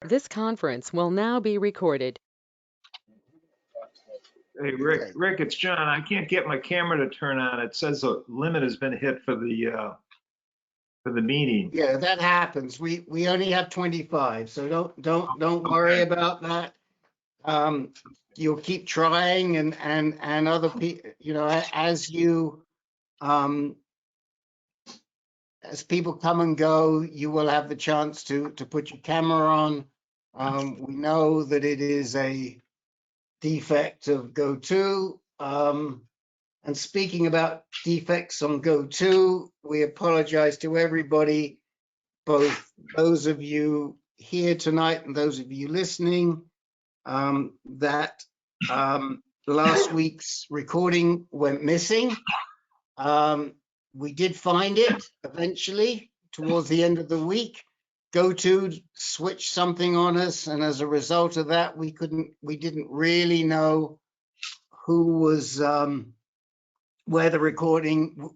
This conference will now be recorded. Hey, Rick, it's John. I can't get my camera to turn on. It says a limit has been hit for the meeting. Yeah, that happens. We only have 25, so don't worry about that. You'll keep trying, and other people, as people come and go, you will have the chance to put your camera on. We know that it is a defect of Go2. And speaking about defects on Go2, we apologize to everybody, both those of you here tonight and those of you listening, that last week's recording went missing. We did find it eventually towards the end of the week. Go2 switched something on us, and as a result of that, we didn't really know who was where the recording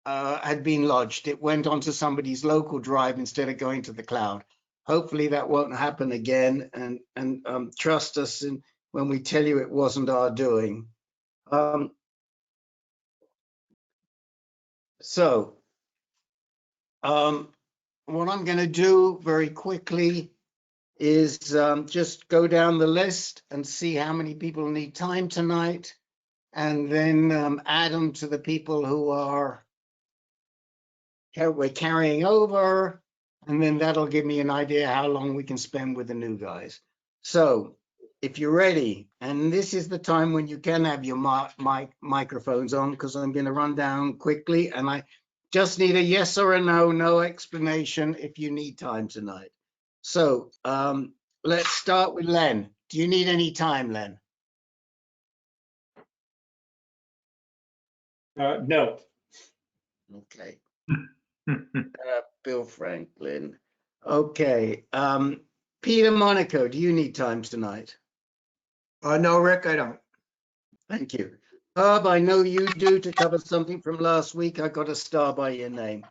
had been lodged. It went onto somebody's local drive instead of going to the cloud. Hopefully that won't happen again, and trust us when we tell you it wasn't our doing. What I'm going to do very quickly is just go down the list and see how many people need time tonight, and then add them to the people who we're carrying over, and then that'll give me an idea how long we can spend with the new guys. So if you're ready, and this is the time when you can have your microphones on, because I'm going to run down quickly, and I just need a yes or a no, no explanation if you need time tonight. So let's start with Len. Do you need any time, Len? No. Okay. Bill Franklin. Okay. Peter Monaco, do you need time tonight? No, Rick, I don't. Thank you. Herb, I know you do to cover something from last week. I got a star by your name.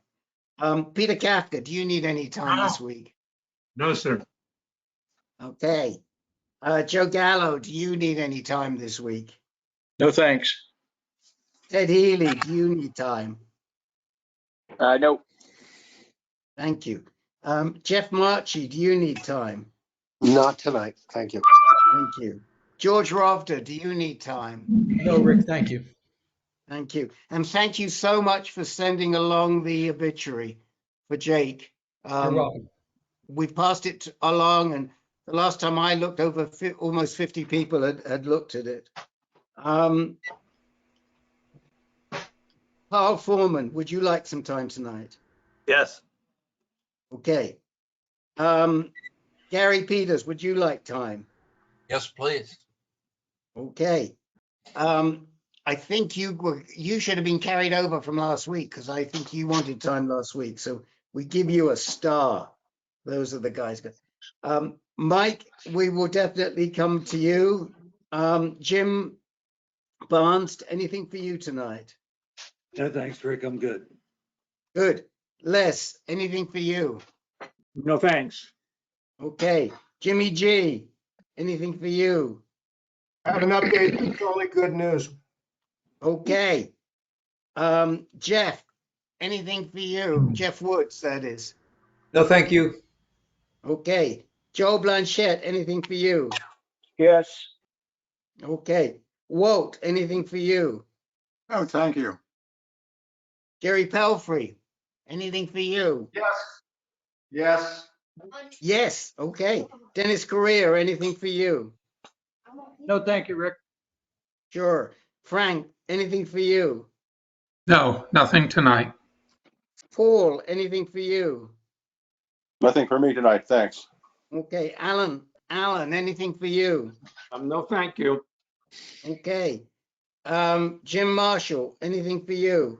Peter Kafka, do you need any time this week? No, sir. Okay. Joe Gallo, do you need any time this week? No, thanks. Ted Healy, do you need time? No. Thank you. Jeff Marchi, do you need time? Not tonight, thank you. Thank you. George Rovder, do you need time? No, Rick, thank you. Thank you. And thank you so much for sending along the obituary for Jake. You're welcome. We've passed it along, and the last time I looked, over almost 50 people had looked at it. Carl Foreman, would you like some time tonight? Yes. Okay. Gary Peters, would you like time? Yes, please. Okay. I think you should have been carried over from last week, because I think you wanted time last week. So we give you a star. Those are the guys. Mike, we will definitely come to you. Jim Barnes, anything for you tonight? No, thanks, Rick. I'm good. Good. Les, anything for you? No, thanks. Okay. Jimmy G, anything for you? I have an update. It's only good news. Okay. Jeff, anything for you? Jeff Woods, that is. No, thank you. Okay. Joe Blanchette, anything for you? Yes. Okay. Walt, anything for you? No, thank you. Jerry Pelfrey, anything for you? Yes. Yes. Yes. Okay. Dennis Correa, anything for you? No, thank you, Rick. Sure. Frank, anything for you? No, nothing tonight. Paul, anything for you? Nothing for me tonight, thanks. Okay. Alan, anything for you? No, thank you. Okay. Jim Marshall, anything for you?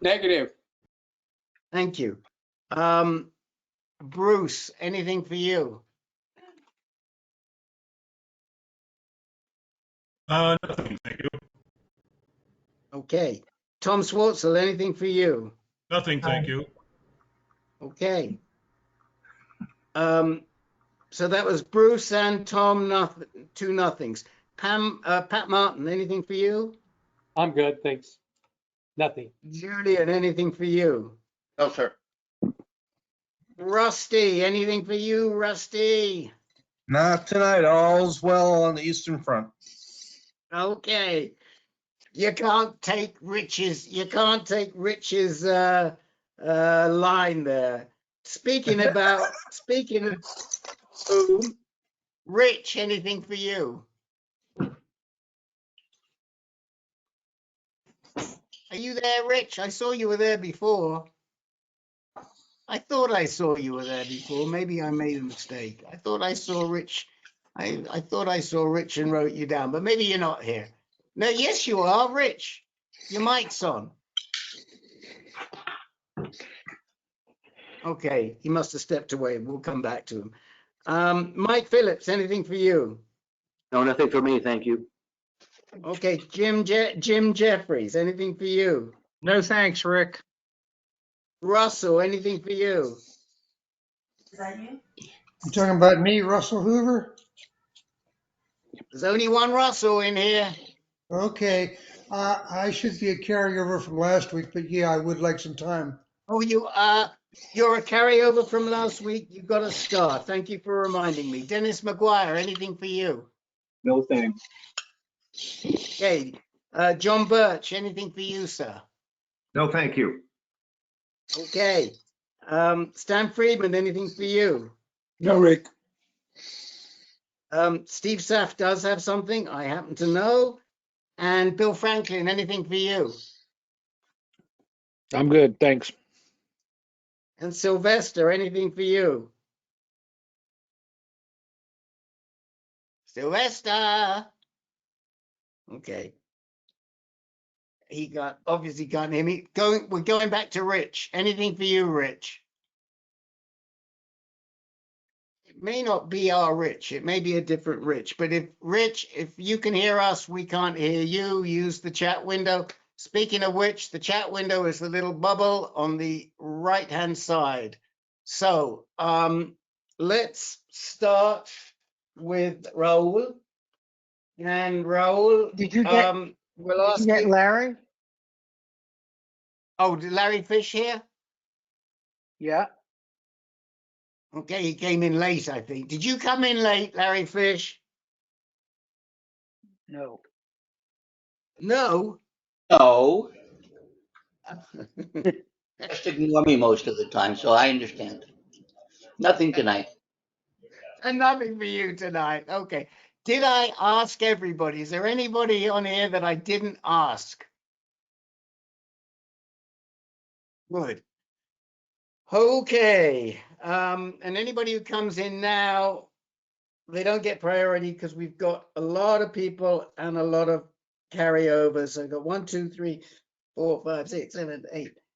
Negative. Thank you. Bruce, anything for you? Nothing, thank you. Okay. Tom Swartzel, anything for you? Nothing, thank you. Okay. So that was Bruce and Tom, two nothings. Pat Martin, anything for you? I'm good, thanks. Nothing. Julian, anything for you? No, sir. Rusty, anything for you, Rusty? Not tonight. All's well on the Eastern Front. Okay. You can't take Rich's line there. Speaking of whom, Rich, anything for you? Are you there, Rich? I saw you were there before. I thought I saw you were there before. Maybe I made a mistake. I thought I saw Rich. I thought I saw Rich and wrote you down, but maybe you're not here. No, yes, you are, Rich. Your mic's on. Okay, he must have stepped away. We'll come back to him. Mike Phillips, anything for you? No, nothing for me, thank you. Okay, Jim Jeffries, anything for you? No thanks, Rick. Russell, anything for you? You talking about me, Russell Hoover? There's only one Russell in here. Okay. I should be a caregiver from last week, but yeah, I would like some time. Oh, you're a carryover from last week. You've got a star. Thank you for reminding me. Dennis McGuire, anything for you? No thanks. Okay. John Birch, anything for you, sir? No, thank you. Okay. Stan Friedman, anything for you? No, Rick. Steve Saff does have something, I happen to know. And Bill Franklin, anything for you? I'm good, thanks. And Sylvester, anything for you? Sylvester. Okay. He obviously can't hear me. We're going back to Rich. Anything for you, Rich? It may not be our Rich. It may be a different Rich. But if you can hear us, we can't hear you. Use the chat window. Speaking of which, the chat window is the little bubble on the right-hand side. So let's start with Raul. And Raul, Did you get, we'll ask did you get you. Larry? Oh, did Larry Fish here? Yeah. Okay, he came in late, I think. Did you come in late, Larry Fish? No. No. No, just ignore me most of the time, so I understand. Nothing tonight. And nothing for you tonight. Okay. Did I ask everybody? Is there anybody on here that I didn't ask? Good. Okay. And anybody who comes in now, they don't get priority because we've got a lot of people and a lot of carryovers. So I've got 1, 2, 3, 4, 5, 6, 7,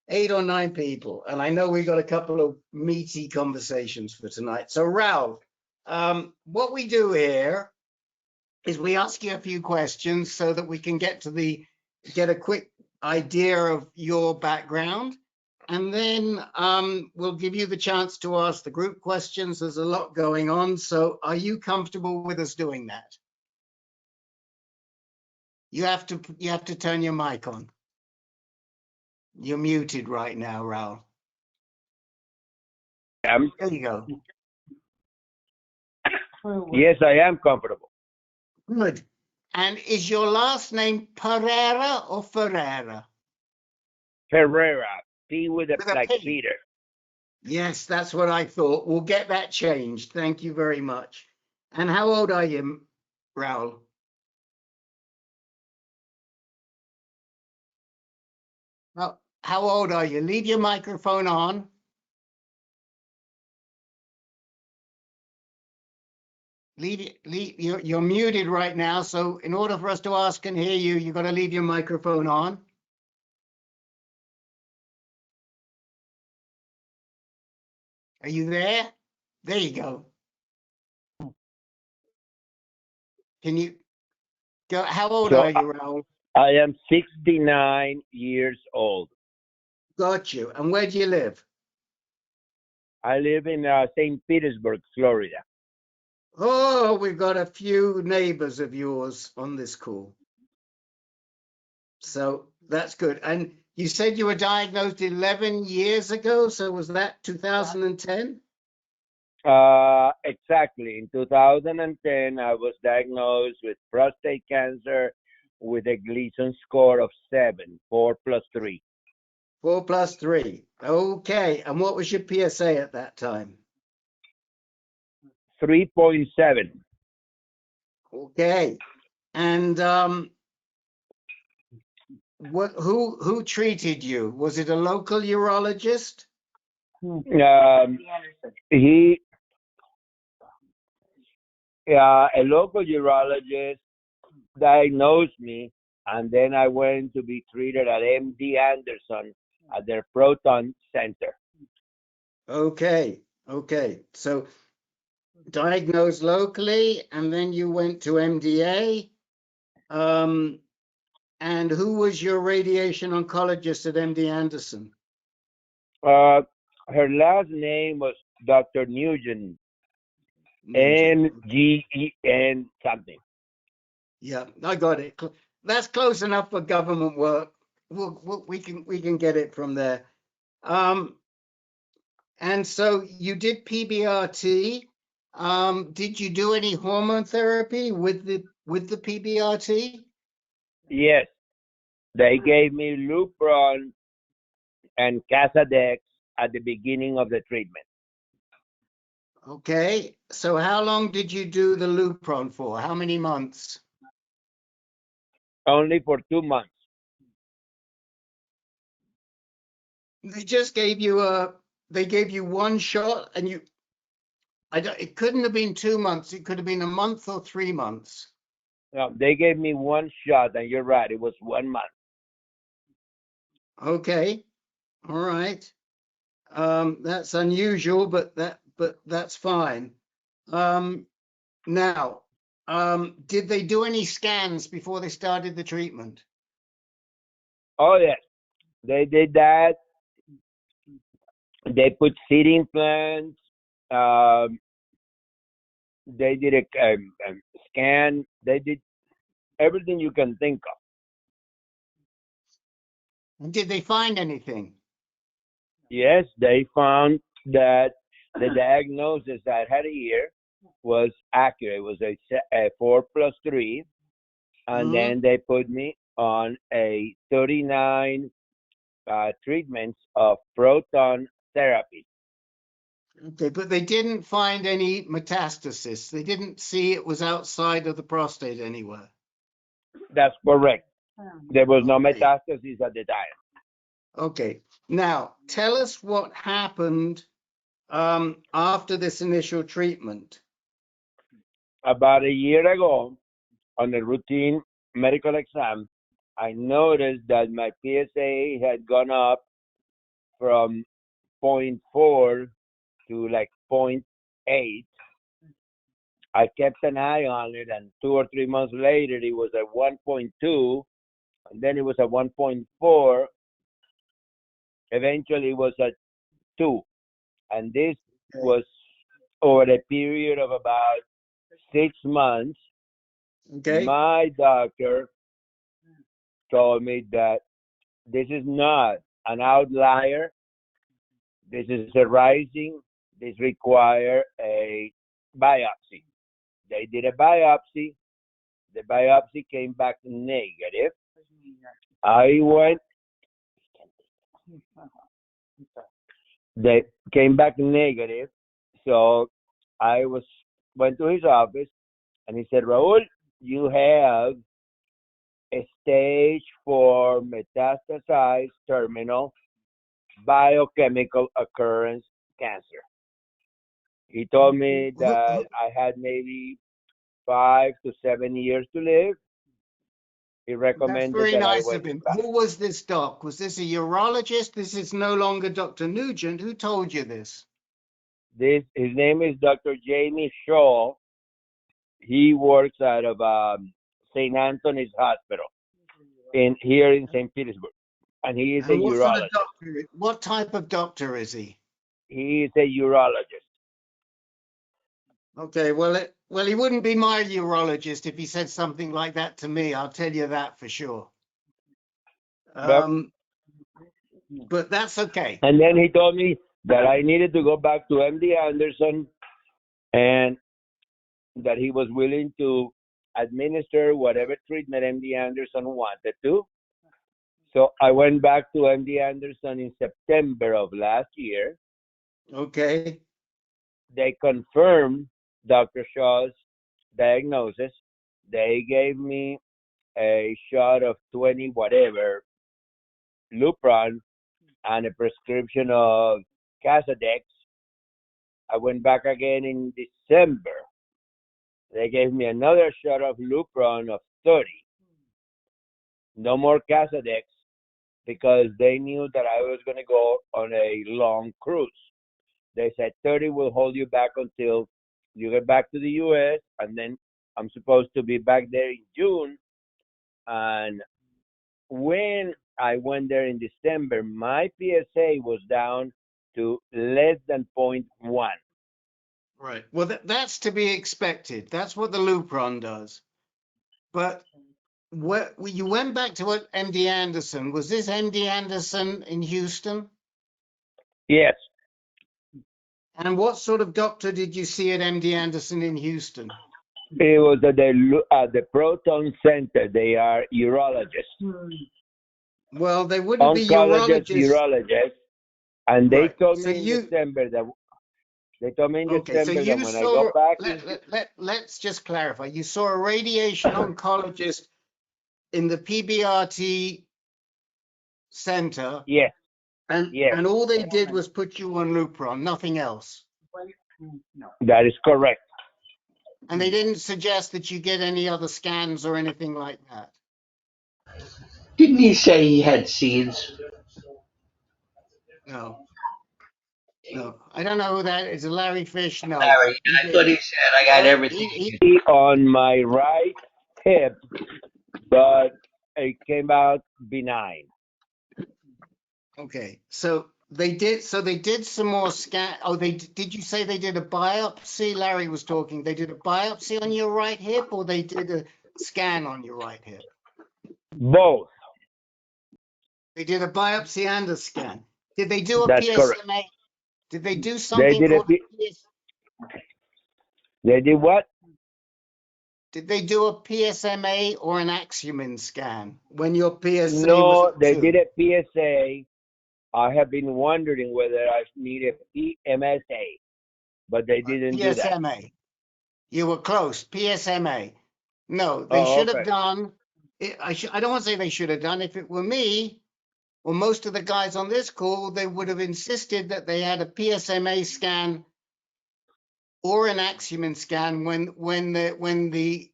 8 or 9 people. And I know we got a couple of meaty conversations for tonight. So Ralph, what we do here is we ask you a few questions so that we can get a quick idea of your background. And then we'll give you the chance to ask the group questions. There's a lot going on. So are you comfortable with us doing that? You have to turn your mic on. You're muted right now, Raul. There you go. Yes, I am comfortable. Good. And is your last name Pereira or Ferreira? Ferreira, P with With a like P. Peter. Yes, that's what I thought. We'll get that changed. Thank you very much. And how old are you, Raul? How old are you? Leave your microphone on. You're muted right now. So in order for us to ask and hear you, you've got to leave your microphone on. Are you there? There you go. Can you go? How old are you, Raul? I am 69 years old. Got you. And where do you live? I live in St. Petersburg, Florida. Oh, we've got a few neighbors of yours on this call. So that's good. And you said you were diagnosed 11 years ago. So was that 2010? Exactly. In 2010, I was diagnosed with prostate cancer with a Gleason score of 7, 4 plus 3. 4 plus 3. Okay. And what was your PSA at that time? 3.7. Okay. And who treated you? Was it a local urologist? A local urologist diagnosed me, and then I went to be treated at MD Anderson at their proton center. Okay. Okay. So diagnosed locally, and then you went to MDA. And who was your radiation oncologist at MD Anderson? Her last name was Dr. Nugent. N-G-E-N something. Yeah, I got it. That's close enough for government work. We can get it from there. And so you did PBRT. Did you do any hormone therapy with the PBRT? Yes, they gave me Lupron and Casadex at the beginning of the treatment. Okay, so how long did you do the Lupron for? How many months? Only for 2 months. They just gave you one shot, and it couldn't have been 2 months. It could have been a month or 3 months. No, they gave me one shot, and you're right, it was 1 month. Okay, all right. That's unusual, but that's fine. Now, did they do any scans before they started the treatment? Oh yes, they did that. They put seed implants. They did a scan. They did everything you can think of. Did they find anything? Yes, they found that the diagnosis I had here was accurate. It was a 4 plus 3. And then they put me on a 39 treatments of proton therapy. Okay, but they didn't find any metastasis. They didn't see it was outside of the prostate anywhere. That's correct. There was no metastasis at the time. Okay. Now, tell us what happened after this initial treatment. About a year ago, on a routine medical exam, I noticed that my PSA had gone up from 0.4 to like 0.8. I kept an eye on it, and 2 or 3 months later, it was at 1.2, and then it was at 1.4. Eventually, it was at 2, and this was over a period of about 6 months. Okay. My doctor told me that this is not an outlier. This is a rising. This requires a biopsy. They did a biopsy. The biopsy came back negative. I went. They came back negative. So I went to his office, and he said, Raul, you have a stage 4 metastasized terminal biochemical occurrence cancer. He told me that I had maybe 5 to 7 years to live. He recommended That's very that nice I of him. back. Who was this doc? Was this a urologist? This is no longer Dr. Nugent. Who told you this? His name is Dr. Jamie Shaw. He works out of St. Anthony's Hospital here in St. Petersburg, and he is a urologist. What type of doctor is he? He is a urologist. Okay, well, he wouldn't be my urologist if he said something like that to me. I'll tell you that for sure. But But that's okay. and then he told me that I needed to go back to MD Anderson and that he was willing to administer whatever treatment MD Anderson wanted to. So I went back to MD Anderson in September of last year. Okay. They confirmed Dr. Shaw's diagnosis. They gave me a shot of 20 whatever Lupron and a prescription of Casodex. I went back again in December. They gave me another shot of Lupron of 30. No more Casodex because they knew that I was going to go on a long cruise. They said 30 will hold you back until you get back to the U.S. and then I'm supposed to be back there in June. And when I went there in December, my PSA was down to less than 0.1. Right. Well, that's to be expected. That's what the Lupron does. But you went back to what MD Anderson. Was this MD Anderson in Houston? Yes. And what sort of doctor did you see at MD Anderson in Houston? It was at the Proton Center. They are urologists. Well, they wouldn't be urologists. And they Right. told So me in December that Okay, so you when I saw, go back. let's just clarify. You saw a radiation oncologist in the PBRT center. Yes. And all they did was put you on Lupron, nothing else. That is correct. And they didn't suggest that you get any other scans or anything like that. Didn't he say he had seeds? No. No. I don't know who that is. Larry Fish? No. Larry, I thought he said I got everything. On my right hip, but it came out benign. Okay. So they did some more scan. Oh, did you say they did a biopsy? Larry was talking. They did a biopsy on your right hip, or they did a scan on your right hip? Both. They did a biopsy and a scan. Did they do a That's PSMA? correct. Did they do something They did what? Did they do a PSMA or an Axumin scan when your PSA No, was at they 2? did a PSA. I have been wondering whether I need a PMSA, but they didn't do that. PSMA. You were close. PSMA. No, they should have done. I don't want to say they should have done. If it were me, or most of the guys on this call, they would have insisted that they had a PSMA scan or an Axumin scan when the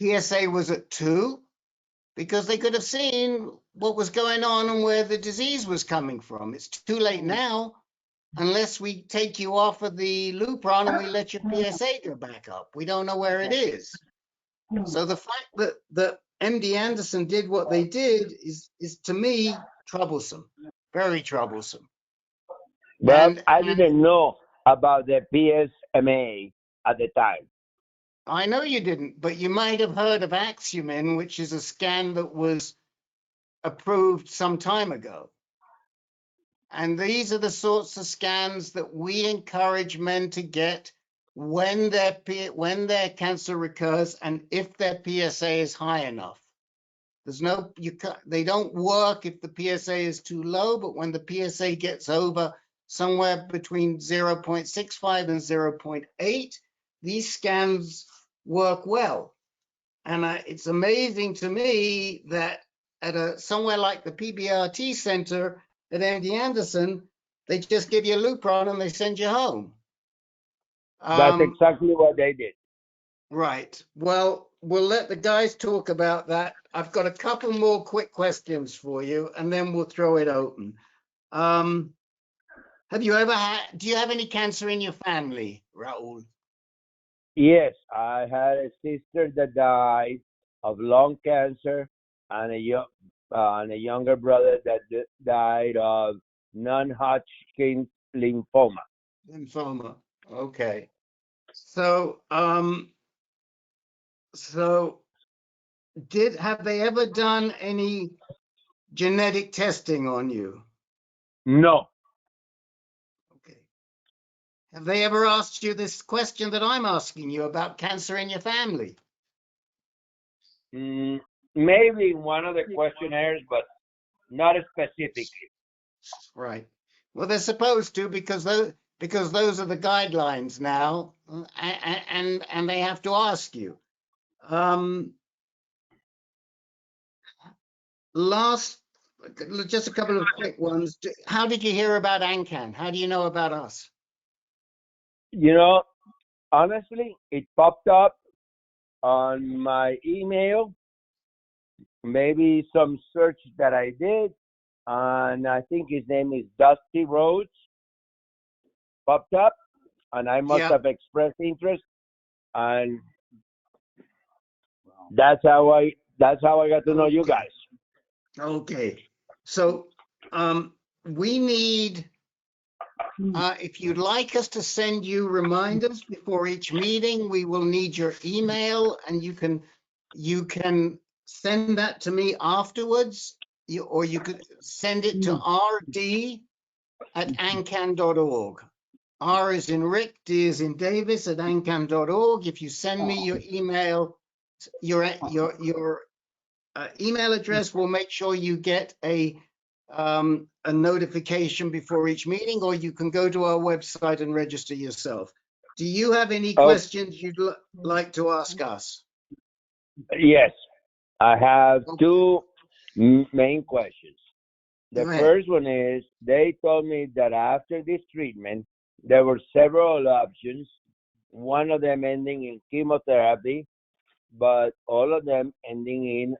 PSA was at 2, because they could have seen what was going on and where the disease was coming from. It's too late now, unless we take you off of the Lupron and we let your PSA go back up. We don't know where it is. So the fact that MD Anderson did what they did is to me troublesome, very troublesome. But I didn't know about the PSMA at the time. I know you didn't, but you might have heard of Axumin, which is a scan that was approved some time ago. And these are the sorts of scans that we encourage men to get when their cancer recurs and if their PSA is high enough. They don't work if the PSA is too low, but when the PSA gets over somewhere between 0.65 and 0.8, these scans work well. And it's amazing to me that at somewhere like the PBRT Center at MD Anderson, they just give you a Lupron and they send you home. That's exactly what they did. Right. Well, we'll let the guys talk about that. I've got a couple more quick questions for you, and then we'll throw it open. Do you have any cancer in your family, Raul? Yes, I had a sister that died of lung cancer and a younger brother that died of non-Hodgkin's lymphoma. Lymphoma. Okay. So, have they ever done any genetic testing on you? No. Okay. Have they ever asked you this question that I'm asking you about cancer in your family? Maybe one of the questionnaires, but not specifically. Right. Well, they're supposed to because those are the guidelines now, and they have to ask you. Just a couple of quick ones. How did you hear about AnCan? How do you know about us? You know, honestly, it popped up on my email, maybe some search that I did, and I think his name is Dusty Rhodes, popped up, and I must have expressed interest, and that's how I got to know you guys. Okay. So we need, if you'd like us to send you reminders before each meeting, we will need your email, and you can send that to me afterwards, or you could send it to rd@ancan.org. R is in Rick, D is in Davis at ancan.org. If you send me your email, your email address, will make sure you get a notification before each meeting, or you can go to our website and register yourself. Do you have any questions you'd like to ask us? Yes, I have two main questions. The first one is, they told me that after this treatment, there were several options, one of them ending in chemotherapy, but all of them ending in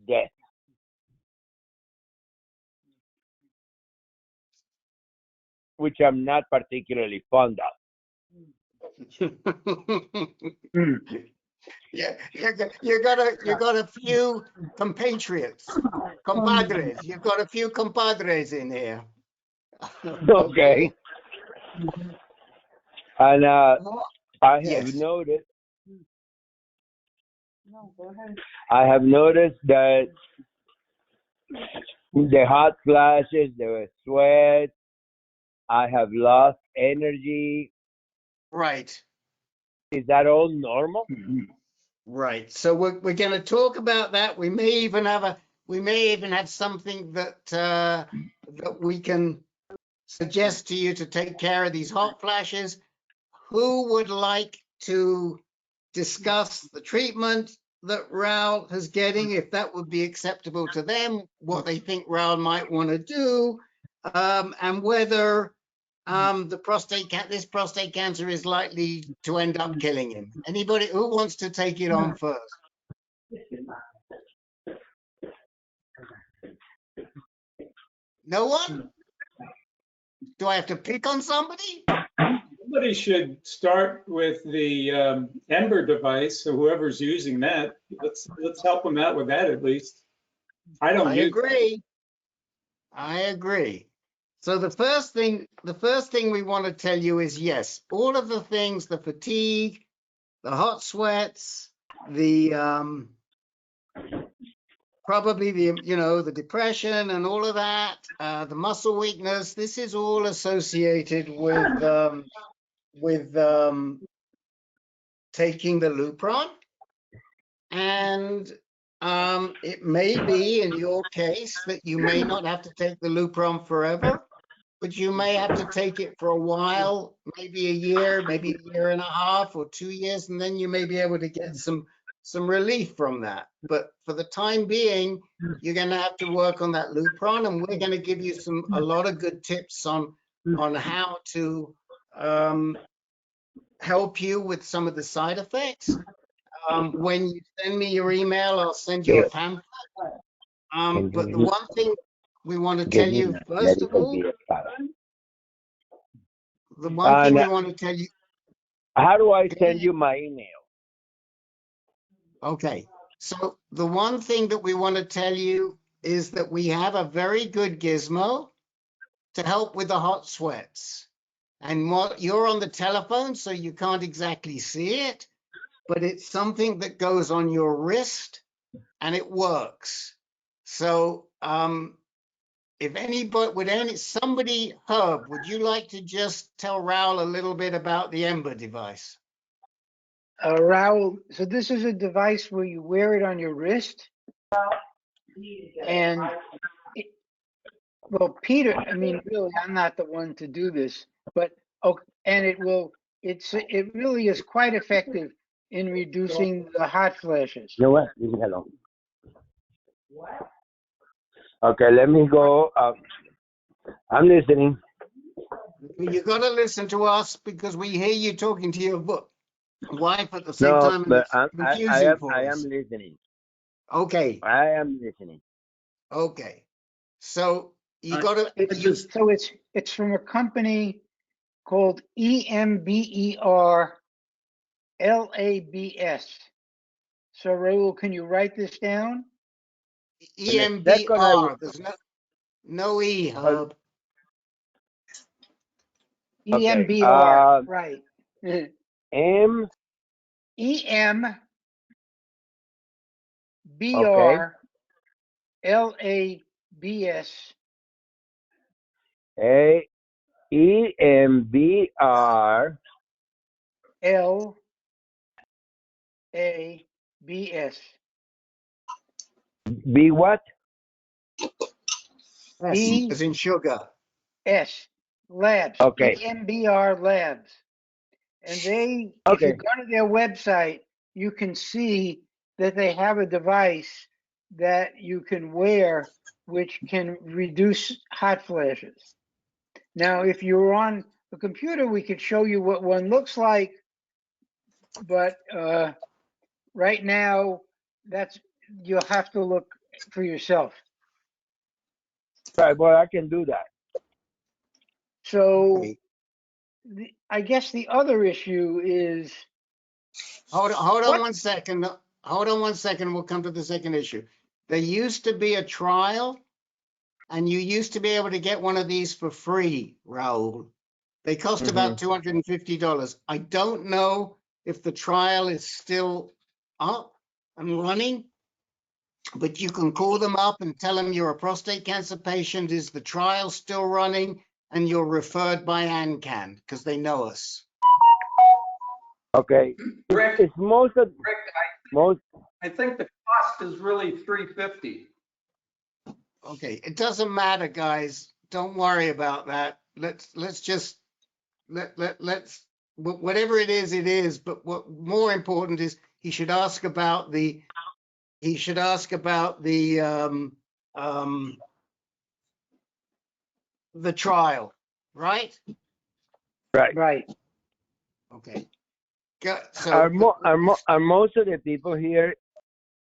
death. Which I'm not particularly fond of. Yeah, you got a few compadres. You've got a few compadres in here. Okay. And I have noticed. No, go ahead. I have noticed that the hot flashes, the sweat, I have lost energy. Right. Is that all normal? Right. So we're going to talk about that. We may even have something that we can suggest to you to take care of these hot flashes. Who would like to discuss the treatment that Raul is getting, if that would be acceptable to them, what they think Raul might want to do, and whether this prostate cancer is likely to end up killing him? Anybody who wants to take it on first? No one? Do I have to pick on somebody? Somebody should start with the Embr device, so whoever's using that, let's help them out with that at least. I agree. I agree. So the first thing we want to tell you is, yes, all of the things, the fatigue, the hot sweats, the probably the depression and all of that, the muscle weakness, this is all associated with taking the Lupron. And it may be in your case that you may not have to take the Lupron forever, but you may have to take it for a while, maybe a year, maybe a year and a half or 2 years, and then you may be able to get some relief from that. But for the time being, you're going to have to work on that Lupron, and we're going to give you a lot of good tips on how to help you with some of the side effects. When you send me your email, I'll send you a pamphlet. But the one thing we want to tell you, first of all, how do I send you my email? Okay, so the one thing that we want to tell you is that we have a very good gizmo to help with the hot sweats. And what you're on the telephone, so you can't exactly see it, but it's something that goes on your wrist and it works. So if anybody, somebody, Herb, would you like to just tell Raoul a little bit about the Embr device? Raoul, so this is a device where you wear it on your wrist. And, well, Peter, I mean, really, I'm not the one to do this, but, and it really is quite effective in reducing the hot flashes. You know what? Leave me alone. Okay, let me go. I'm listening. You got to listen to us because we hear you talking to your wife at the same time. No, but I am listening. Okay. I am listening. Okay. So you got to. So it's from a company called Embr Labs. So Raoul, can you write this down? EMBR. There's no E, Herb. EMBR, right. EMBR LABS. EMBR LABS. B what? S as in sugar. S Labs. Okay. EMBR Labs. And they, if you go to their website, you can see that they have a device that you can wear which can reduce hot flashes. Now, if you're on the computer, we could show you what one looks like, but right now, you'll have to look for yourself. Right, well, I can do that. So, I guess the other issue is. Hold on 1 second. Hold on 1 second. We'll come to the second issue. There used to be a trial, and you used to be able to get one of these for free, Raoul. They cost about $250. I don't know if the trial is still up and running, but you can call them up and tell them you're a prostate cancer patient. Is the trial still running? And you're referred by AnCan because they know us. Okay. Rick, it's most. I think the cost is really $350. Okay, it doesn't matter, guys. Don't worry about that. Let's just whatever it is. But what more important is he should ask about the trial, right? Right. Okay. So are most of the people here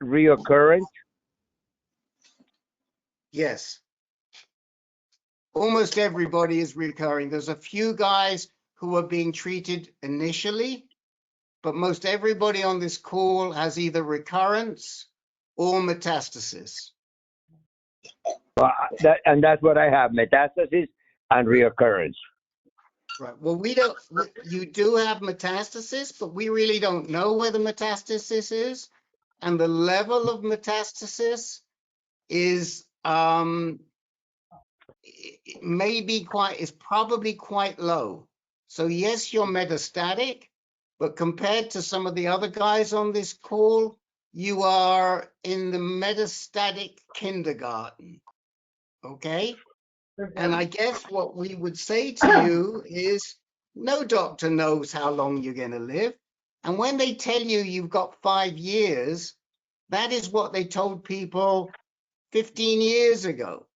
recurrent? Yes. Almost everybody is recurring. There's a few guys who are being treated initially, but most everybody on this call has either recurrence or metastasis. Well, that's what I have, metastasis and reoccurrence. Right. Well, you do have metastasis, but we really don't know where the metastasis is. And the level of metastasis is is probably quite low. So yes, you're metastatic, but compared to some of the other guys on this call, you are in the metastatic kindergarten. Okay? And I guess what we would say to you is no doctor knows how long you're going to live. And when they tell you you've got 5 years, that is what they told people 15 years ago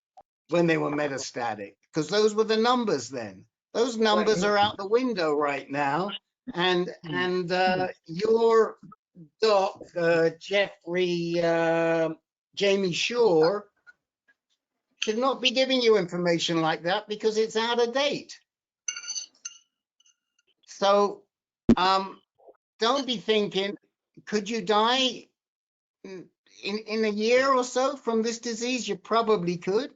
when they were metastatic, because those were the numbers then. Those numbers are out the window right now. And your doc, Jamie Scher, should not be giving you information like that because it's out of date. So don't be thinking, could you die in a year or so from this disease? You probably could.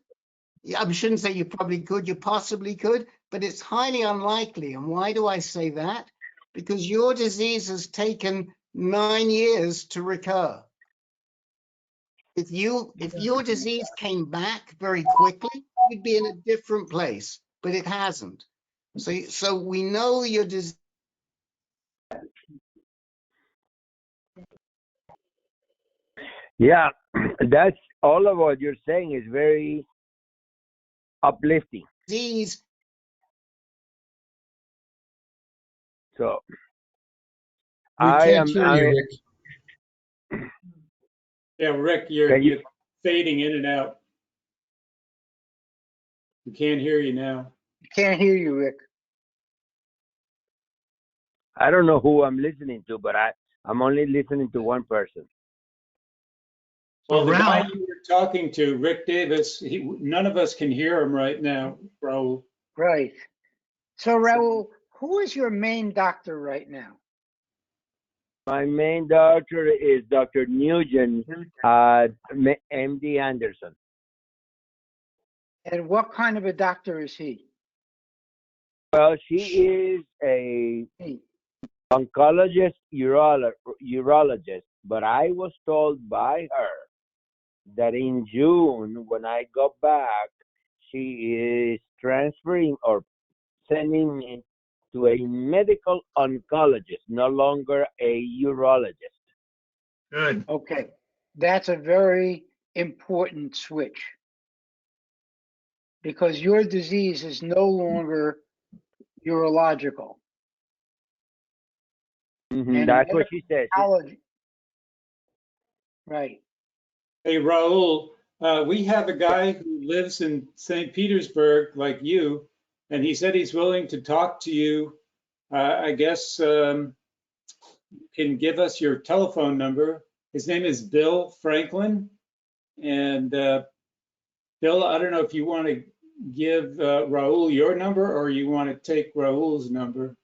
I shouldn't say you probably could, you possibly could, but it's highly unlikely. And why do I say that? Because your disease has taken 9 years to recur. If your disease came back very quickly, you'd be in a different place, but it hasn't. So we know your disease. Yeah, that's all of what you're saying is very uplifting. Disease. So We can't hear you, Rick. Yeah, Rick, you're fading in and out. We can't hear you now. Can't hear you, Rick. I don't know who I'm listening to, but I'm only listening to one person. Well, the guy you were talking to, Rick Davis, none of us can hear him right now, Raul. Right. So, Raul, who is your main doctor right now? My main doctor is Dr. Nugent at MD Anderson. And what kind of a doctor is he? Well, she is a oncologist, urologist, but I was told by her that in June, when I got back, she is transferring or sending me to a medical oncologist, no longer a urologist. Good. Okay. That's a very important switch, because your disease is no longer urological. Mm-hmm. That's what she said. Right. Hey, Raul, we have a guy who lives in St. Petersburg like you, and he said he's willing to talk to you. I guess can give us your telephone number. His name is Bill Franklin. And Bill, I don't know if you want to give Raul your number or you want to take Raul's number.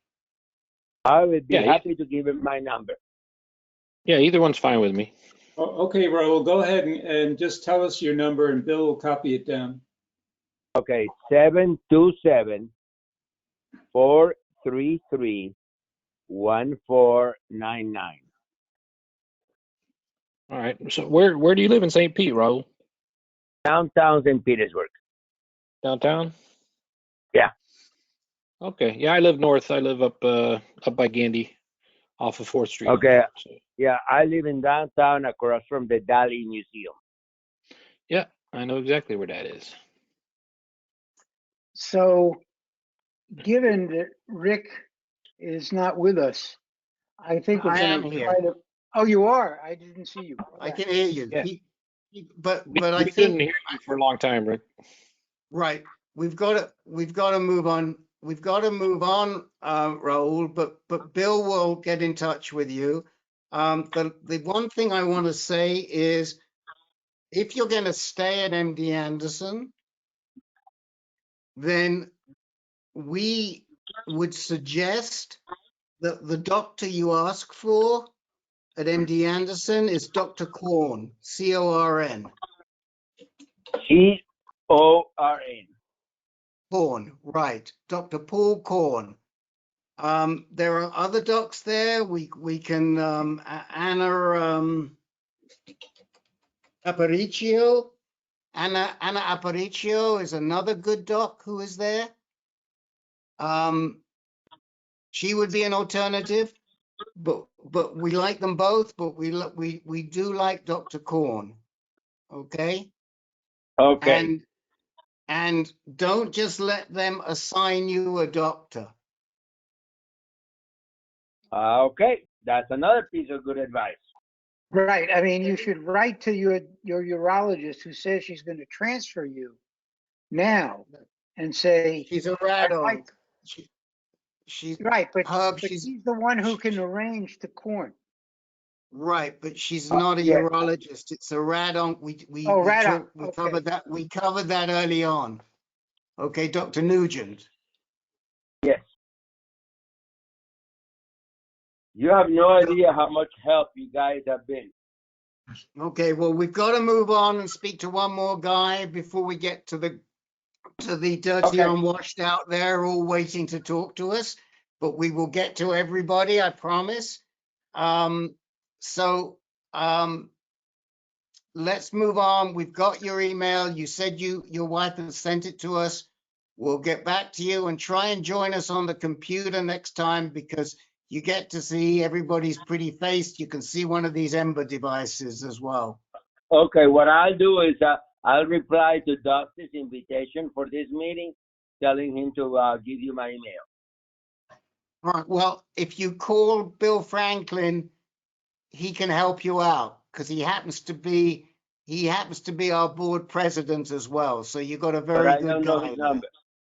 I would be happy to give him my number. Yeah, either one's fine with me. Oh, okay, Raul, go ahead and just tell us your number and Bill will copy it down. Okay, 727-433-1499. All right. So where do you live in St. Pete, Raul? Downtown St. Petersburg. Downtown? Yeah. Okay. Yeah, I live north. I live up by Gandy, off of 4th Street. Okay. So, Yeah, I live in downtown across from the Dali Museum. yeah, I know exactly where that is. So, given that Rick is not with us, I think we're going to try to. Oh, you are? I didn't see you. I can hear you. Yeah. But We I think couldn't hear you for a long time, Rick. right. We've got to move on. We've got to move on, Raul. But Bill will get in touch with you. The one thing I want to say is, if you're going to stay at MD Anderson, then we would suggest that the doctor you ask for at MD Anderson is Dr. Korn, C-O-R-N. C-O-R-N. Korn, right. Dr. Paul Korn. There are other docs there. We can Anna Aparicio. Anna Aparicio is another good doc who is there. She would be an alternative, but we like them both. But we do like Dr. Korn. Okay. Okay. And don't just let them assign you a doctor. Okay, that's another piece of good advice. Right. I mean, you should write to your urologist who says she's going to transfer you now and say she's a rado. She's right, but Herb, she's the one who can arrange the Korn. Right, but she's not a urologist. It's a radon. We covered that. We covered that early on. Okay, Dr. Nugent. Yes. You have no idea how much help you guys have been. Okay, well, we've got to move on and speak to one more guy before we get to the to the dirty unwashed out there all waiting to talk to us, but we will get to everybody, I promise. So let's move on. We've got your email. You said your wife has sent it to us. We'll get back to you and try and join us on the computer next time, because you get to see everybody's pretty face. You can see one of these Embr devices as well. Okay, what I'll do is I'll reply to Dustin's invitation for this meeting, telling him to give you my email. All right. Well, if you call Bill Franklin, he can help you out, because he happens to be our board president as well. So you got a very good guy. I don't know his number.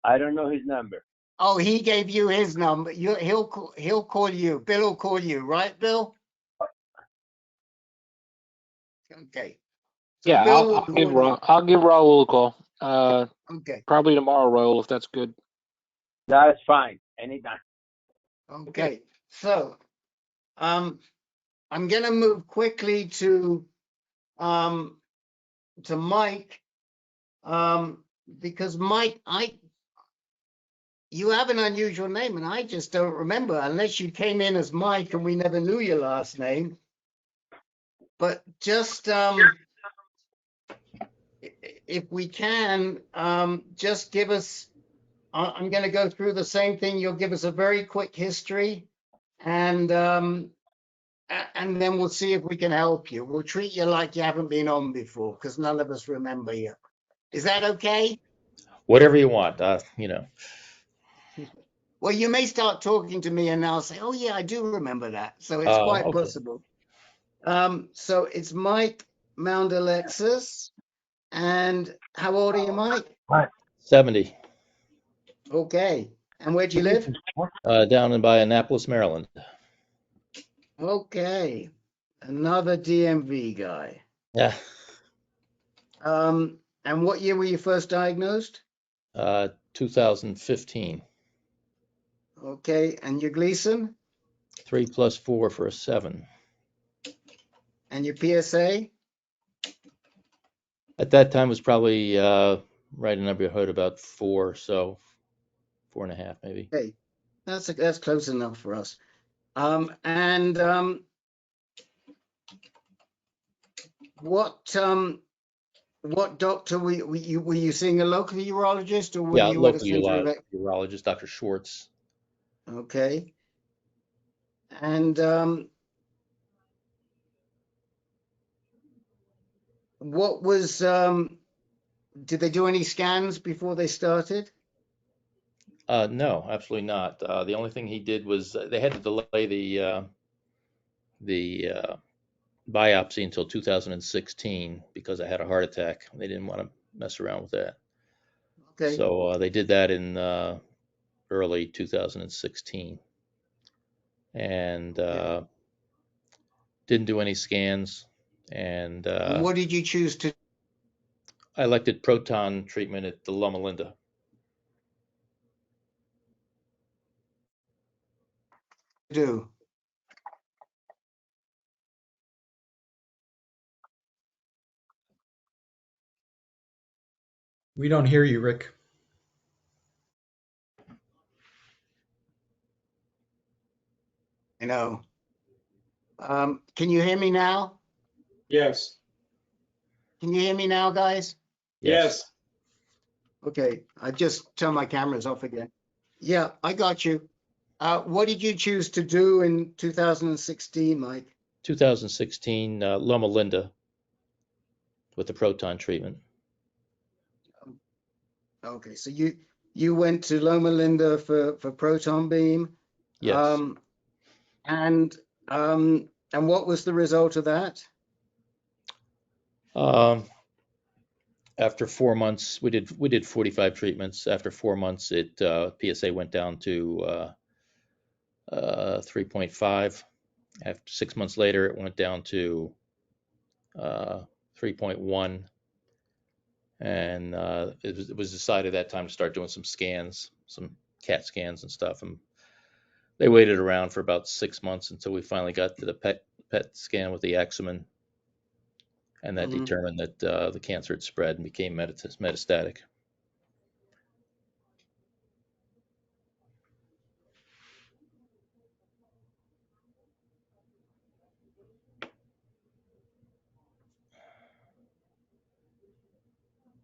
I don't know his number. Oh, he gave you his number. He'll call you. Bill will call you, right, Bill? Okay. So Yeah, Bill I'll give Raul a call. Okay. Probably tomorrow, Raul, if that's good. That's fine. Anytime. Okay. So, I'm gonna move quickly to Mike, because Mike, you have an unusual name, and I just don't remember, unless you came in as Mike and we never knew your last name. But just if we can, just give us. I'm going to go through the same thing. You'll give us a very quick history, and then we'll see if we can help you. We'll treat you like you haven't been on before, because none of us remember you. Is that okay? Whatever you want, Well, you may start talking to me and I'll say, oh yeah, I do remember that. So it's quite okay. possible. So it's Mike Mount Alexis. And how old are you, Mike? 70. Okay. And where do you live? Down by Annapolis, Maryland. Okay. Another DMV guy. Yeah. And what year were you first diagnosed? 2015. Okay. And your Gleason? 3 + 4 for a 7. And your PSA? At that time was probably right in the neighborhood about 4, so 4.5 maybe. Okay. That's close enough for us. What doctor were you seeing? A local urologist, or were you at a center? Urologist, Dr. Schwartz. Okay. And what was did they do any scans before they started? No, absolutely not. The only thing he did was they had to delay the biopsy until 2016 because I had a heart attack. They didn't want to mess around with that. Okay. So they did that in early 2016, and didn't do any scans. And what did you choose to? I elected proton treatment at the Loma Linda. Do. We don't hear you, Rick. I know. Can you hear me now? Yes. Can you hear me now, guys? Yes. Okay, I just turned my cameras off again. Yeah, I got you. What did you choose to do in 2016, Mike? 2016, Loma Linda with the proton treatment. Okay, so you went to Loma Linda for proton beam. Yes. And what was the result of that? After 4 months, we did 45 treatments. After 4 months, PSA went down to 3.5. After 6 months later, it went down to 3.1. And it was decided that time to start doing some scans, some CAT scans and stuff. And they waited around for about 6 months until we finally got to the PET scan with the Xmas. And that determined that the cancer had spread and became metastatic.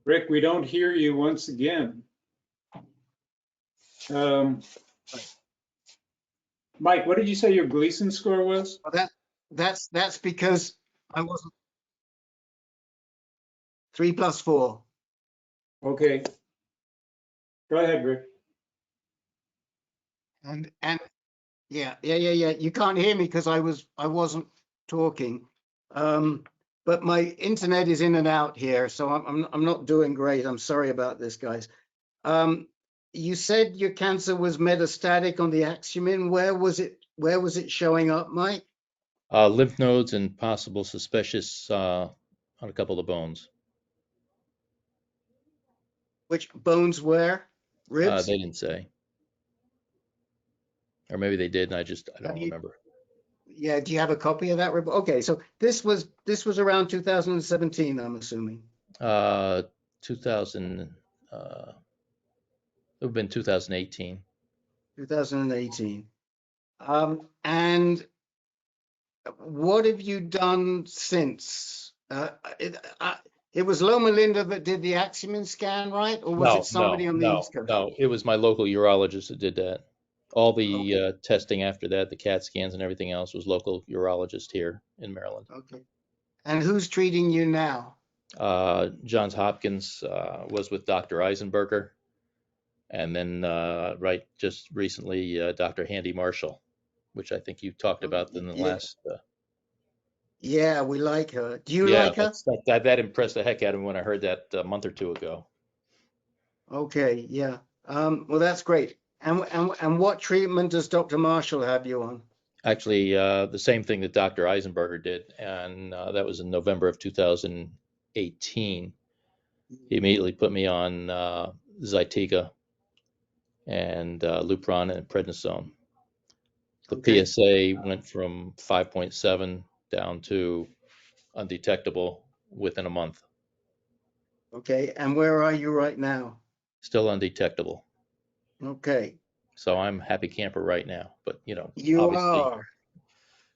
Rick, we don't hear you once again. Mike, what did you say your Gleason score was? Well, that's because I wasn't 3 + 4. Okay. Go ahead, Rick. And yeah. You can't hear me because I wasn't talking. But my internet is in and out here, so I'm not doing great. I'm sorry about this, guys. You said your cancer was metastatic on the axillary. Where was it showing up, Mike? Lymph nodes and possible suspicious on a couple of bones. Which bones where? Ribs? They didn't say. Or maybe they did, and I don't remember. Yeah, do you have a copy of that report? Okay, so this was around 2017, I'm assuming. 2000, it would have been 2018. 2018. And what have you done since? It was Loma Linda that did the Axiom scan, right? Or was it somebody on the East Coast? No, it was my local urologist that did that. All the testing after that, the CAT scans and everything else, was local urologist here in Maryland. Okay. And who's treating you now? Johns Hopkins was with Dr. Eisenberger. And then just recently, Dr. Handy Marshall, which I think you talked about in the last. Yeah, we like her. Do you like her? That impressed the heck out of me when I heard that a month or two ago. Okay, yeah. Well, that's great. And what treatment does Dr. Marshall have you on? Actually, the same thing that Dr. Eisenberger did, and that was in November of 2018. He immediately put me on Zytiga and Lupron and prednisone. The PSA went from 5.7 down to undetectable within a month. Okay, and where are you right now? Still undetectable. Okay. So I'm happy camper right now, but you obviously, are.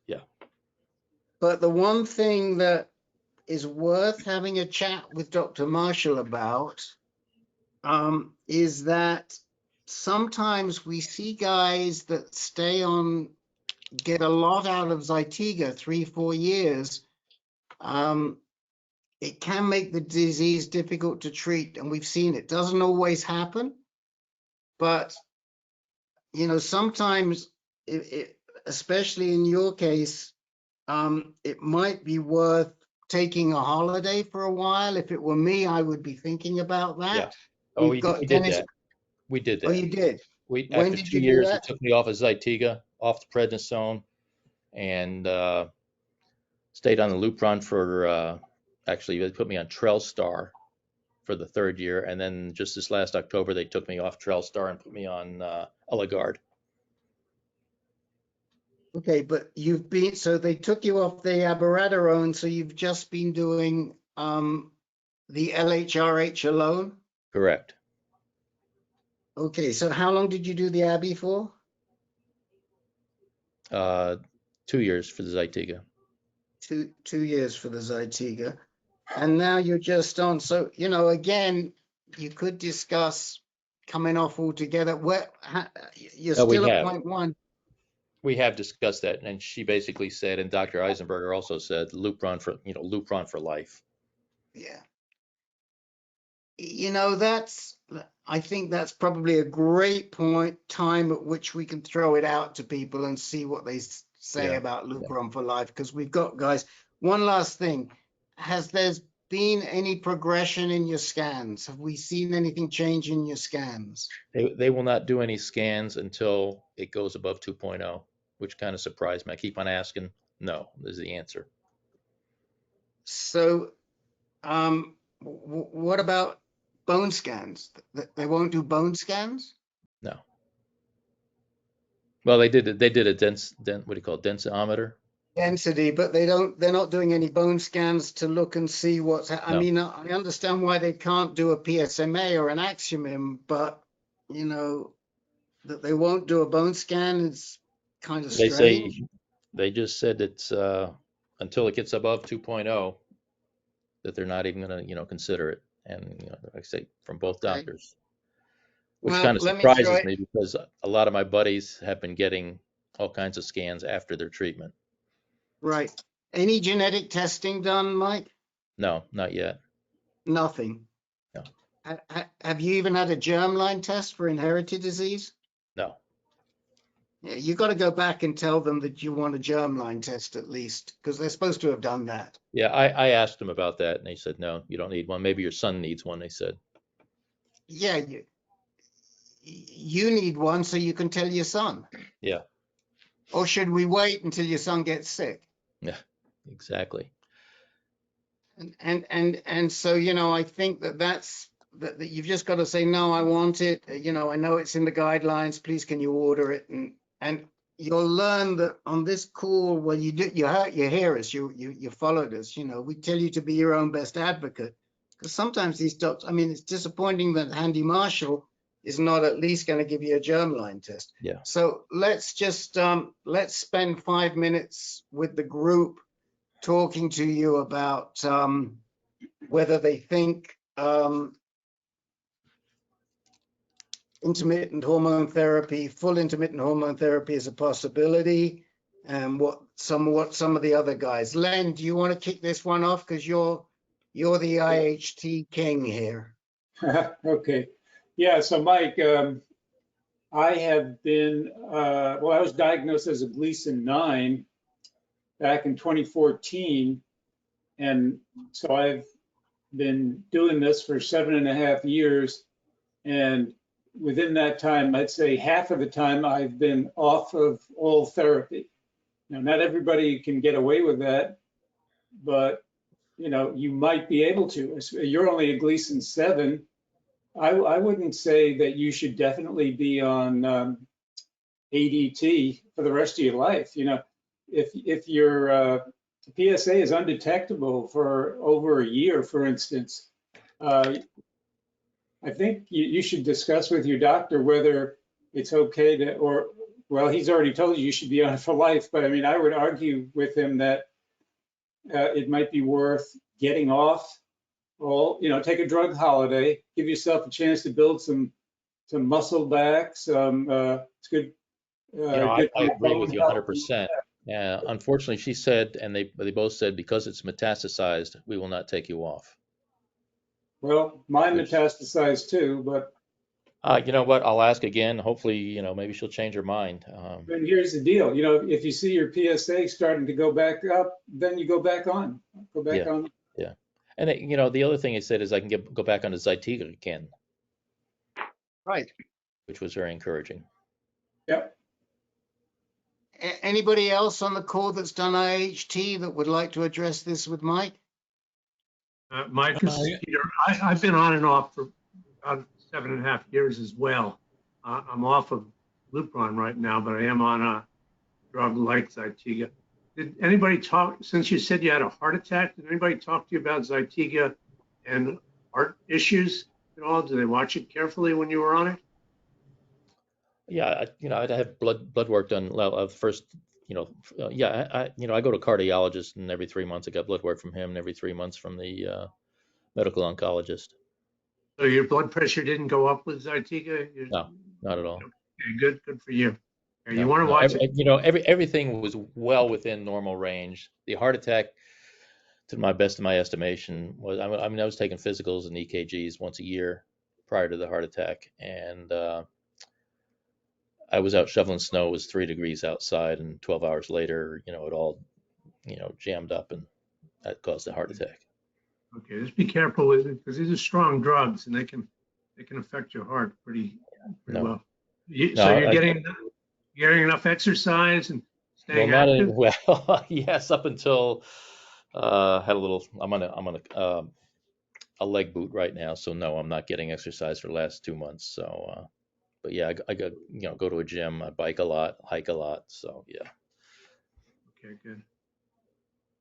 Yeah. But the one thing that is worth having a chat with Dr. Marshall about is that sometimes we see guys that get a lot out of Zytiga, 3-4 years. It can make the disease difficult to treat, and we've seen it. Doesn't always happen, but sometimes, especially in your case, it might be worth taking a holiday for a while. If it were me, I would be thinking about that. Yeah. Oh, we did that. We did that. Oh, you did? After 2 years, he took me off of Zytiga, off the prednisone, and stayed on the Lupron for, actually, they put me on Trelstar for the 3rd year. And then just this last October, they took me off Trelstar and put me on Eligard. Okay, but so they took you off the abiraterone, so you've just been doing the LHRH alone? Correct. Okay, so how long did you do the Abby for? 2 years for the Zytiga. 2 years for the Zytiga. And now you're just on. So, again, you could discuss coming off altogether. You're still at 0.1. We have discussed that, and she basically said, and Dr. Eisenberger also said, Lupron for life. Yeah. I think that's probably a great time at which we can throw it out to people and see what they say about Lupron for life, because we've got guys. One last thing. Has there been any progression in your scans? Have we seen anything change in your scans? They will not do any scans until it goes above 2.0, which kind of surprised me. I keep on asking. No, is the answer. So, what about bone scans? They won't do bone scans? No. Well, they did a densitometer. Density, but they're not doing any bone scans to look and see what's I mean, I understand why they can't do a PSMA or an Axiom, but that they won't do a bone scan is kind of strange. They just said it's until it gets above 2.0 that they're not even going to consider it. and like I say, from both Okay. doctors, which Well, kind of let me try surprises it. me because a lot of my buddies have been getting all kinds of scans after their treatment. Right. Any genetic testing done, Mike? No, not yet. Nothing. No. Have you even had a germline test for inherited disease? No. Yeah, you got to go back and tell them that you want a germline test at least, because they're supposed to have done that. Yeah, I asked them about that, and they said, no, you don't need one. Maybe your son needs one, they said. Yeah, you need one so you can tell your son. Yeah. Or should we wait until your son gets sick? Yeah, exactly. And so, I think that you've just got to say, no, I want it. I know it's in the guidelines. Please, can you order it? And you'll learn that on this call, well, you hear us, you followed us. We tell you to be your own best advocate, because sometimes these doctors, it's disappointing that Handy Marshall is not at least going to give you a germline test. Yeah. So let's just let's spend 5 minutes with the group talking to you about whether they think intermittent hormone therapy, full intermittent hormone therapy is a possibility, and what some of the other guys. Len, do you want to kick this one off, because you're the IHT king here? Okay. Yeah, so Mike, I have been, I was diagnosed as a Gleason 9 back in 2014. And so I've been doing this for 7.5 years. And within that time, I'd say half of the time I've been off of all therapy. Now, not everybody can get away with that, but you might be able to. You're only a Gleason 7. I wouldn't say that you should definitely be on ADT for the rest of your life. If your PSA is undetectable for over a year, for instance, I think you should discuss with your doctor whether it's okay to, he's already told you should be on it for life, but I would argue with him that it might be worth getting off. Take a drug holiday, give yourself a chance to build some muscle back. It's good. I agree with you 100%. Unfortunately, she said, and they both said, because it's metastasized, we will not take you off. Well, mine metastasized too, but. You know what? I'll ask again. Hopefully, maybe she'll change her mind. And here's the deal. If you see your PSA starting to go back up, then you go back on. Go back on. Yeah. And the other thing he said is I can go back on the Zytiga again. Right. Which was very encouraging. Yep. Anybody else on the call that's done IHT that would like to address this with Mike? Mike, this is Peter. I've been on and off for about 7.5 years as well. I'm off of Lupron right now, but I am on a drug like Zytiga. Did anybody talk, since you said you had a heart attack, did anybody talk to you about Zytiga and heart issues at all? Did they watch it carefully when you were on it? Yeah, I'd have blood work done first. I go to a cardiologist, and every 3 months I got blood work from him, and every 3 months from the medical oncologist. So your blood pressure didn't go up with Zytiga? No, not at all. Okay, good for you. You want to watch it? Everything was well within normal range. The heart attack, to my best of my estimation, was I was taking physicals and EKGs once a year prior to the heart attack, and I was out shoveling snow. It was 3 degrees outside, and 12 hours later, it all, jammed up, and that caused a heart attack. Okay, just be careful with it, because these are strong drugs, and they can affect your heart pretty well. So you're getting enough exercise and staying active? Yes, up until had a little. I'm on a leg boot right now, so no, I'm not getting exercise for the last 2 months. So, but yeah, I go to a gym. I bike a lot, hike a lot. So yeah. Okay, good.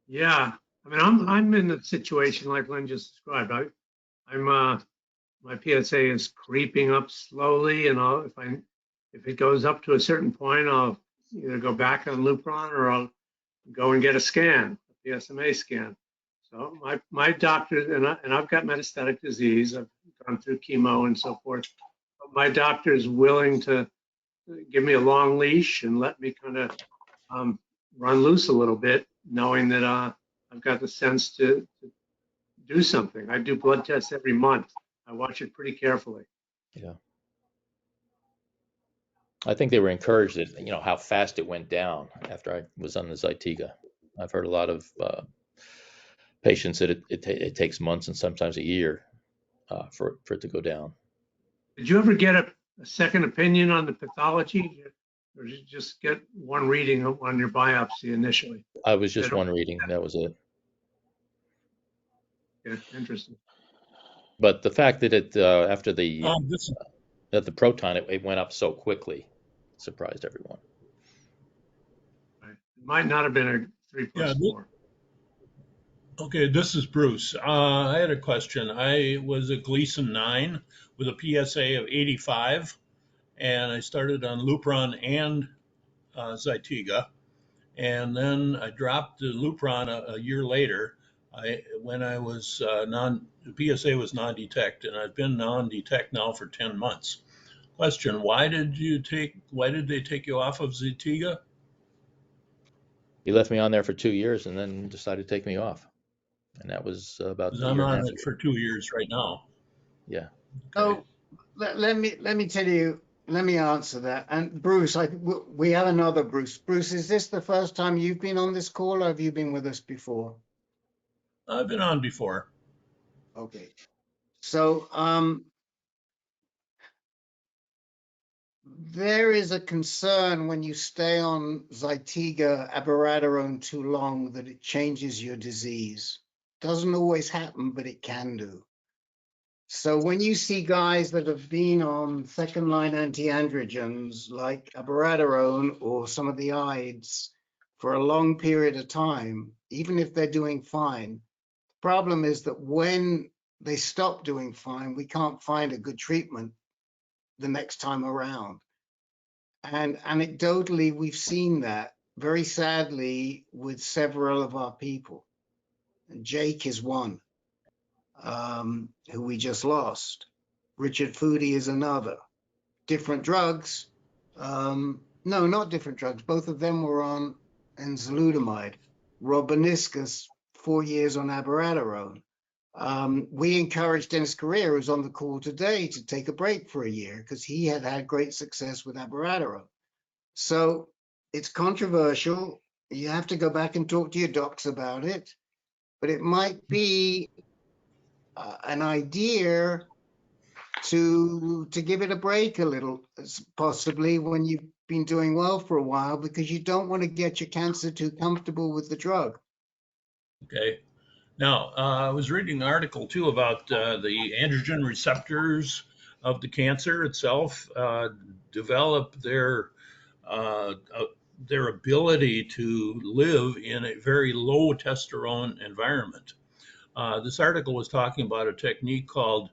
Yeah, I'm in a situation like Len just described. My PSA is creeping up slowly, and if it goes up to a certain point, I'll either go back on Lupron or I'll go and get a scan, a PSMA scan. So my doctor, and I've got metastatic disease. I've gone through chemo and so forth. But my doctor is willing to give me a long leash and let me kind of run loose a little bit, knowing that I've got the sense to do something. I do blood tests every month. I watch it pretty carefully. Yeah. I think they were encouraged that, how fast it went down after I was on the Zytiga. I've heard a lot of patients that it takes months and sometimes a year for it to go down. Did you ever get a second opinion on the pathology, or did you just get one reading on your biopsy initially? I was just one reading. That was it. Yeah, interesting. But the fact that it after the that the proton it went up so quickly surprised everyone. Right. It might not have been a 3+4. Okay, this is Bruce. I had a question. I was a Gleason 9 with a PSA of 85, and I started on Lupron and Zytiga, and then I dropped the Lupron a year later. When I was the PSA was non-detect, and I've been non-detect now for 10 months. Question: Why did they take you off of Zytiga? He left me on there for 2 years and then decided to take me off. And that was about a year I'm and a on half it ago. for 2 years right now. Yeah. So let me tell you, let me answer that. And Bruce, we have another Bruce. Bruce, is this the first time you've been on this call, or have you been with us before? I've been on before. Okay. So there is a concern when you stay on Zytiga abiraterone too long that it changes your disease. Doesn't always happen, but it can do. So when you see guys that have been on second-line anti-androgens like abiraterone or some of the IDEs for a long period of time, even if they're doing fine, the problem is that when they stop doing fine, we can't find a good treatment the next time around. And anecdotally, we've seen that very sadly with several of our people. And Jake is one, who we just lost. Richard Foodie is another. Different drugs. No, not different drugs. Both of them were on enzalutamide. Rob Baniscus, 4 years on abiraterone. We encouraged Dennis Correa, who's on the call today, to take a break for a year because he had had great success with abiraterone. So it's controversial. You have to go back and talk to your docs about it. But it might be an idea to give it a break a little, possibly when you've been doing well for a while, because you don't want to get your cancer too comfortable with the drug. Okay. Now, I was reading an article too about the androgen receptors of the cancer itself develop their ability to live in a very low testosterone environment. This article was talking about a technique called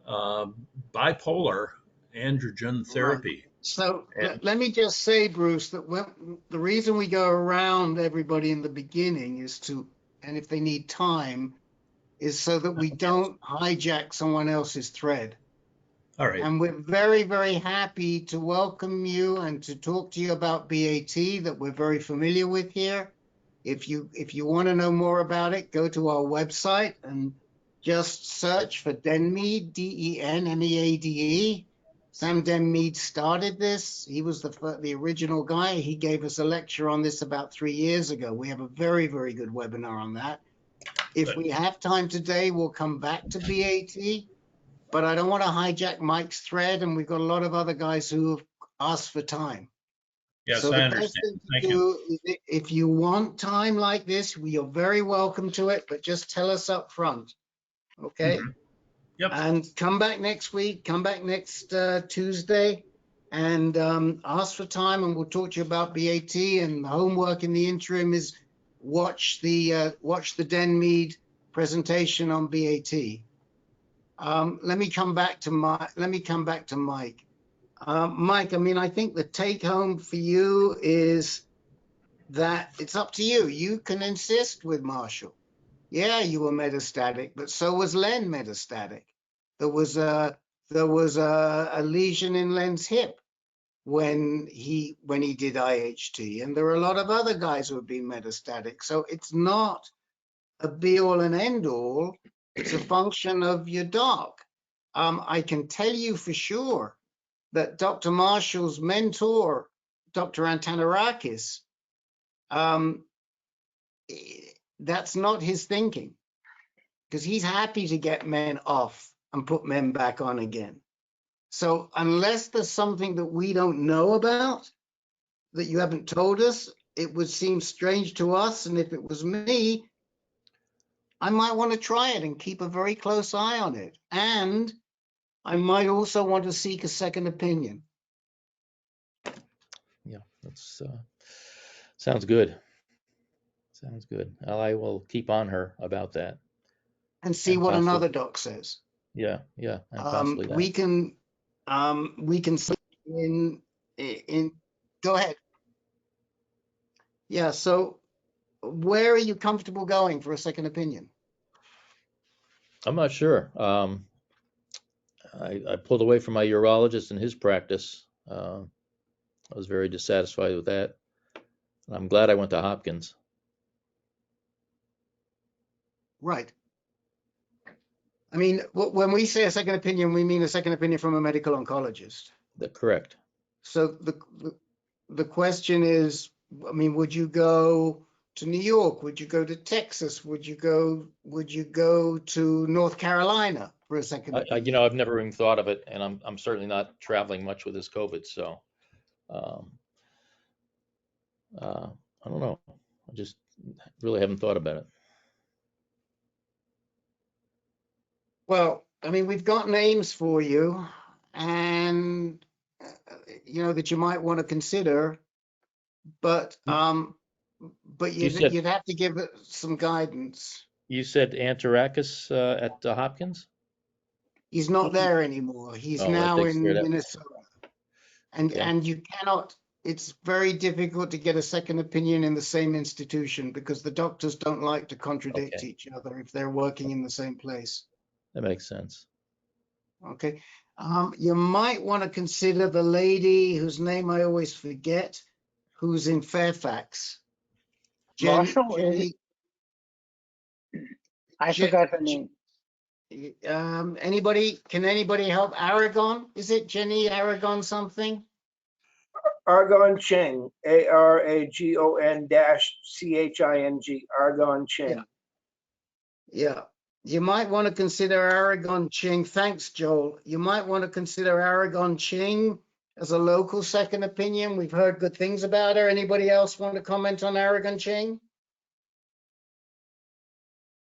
bipolar androgen therapy. Right. So let me just say, Bruce, that the reason we go around everybody in the beginning is to, and if they need time, is so that we don't hijack someone else's thread. All right. And we're very, very happy to welcome you and to talk to you about BAT that we're very familiar with here. If you want to know more about it, go to our website and just search for Denmead, DENMEADE. Sam Denmead started this. He was the original guy. He gave us a lecture on this about 3 years ago. We have a very, very good webinar on that. If we have time today, we'll come back to BAT, but I don't want to hijack Mike's thread, and we've got a lot of other guys who have asked for time. Yes, So I the understand. best thing to Thank do you. is if you want time like this, you're very welcome to it, but just tell us up front, okay? Yep. And come back next week, come back next Tuesday, and ask for time, and we'll talk to you about BAT. And the homework in the interim is watch the Denmead presentation on BAT. Let me come back to Mike. Mike, I mean, I think the take home for you is that it's up to you. You can insist with Marshall. Yeah, you were metastatic, but so was Len metastatic. There was a lesion in Len's hip when he did IHT, and there are a lot of other guys who have been metastatic. So it's not a be all and end all. It's a function of your doc. I can tell you for sure that Dr. Marshall's mentor, Dr. Antanarakis, that's not his thinking, because he's happy to get men off and put men back on again. So unless there's something that we don't know about, that you haven't told us, it would seem strange to us. And if it was me, I might want to try it and keep a very close eye on it. And I might also want to seek a second opinion. Yeah, that's sounds good. Sounds good. I will keep on her about that. And see And what possibly, another doc says. yeah, and possibly that. We can see in go ahead. Yeah, so where are you comfortable going for a second opinion? I'm not sure. I pulled away from my urologist and his practice. I was very dissatisfied with that. And I'm glad I went to Hopkins. Right. I mean, when we say a second opinion, we mean a second opinion from a medical oncologist. That's correct. So the question is, I mean, would you go to New York? Would you go to Texas? Would you go to North Carolina for a second opinion? I've never even thought of it, and I'm certainly not traveling much with this COVID, so I don't know. I just really haven't thought about it. Well, I mean, we've got names for you, and that you might want to consider, but you'd have to give it some guidance. You said Antanarakis at Hopkins? He's not there anymore. He's now in Minnesota, and you cannot. It's very difficult to get a second opinion in the same institution because the doctors don't like to contradict each other if they're working in the same place. That makes sense. Okay. You might want to consider the lady whose name I always forget, who's in Fairfax. Marshall? I forgot her name. Can anybody help? Aragon? Is it Jenny Aragon something? Argon Ching, ARAGON-CHING, Argon Ching. Yeah. You might want to consider Aragon Ching. Thanks, Joel. You might want to consider Aragon Ching as a local second opinion. We've heard good things about her. Anybody else want to comment on Aragon Ching?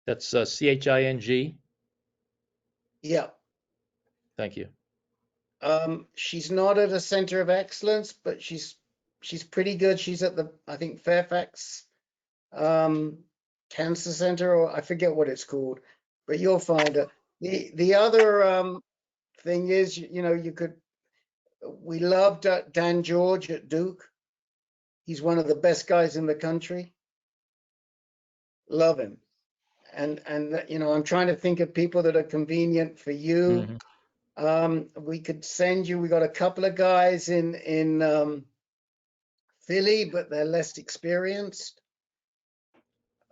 That's CHING? Yeah. Thank you. She's not at a center of excellence, but she's pretty good. She's at I think Fairfax Cancer Center, or I forget what it's called, but you'll find her. The other thing is, we loved Dan George at Duke. He's one of the best guys in the country. Love him. And I'm trying to think of people that are convenient for you. Mm-hmm. We could send you, we got a couple of guys in Philly, but they're less experienced.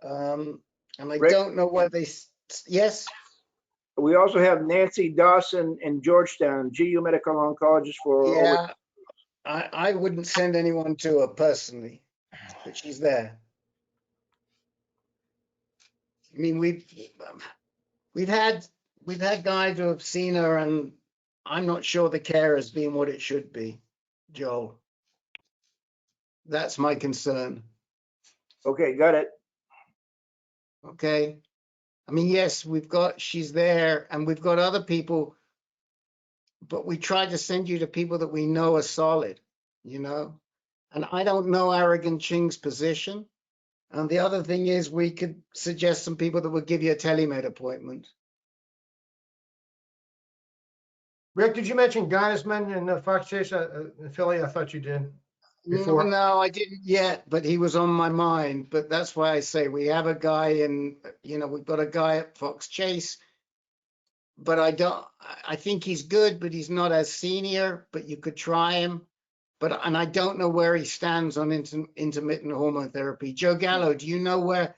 And I don't know why yes? We also have Nancy Dawson in Georgetown, GU medical oncologist for. Yeah, I wouldn't send anyone to her personally, but she's there. I mean, we've had guys who have seen her, and I'm not sure the care has been what it should be, Joel. That's my concern. Okay, got it. Okay. I mean, yes, she's there, and we've got other people, but we tried to send you to people that we know are solid, and I don't know Aragon Ching's position. And the other thing is we could suggest some people that would give you a telemed appointment. Rick, did you mention Gottesman in Fox Chase in Philly? I thought you did. before? No, I didn't yet, but he was on my mind. But that's why I say we have a guy in, we've got a guy at Fox Chase, but I think he's good, but he's not as senior, but you could try him. And I don't know where he stands on intermittent hormone therapy. Joe Gallo, do you know where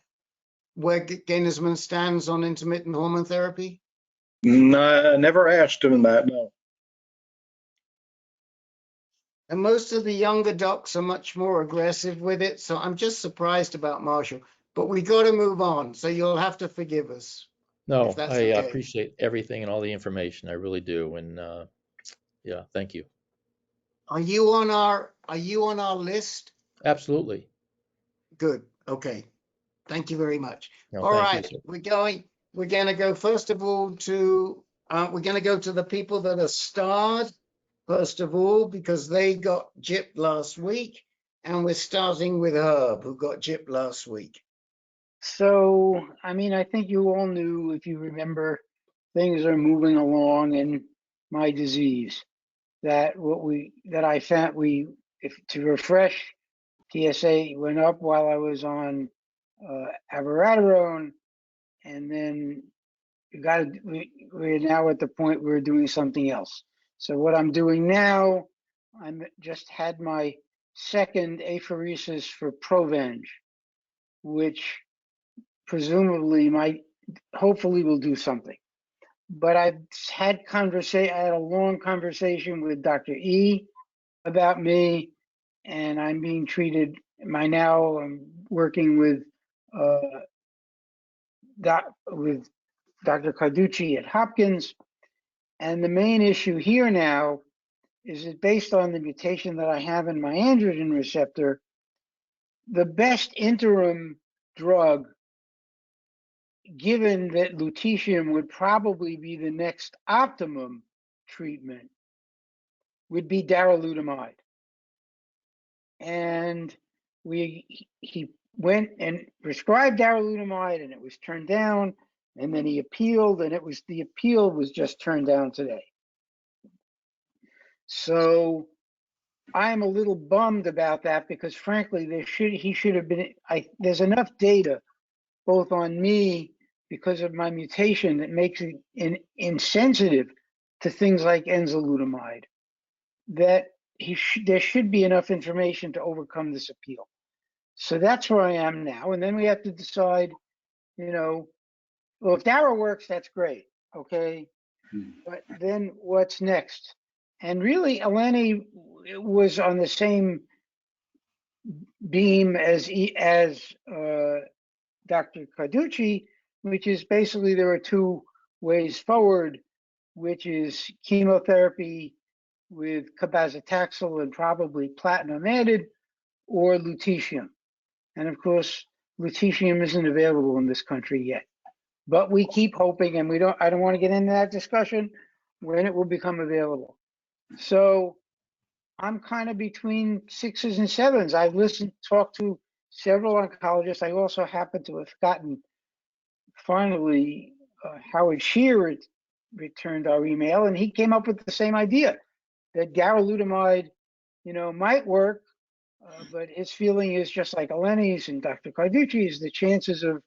Gainesman stands on intermittent hormone therapy? No, never asked him that, no. And most of the younger docs are much more aggressive with it. So I'm just surprised about Marshall. But we got to move on. So you'll have to forgive us. No, if that's I okay. appreciate everything and all the information. I really do. And yeah, thank you. Are you on our list? Absolutely. Good. Okay. Thank you very much. No, All thank you, right. sir. We're going to go first of all to the people that are starred first of all, because they got gypped last week. And we're starting with Herb, who got gypped last week. So, I mean, I think you all knew, if you remember, things are moving along in my disease. That I found to refresh, PSA went up while I was on abiraterone, and then we're now at the point where we're doing something else. So what I'm doing now, I'm just had my second apheresis for Provenge, which presumably hopefully will do something. But I had a long conversation with Dr. E about me, and I'm being treated. I'm working with Dr. Carducci at Hopkins, and the main issue here now is that based on the mutation that I have in my androgen receptor, the best interim drug, given that lutetium would probably be the next optimum treatment, would be darolutamide. And he went and prescribed darolutamide, and it was turned down, and then he appealed, and the appeal was just turned down today. So I'm a little bummed about that, because frankly, he should have been. There's enough data, both on me because of my mutation that makes it insensitive to things like enzalutamide, that there should be enough information to overcome this appeal. So that's where I am now. And then we have to decide, well, if Dara works, that's great, okay? But then what's next? And really, Eleni was on the same beam as Dr. Carducci, which is basically there are two ways forward, which is chemotherapy with cabazitaxel and probably platinum added, or lutetium. And of course, lutetium isn't available in this country yet. But we keep hoping, and I don't want to get into that discussion, when it will become available. So I'm kind of between 6s and 7s. I've talked to several oncologists. I also happen to have gotten, finally, Howard Scher returned our email, and he came up with the same idea, that darolutamide, might work, but his feeling is just like Eleni's and Dr. Carducci's, the chances of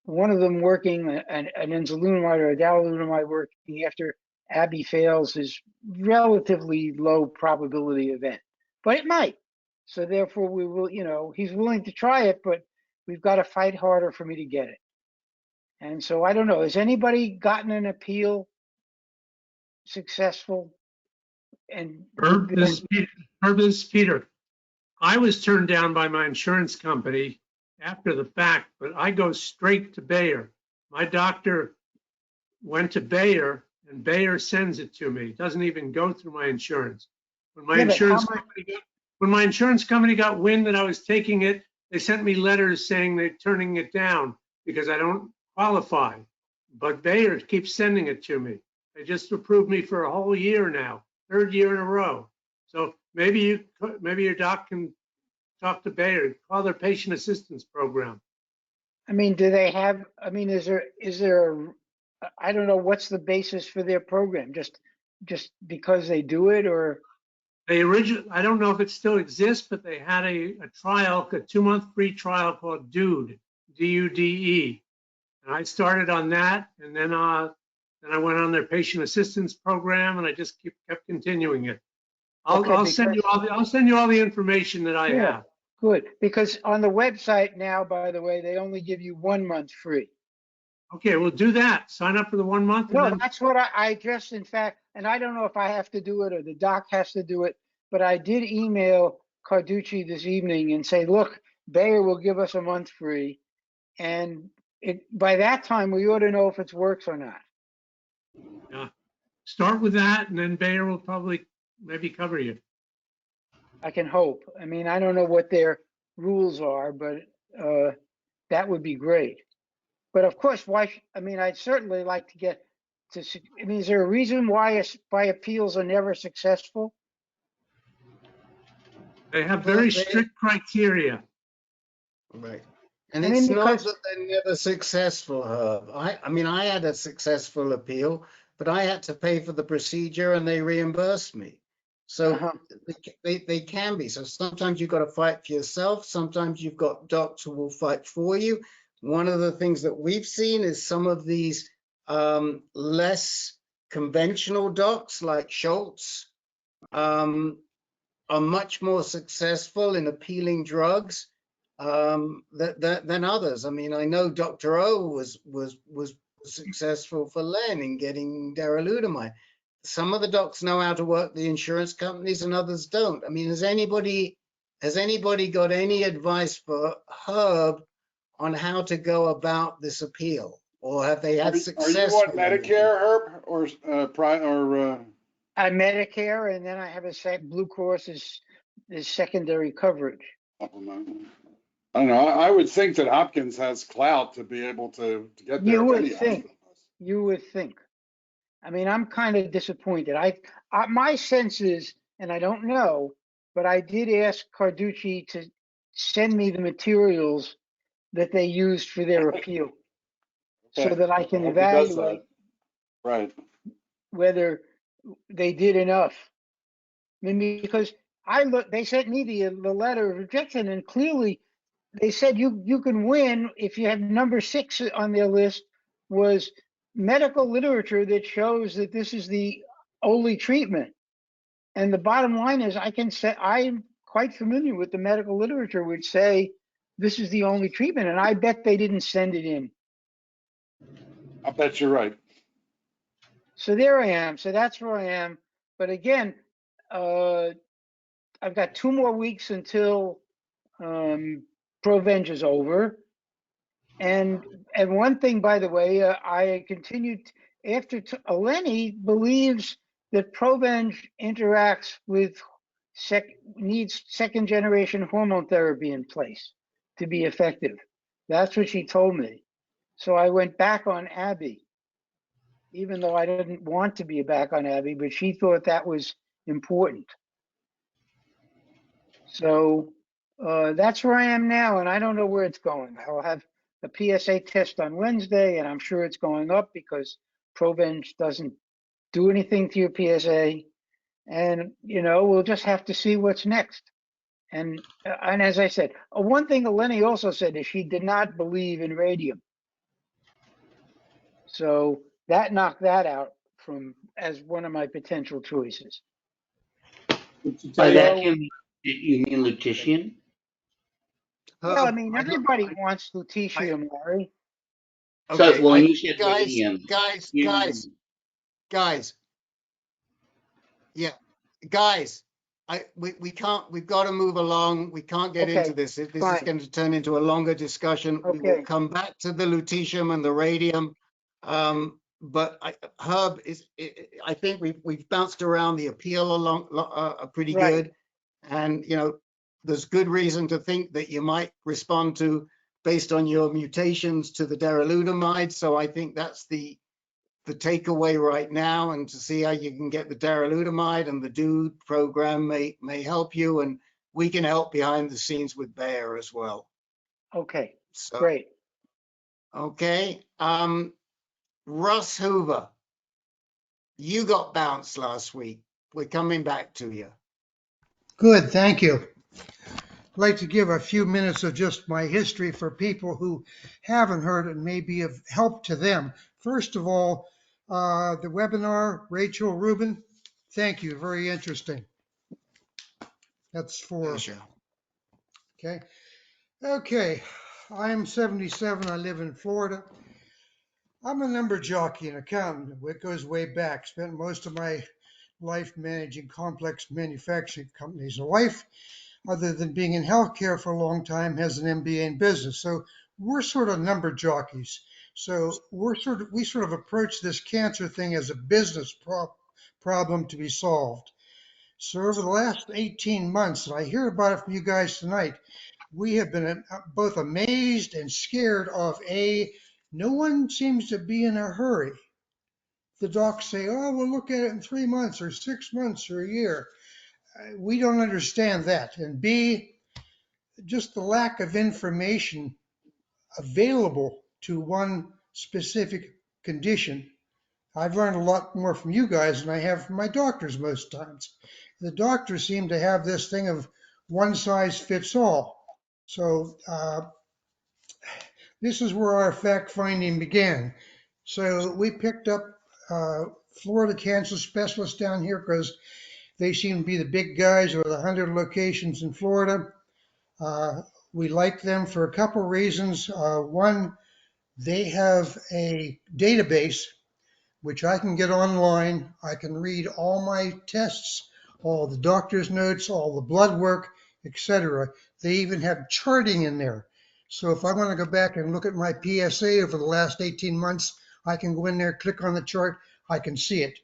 one of them working, an enzalutamide or a darolutamide working after Abby fails, is relatively low probability event, but it might. So therefore we will, he's willing to try it, but we've got to fight harder for me to get it. And so I don't know, has anybody gotten an appeal successful? And Herb, this is Peter. I was turned down by my insurance company after the fact, but I go straight to Bayer. My doctor went to Bayer, and Bayer sends it to me. It doesn't even go through my insurance. When my insurance company got wind that I was taking it, they sent me letters saying they're turning it down because I don't qualify. But Bayer keeps sending it to me. They just approved me for a whole year now, 3rd year in a row. So maybe your doc can talk to Bayer, call their patient assistance program. I mean, do they have, is there, I don't know, what's the basis for their program? Just because they do it, or? I don't know if it still exists, but they had a trial, a 2-month free trial called DUDE, D-U-D-E. And I started on that, and then I went on their patient assistance program, and I just kept continuing it. I'll send you all the information that I have. Good, because on the website now, by the way, they only give you 1 month free. Okay, we'll do that. Sign up for the 1 month. No, that's what I just, in fact, and I don't know if I have to do it or the doc has to do it, but I did email Carducci this evening and say, look, Bayer will give us a month free. And by that time, we ought to know if it works or not. Yeah, start with that, and then Bayer will probably maybe cover you. I can hope. I mean, I don't know what their rules are, but that would be great. But of course, I mean, I'd certainly like to get to, I mean, is there a reason why appeals are never successful? They have very strict criteria. Right. And it's not that they're never successful, Herb. I mean, I had a successful appeal, but I had to pay for the procedure and they reimbursed me. So they can be. So sometimes you've got to fight for yourself. Sometimes you've got docs who will fight for you. One of the things that we've seen is some of these less conventional docs like Schultz are much more successful in appealing drugs than others. I mean, I know Dr. O was successful for Len in getting darolutamide. Some of the docs know how to work the insurance companies and others don't. I mean, has anybody got any advice for Herb on how to go about this appeal, or have they had success? Are you on Medicare, Herb, or I'm Medicare, and then I have Blue Cross is secondary coverage. Supplemental. I don't know. I would think that Hopkins has clout to be able to get there. You would think. You would think. I mean, I'm kind of disappointed. My sense is, and I don't know, but I did ask Carducci to send me the materials that they used for their appeal, so that I can evaluate whether they did enough. I mean, because they sent me the letter of rejection, and clearly they said you can win if you have number 6 on their list was medical literature that shows that this is the only treatment. And the bottom line is I'm quite familiar with the medical literature which say this is the only treatment, and I bet they didn't send it in. I bet you're right. So there I am. So that's where I am. But again, I've got 2 more weeks until Provenge is over. And one thing, by the way, I continued after Eleni believes that Provenge interacts with needs 2nd generation hormone therapy in place to be effective. That's what she told me. So I went back on Abby, even though I didn't want to be back on Abby, but she thought that was important. So that's where I am now, and I don't know where it's going. I'll have the PSA test on Wednesday, and I'm sure it's going up because Provenge doesn't do anything to your PSA. And, you know, we'll just have to see what's next. And as I said, one thing Eleni also said is she did not believe in radium. So that knocked that out as one of my potential choices. By that you mean lutetium? Well, I mean, everybody wants lutetium, Larry. So when you said radium, guys, we can't. We've got to move along. We can't get into this. This is going to turn into a longer discussion. We will come back to the lutetium and the radium. But Herb I think we've bounced around the appeal along pretty good, and you know, there's good reason to think that you might respond to based on your mutations to the darolutamide. So I think that's the takeaway right now, and to see how you can get the darolutamide, and the DUDE program may help you, and we can help behind the scenes with Bayer as well. Okay, so, great. Okay, Russ Hoover, you got bounced last week. We're coming back to you. Good, thank you. I'd like to give a few minutes of just my history for people who haven't heard it and may be of help to them. First of all, the webinar, Rachel Rubin, thank you, very interesting. That's for, okay. Okay, I'm 77, I live in Florida. I'm a number jockey and accountant. It goes way back. Spent most of my life managing complex manufacturing companies. A wife, other than being in healthcare for a long time, has an MBA in business. So we're sort of number jockeys. So we sort of approach this cancer thing as a business problem to be solved. So over the last 18 months, and I hear about it from you guys tonight, we have been both amazed and scared of no one seems to be in a hurry. The docs say, oh, we'll look at it in 3 months or 6 months or a year. We don't understand that. And B, just the lack of information available to one specific condition. I've learned a lot more from you guys than I have from my doctors most times. The doctors seem to have this thing of one size fits all. So this is where our fact finding began. So we picked up Florida cancer specialists down here because they seem to be the big guys with 100 locations in Florida. We like them for a couple reasons. One, they have a database which I can get online. I can read all my tests, all the doctor's notes, all the blood work, etc. They even have charting in there. So if I want to go back and look at my PSA over the last 18 months, I can go in there, click on the chart, I can see it.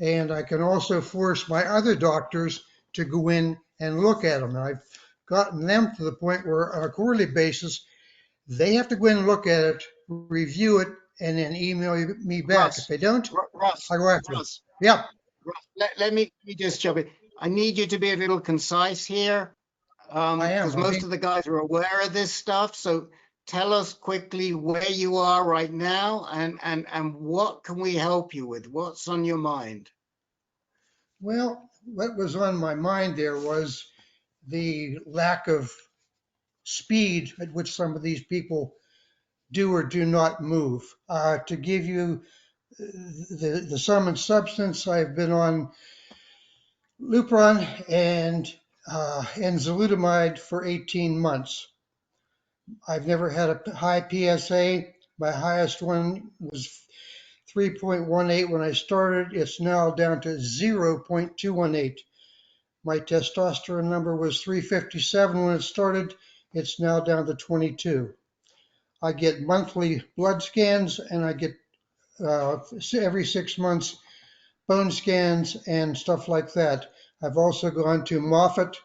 And I can also force my other doctors to go in and look at them. And I've gotten them to the point where on a quarterly basis, they have to go in and look at it, review it, and then email me back. Russ, if they don't, Russ, I go after them. Russ, Yeah. Russ, let me just jump in. I need you to be a little concise here, because most of the guys are aware of this stuff. So tell us quickly where you are right now and what can we help you with? What's on your mind? Well, what was on my mind there was the lack of speed at which some of these people do or do not move. To give you the sum and substance, I've been on Lupron and enzalutamide for 18 months. I've never had a high PSA. My highest one was 3.18 when I started. It's now down to 0.218. My testosterone number was 357 when it started. It's now down to 22. I get monthly blood scans and I get every 6 months bone scans and stuff like that. I've also gone to Moffitt,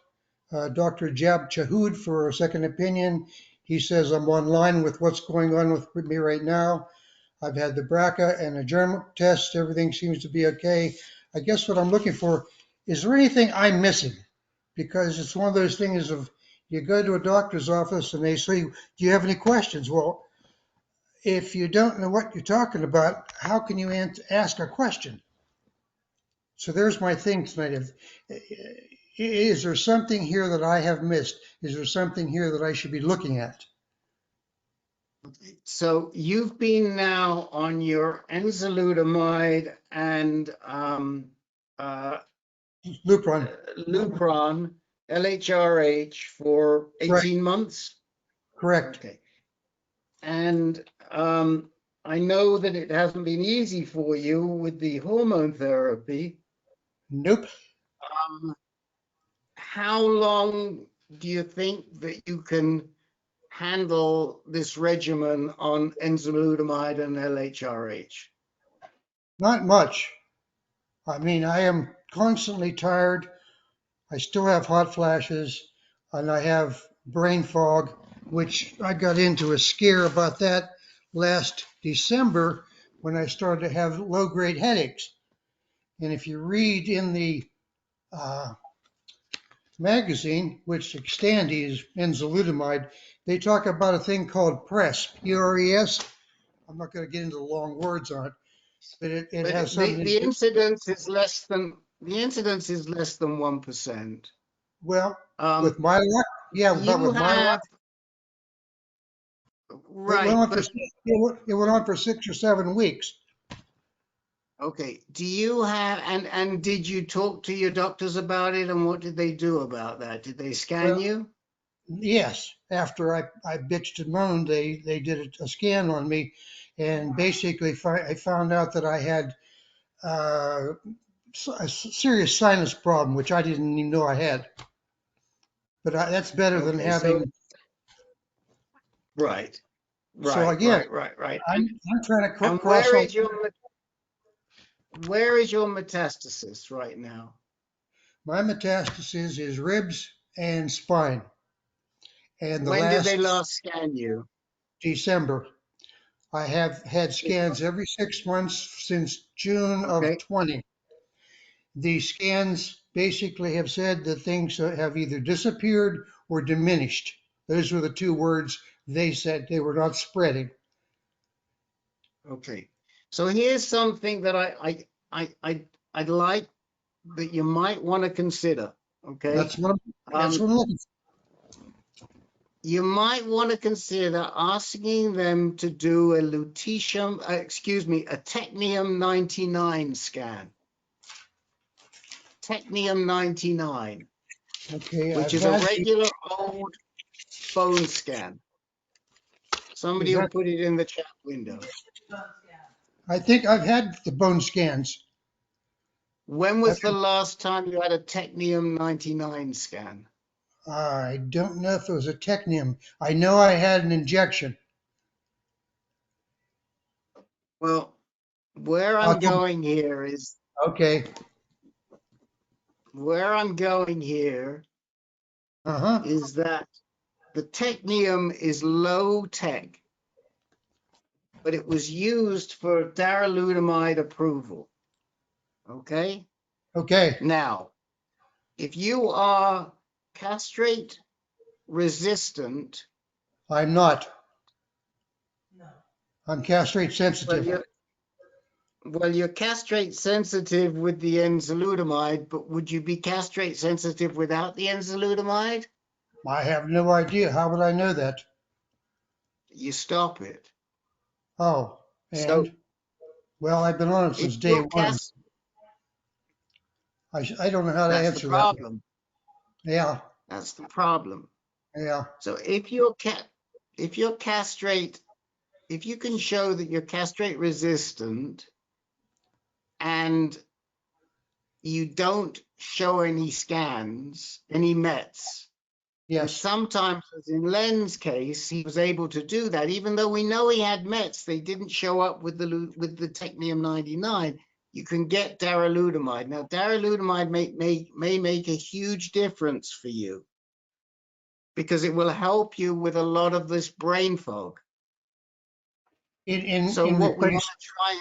Dr. Jab Chahoud for a second opinion. He says I'm online with what's going on with me right now. I've had the BRCA and a germ test. Everything seems to be okay. I guess what I'm looking for, is there anything I'm missing? Because it's one of those things of you go to a doctor's office and they say, do you have any questions? Well, if you don't know what you're talking about, how can you ask a question? So there's my thing tonight. Is there something here that I have missed? Is there something here that I should be looking at? So you've been now on your enzalutamide and Lupron, LHRH for 18 months? Correct. Okay. And I know that it hasn't been easy for you with the hormone therapy. Nope. How long do you think that you can handle this regimen on enzalutamide and LHRH? Not much. I mean, I am constantly tired. I still have hot flashes and I have brain fog, which I got into a scare about that last December when I started to have low-grade headaches. And if you read in the magazine, which Xtandi is enzalutamide, they talk about a thing called PRES, P-R-E-S. I'm not going to get into the long words on it, but it has something. The incidence is less than 1%. Well, Um, with my luck, yeah, but you with my luck, have, it right, went on for, but, it went on for 6 or 7 weeks. okay, do you have, and did you talk to your doctors about it, and what did they do about that? Did they scan Well, you? yes, after I bitched and moaned, they did a scan on me, and basically I found out that I had a serious sinus problem, which I didn't even know I had. But that's better than Okay, so, having. right, So right, again, right. I'm trying to And cross over. where is your metastasis right now? My metastasis is ribs and spine. And the When did they last last scan you? December, I have had scans every 6 months since June of Okay, 20. The scans basically have said that things have either disappeared or diminished. Those were the two words they said. They were not spreading. okay. So here's something that I'd like that you might want to consider, okay? That's what I'm looking for. You might want to consider asking them to do a lutetium, a technetium 99 scan. Technetium 99, Okay, which I've is a had regular old bone scan. Somebody will put it in the chat window. I think I've had the bone scans. When was the last time you had a technetium 99 scan? I don't know if it was a technium. I know I had an injection. Well, where I'm going here is Okay. where I'm going here is that the technetium is low tech, but it was used for darolutamide approval. Okay? Okay. Now, if you are castrate resistant, I'm not. I'm castrate sensitive. well, you're castrate sensitive with the enzalutamide, but would you be castrate sensitive without the enzalutamide? I have no idea. How would I know that? You stop it. Oh, So and well, I've been on it if since day you're one. I don't know how to that's the answer that. problem. Yeah. That's the problem. Yeah. So if you're castrate, if you can show that you're castrate resistant and you don't show any scans, any Mets, yes. and sometimes, as in Len's case, he was able to do that, even though we know he had Mets, they didn't show up with the technetium 99. You can get darolutamide. Now, darolutamide may make a huge difference for you because it will help you with a lot of this brain fog. In So what we want to try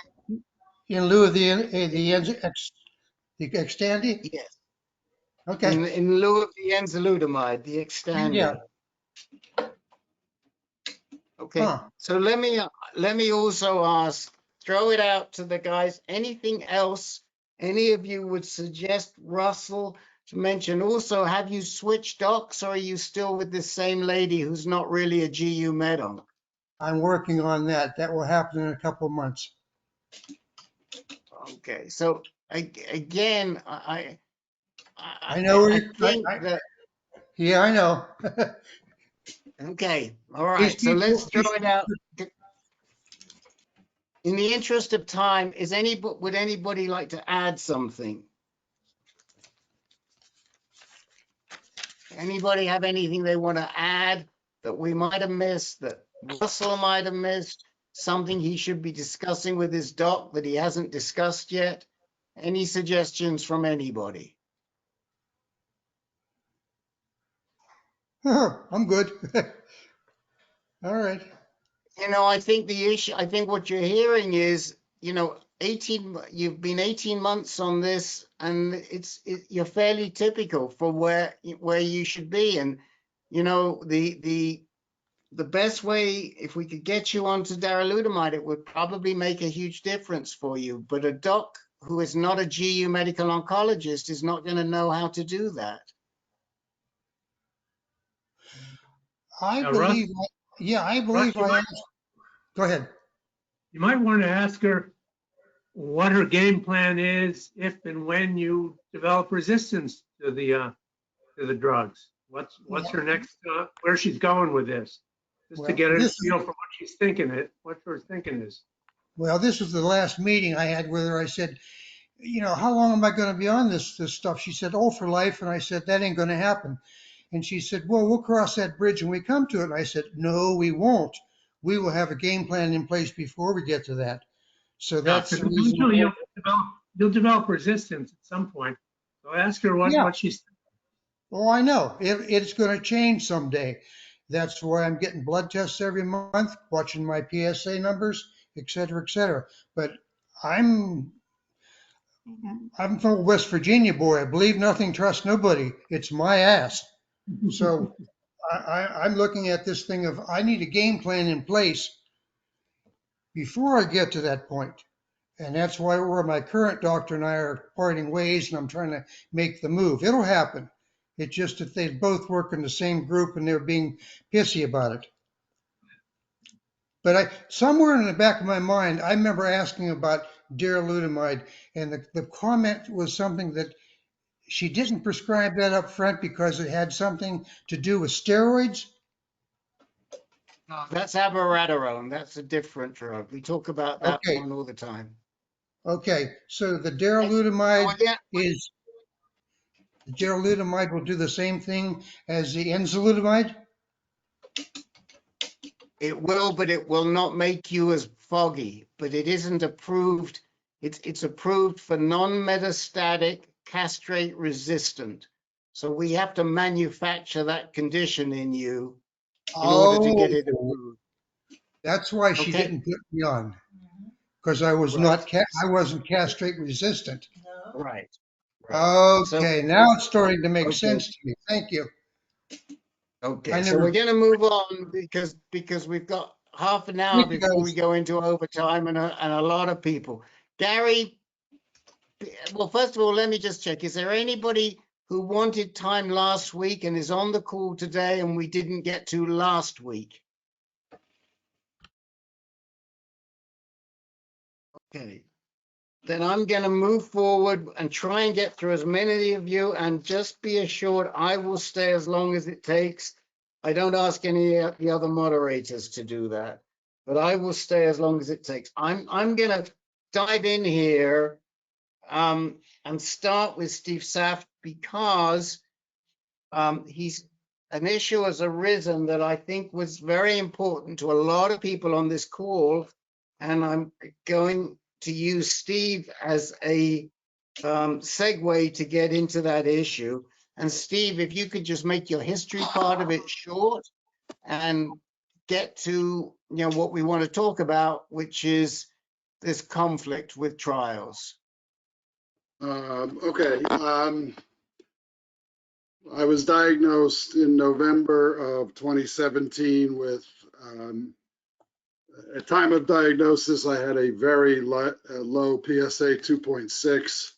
in lieu of the Xtandi? yes. Okay. In lieu of the enzalutamide, the Xtandi. Yeah. Okay. So let me also ask, throw it out to the guys. Anything else any of you would suggest Russell to mention? Also, have you switched docs, or are you still with the same lady who's not really a GU med onc? I'm working on that. That will happen in a couple of months. Okay. So again, I know where you think that. Yeah, I know. Okay. All right. So let's throw it out. In the interest of time, would anybody like to add something? Anybody have anything they want to add that we might have missed, that Russell might have missed, something he should be discussing with his doc that he hasn't discussed yet? Any suggestions from anybody? I'm good. All right. I think I think what you're hearing is, you've been 18 months on this, and you're fairly typical for where you should be. And, the best way, if we could get you onto darolutamide, it would probably make a huge difference for you. But a doc who is not a GU medical oncologist is not going to know how to do that. I Now, believe, Russ, yeah, I Russ, believe I asked. Go ahead. you might want to ask her what her game plan is if and when you develop resistance to the drugs. What's her next, where she's going with this, just to Well, get a this is, feel for what she's thinking, what her thinking is. well, this was the last meeting I had with her. I said, you know, how long am I going to be on this stuff? She said, oh, for life. And I said, that ain't going to happen. And she said, well, we'll cross that bridge when we come to it. And I said, no, we won't. We will have a game plan in place before we get to that. So that's the reason. Eventually you'll develop resistance at some point. So ask her what she's thinking. Oh, I know. It's going to change someday. That's why I'm getting blood tests every month, watching my PSA numbers, et cetera, et cetera. But I'm from West Virginia, boy. I believe nothing, trust nobody. It's my ass. So I'm looking at this thing of I need a game plan in place before I get to that point. And that's why my current doctor and I are parting ways, and I'm trying to make the move. It'll happen. It's just that they both work in the same group and they're being pissy about it. But somewhere in the back of my mind, I remember asking about daralutamide, and the comment was something that she didn't prescribe that up front because it had something to do with steroids. No, that's abiraterone. That's a different drug. We talk about that one all the time. Okay, so the daralutamide daralutamide will do the same thing as the enzalutamide? It will, but it will not make you as foggy. But it isn't approved. It's approved for non-metastatic castrate resistant. So we have to manufacture that condition in you in order to get it approved. That's why she didn't put me on, because I was I wasn't castrate resistant. Right. Okay, now it's starting to make sense to me. Thank you. Okay, so we're going to move on because we've got half an hour before we go into overtime and a lot of people. Gary, well, first of all, let me just check. Is there anybody who wanted time last week and is on the call today and we didn't get to last week? Okay. Then I'm going to move forward and try and get through as many of you, and just be assured I will stay as long as it takes. I don't ask any of the other moderators to do that, but I will stay as long as it takes. I'm going to dive in here and start with Steve Saft because an issue has arisen that I think was very important to a lot of people on this call, and I'm going to use Steve as a segue to get into that issue. And Steve, if you could just make your history part of it short and get to what we want to talk about, which is this conflict with trials. Okay. I was diagnosed in November of 2017 with, at time of diagnosis, I had a very low PSA 2.6,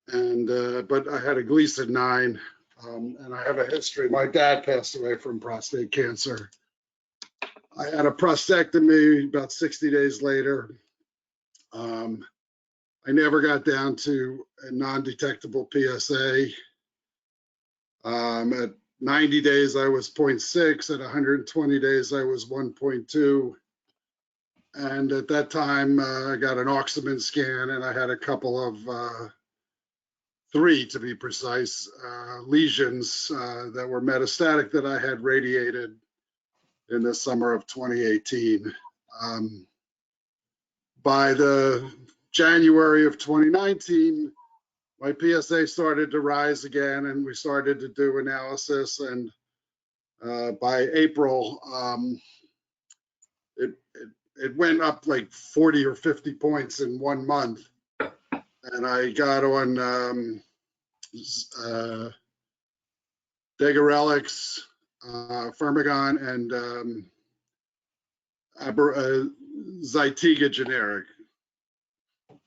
and but I had a Gleason 9, and I have a history. My dad passed away from prostate cancer. I had a prostatectomy about 60 days later. I never got down to a non-detectable PSA. At 90 days, I was 0.6. At 120 days, I was 1.2. And at that time, I got an Oxyman scan, and I had a couple of, 3 to be precise, lesions that were metastatic that I had radiated in the summer of 2018. By the January of 2019, my PSA started to rise again, and we started to do analysis. And by April, it went up like 40 or 50 points in 1 month. And I got on Degarelix, Firmagon, and Zytiga generic,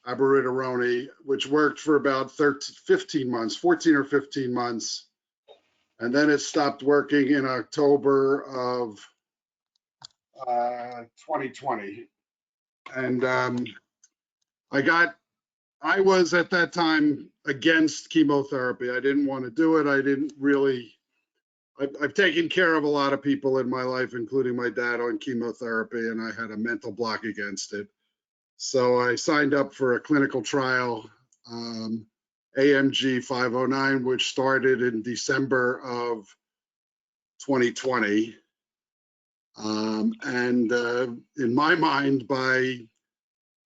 abiraterone, which worked for about 14 or 15 months. And then it stopped working in October of 2020. And I was at that time against chemotherapy. I didn't want to do it. I didn't really, I've taken care of a lot of people in my life, including my dad, on chemotherapy, and I had a mental block against it. So I signed up for a clinical trial, AMG 509, which started in December of 2020. In my mind, by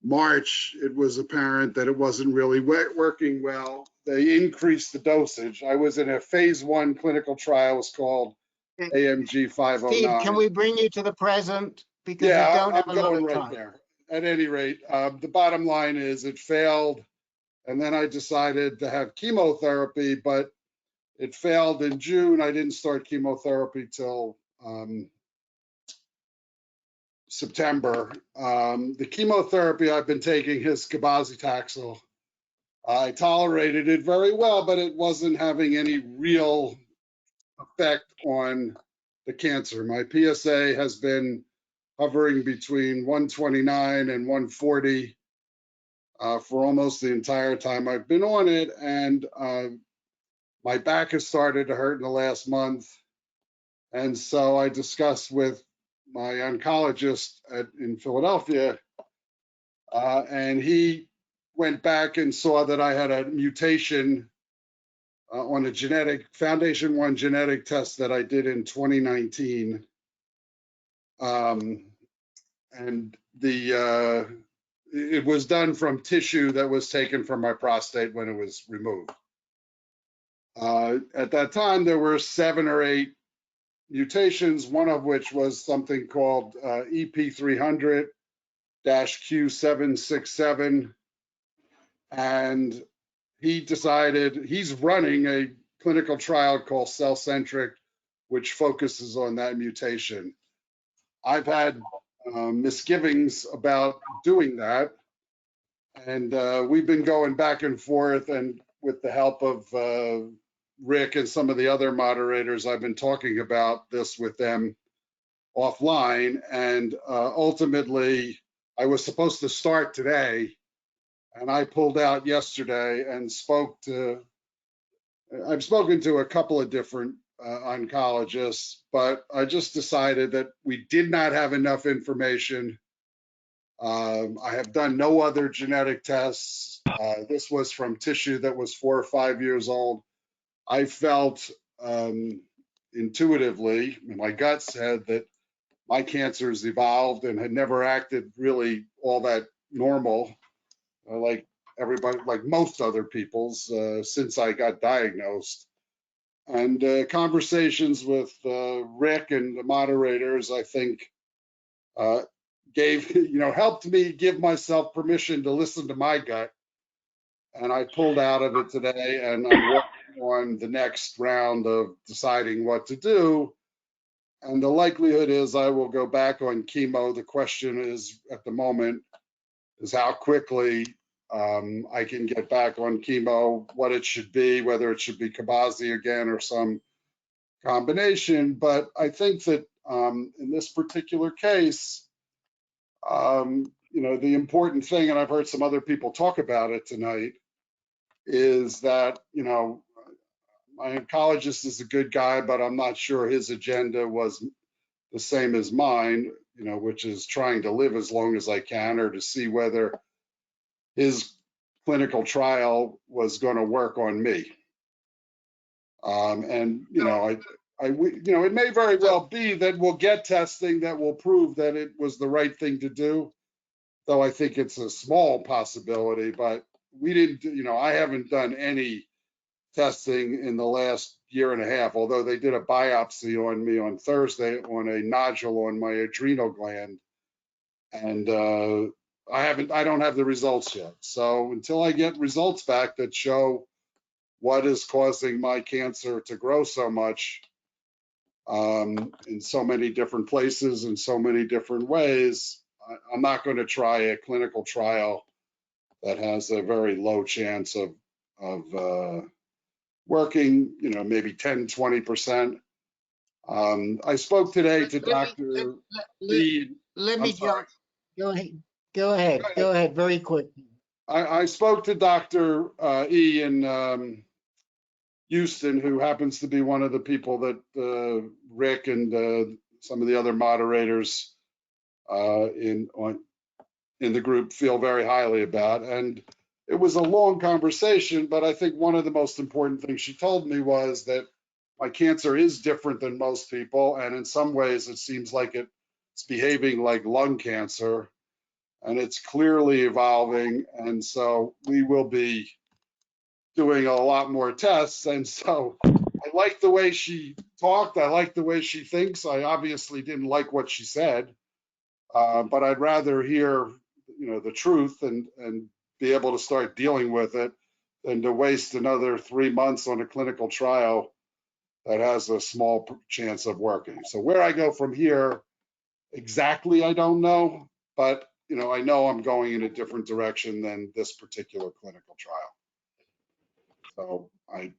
March, it was apparent that it wasn't really working well. They increased the dosage. I was in a phase 1 clinical trial. It was called AMG 509. Steve, can we bring you to the present? Because we don't have a lot of time. There. At any rate, the bottom line is it failed. And then I decided to have chemotherapy, but it failed in June. I didn't start chemotherapy till September. The chemotherapy I've been taking is cabazitaxel. I tolerated it very well, but it wasn't having any real effect on the cancer. My PSA has been hovering between 129 and 140 for almost the entire time I've been on it. And my back has started to hurt in the last month. And so I discussed with my oncologist in Philadelphia, and he went back and saw that I had a mutation on a Foundation 1 genetic test that I did in 2019. And it was done from tissue that was taken from my prostate when it was removed. At that time, there were 7 or 8 mutations, one of which was something called EP300-Q767. And he decided he's running a clinical trial called Cell-Centric, which focuses on that mutation. I've had misgivings about doing that. And we've been going back and forth, and with the help of Rick and some of the other moderators, I've been talking about this with them offline. And ultimately, I was supposed to start today, and I pulled out yesterday and I've spoken to a couple of different oncologists, but I just decided that we did not have enough information. I have done no other genetic tests. This was from tissue that was 4 or 5 years old. I felt intuitively, my gut said that my cancer's evolved and had never acted really all that normal, like everybody, like most other people's, since I got diagnosed. And conversations with Rick and the moderators, I think, helped me give myself permission to listen to my gut. And I pulled out of it today, and I'm working on the next round of deciding what to do. And the likelihood is I will go back on chemo. The question is, at the moment, is how quickly I can get back on chemo, what it should be, whether it should be Kabazi again or some combination. But I think that in this particular case, the important thing, and I've heard some other people talk about it tonight, is that, my oncologist is a good guy, but I'm not sure his agenda was the same as mine, which is trying to live as long as I can, or to see whether his clinical trial was going to work on me. It may very well be that we'll get testing that will prove that it was the right thing to do, though I think it's a small possibility. But we didn't, I haven't done any testing in the last year and a half, although they did a biopsy on me on Thursday on a nodule on my adrenal gland. And I don't have the results yet. So until I get results back that show what is causing my cancer to grow so much in so many different places, in so many different ways, I'm not going to try a clinical trial that has a very low chance of working, maybe 10, 20%. I spoke today to Dr. Lee. Let I'm me sorry. jump. Go ahead, very quick. I spoke to Dr. E in Houston, who happens to be one of the people that Rick and some of the other moderators in the group feel very highly about. And it was a long conversation, but I think one of the most important things she told me was that my cancer is different than most people, and in some ways it seems like it's behaving like lung cancer, and it's clearly evolving, and so we will be doing a lot more tests. And so I like the way she talked. I like the way she thinks. I obviously didn't like what she said, but I'd rather hear, the truth and be able to start dealing with it than to waste another 3 months on a clinical trial that has a small chance of working. So where I go from here, exactly, I don't know, but I know I'm going in a different direction than this particular clinical trial. So I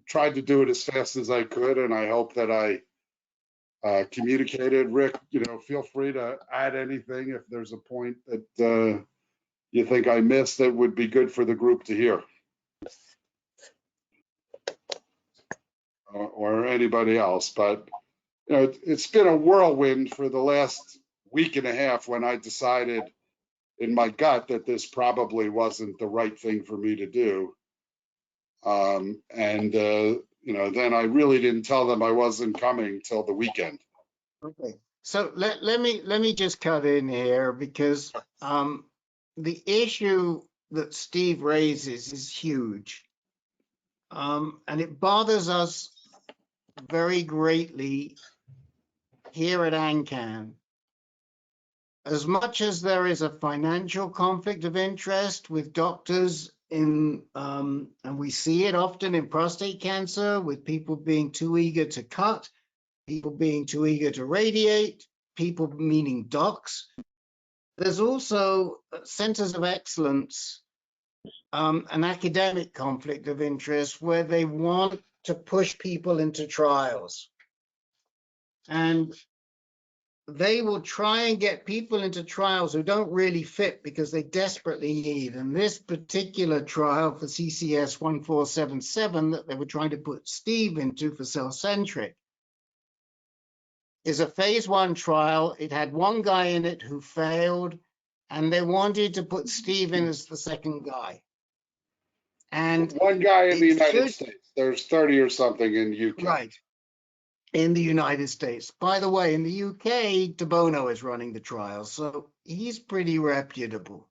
tried to do it as fast as I could, and I hope that I communicated. Rick, feel free to add anything if there's a point that you think I missed that would be good for the group to hear. Or anybody else, but it's been a whirlwind for the last week and a half when I decided in my gut that this probably wasn't the right thing for me to do. Then I really didn't tell them I wasn't coming till the weekend. Okay, so let me just cut in here, because the issue that Steve raises is huge, and it bothers us very greatly here at AnCan. As much as there is a financial conflict of interest with doctors and we see it often in prostate cancer, with people being too eager to cut, people being too eager to radiate, people, meaning docs. There's also centers of excellence, an academic conflict of interest where they want to push people into trials. And they will try and get people into trials who don't really fit because they desperately need. And this particular trial for CCS 1477 that they were trying to put Steve into for Cellcentric is a phase 1 trial. It had one guy in it who failed, and they wanted to put Steve in as the second guy. And one guy in the United States. There's 30 or something in the UK. Right. In the United States. By the way, in the UK, De Bono is running the trial, so he's pretty reputable.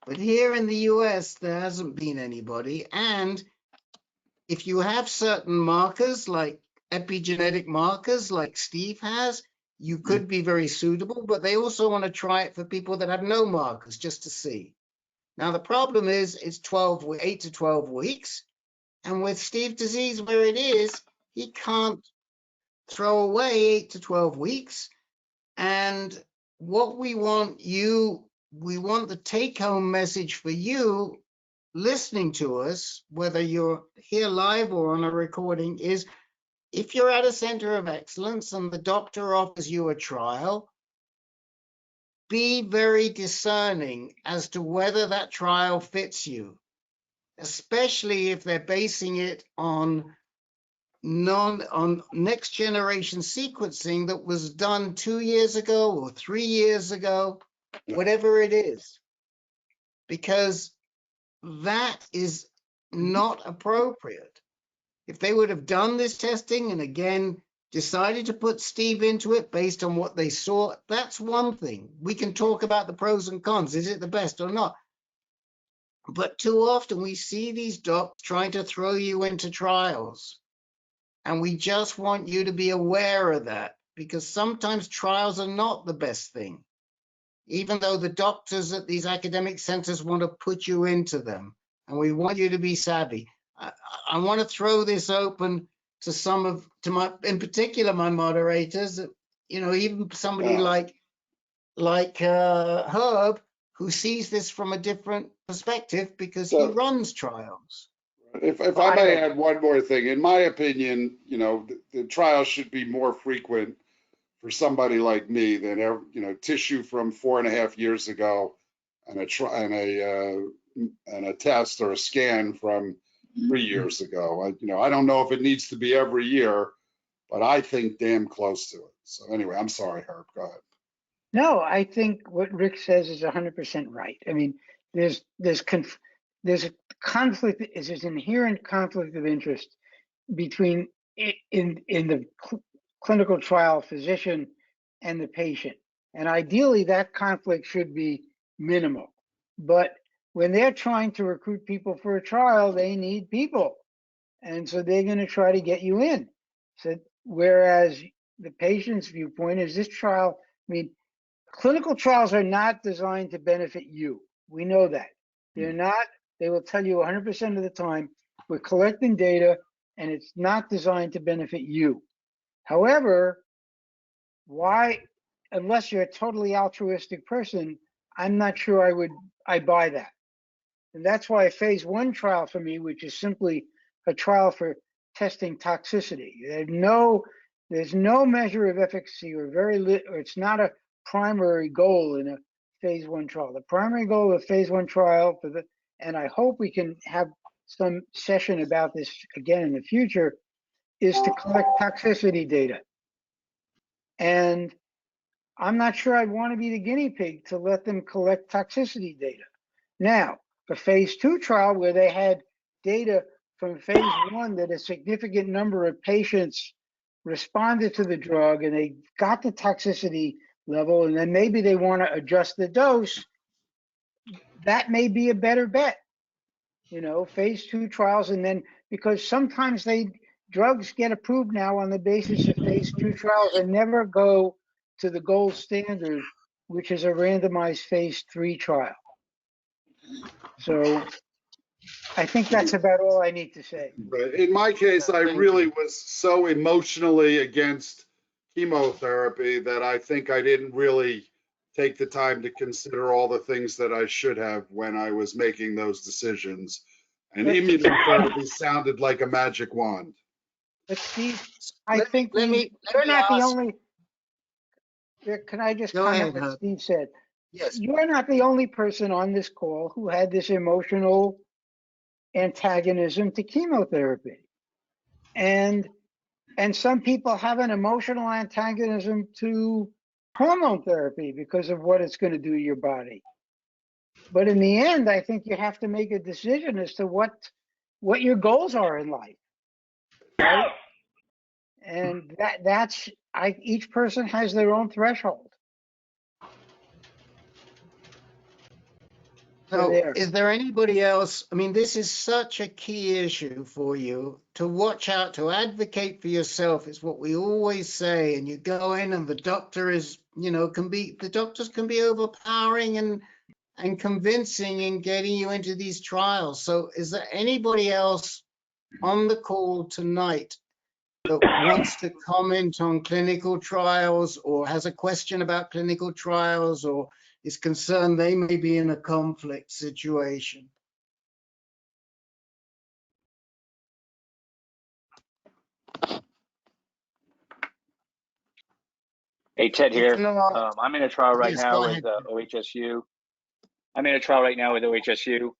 But here in the US, there hasn't been anybody. And if you have certain markers, like epigenetic markers, like Steve has, you could be very suitable, but they also want to try it for people that have no markers, just to see. Now, the problem is it's 8 to 12 weeks. And with Steve disease where it is, he can't throw away 8 to 12 weeks. And what we want the take-home message for you listening to us, whether you're here live or on a recording, is if you're at a center of excellence and the doctor offers you a trial, be very discerning as to whether that trial fits you, especially if they're basing it on next generation sequencing that was done 2 years ago or 3 years ago, whatever it is, because that is not appropriate. If they would have done this testing and again decided to put Steve into it based on what they saw, that's one thing. We can talk about the pros and cons. Is it the best or not? But too often we see these docs trying to throw you into trials. And we just want you to be aware of that, because sometimes trials are not the best thing, even though the doctors at these academic centers want to put you into them. And we want you to be savvy. I want to throw this open to in particular, my moderators, even somebody like Herb, who sees this from a different perspective because he runs trials. If I may add one more thing, in my opinion, the trial should be more frequent for somebody like me than tissue from 4.5 years ago and a test or a scan from 3 years ago. I don't know if it needs to be every year, but I think damn close to it. So anyway, I'm sorry, Herb. Go ahead. No, I think what Rick says is 100% right. I mean, there's a conflict, there's an inherent conflict of interest between in the clinical trial physician and the patient, and ideally that conflict should be minimal. But when they're trying to recruit people for a trial, they need people, and so they're going to try to get you in. So whereas the patient's viewpoint is this trial, I mean, clinical trials are not designed to benefit you. We know that. They're not. They will tell you 100% of the time, we're collecting data and it's not designed to benefit you. However, why, unless you're a totally altruistic person, I'm not sure I buy that. And that's why a phase 1 trial for me, which is simply a trial for testing toxicity. There's no measure of efficacy or it's not a primary goal in a phase 1 trial. The primary goal of a phase 1 trial and I hope we can have some session about this again in the future, is to collect toxicity data. And I'm not sure I'd want to be the guinea pig to let them collect toxicity data. Now, a phase 2 trial where they had data from phase 1 that a significant number of patients responded to the drug and they got the toxicity level, and then maybe they want to adjust the dose, that may be a better bet. Phase 2 trials, and then because sometimes drugs get approved now on the basis of phase 2 trials and never go to the gold standard, which is a randomized phase 3 trial. So I think that's about all I need to say. Right. In my case, I really was so emotionally against chemotherapy that I think I didn't really take the time to consider all the things that I should have when I was making those decisions. And immunotherapy sounded like a magic wand. But Steve, I think you're not the only. Can I just comment what Steve said? Yes. You are not the only person on this call who had this emotional antagonism to chemotherapy. And some people have an emotional antagonism to hormone therapy because of what it's going to do to your body. But in the end, I think you have to make a decision as to what your goals are in life, right? And each person has their own threshold. So is there anybody else? I mean, this is such a key issue for you to watch out, to advocate for yourself. It's what we always say. And you go in and the doctor the doctors can be overpowering and convincing in getting you into these trials. So is there anybody else on the call tonight that wants to comment on clinical trials or has a question about clinical trials or is concerned they may be in a conflict situation? Hey, Ted here. I'm in a trial right now with OHSU. I'm in a trial right now with OHSU.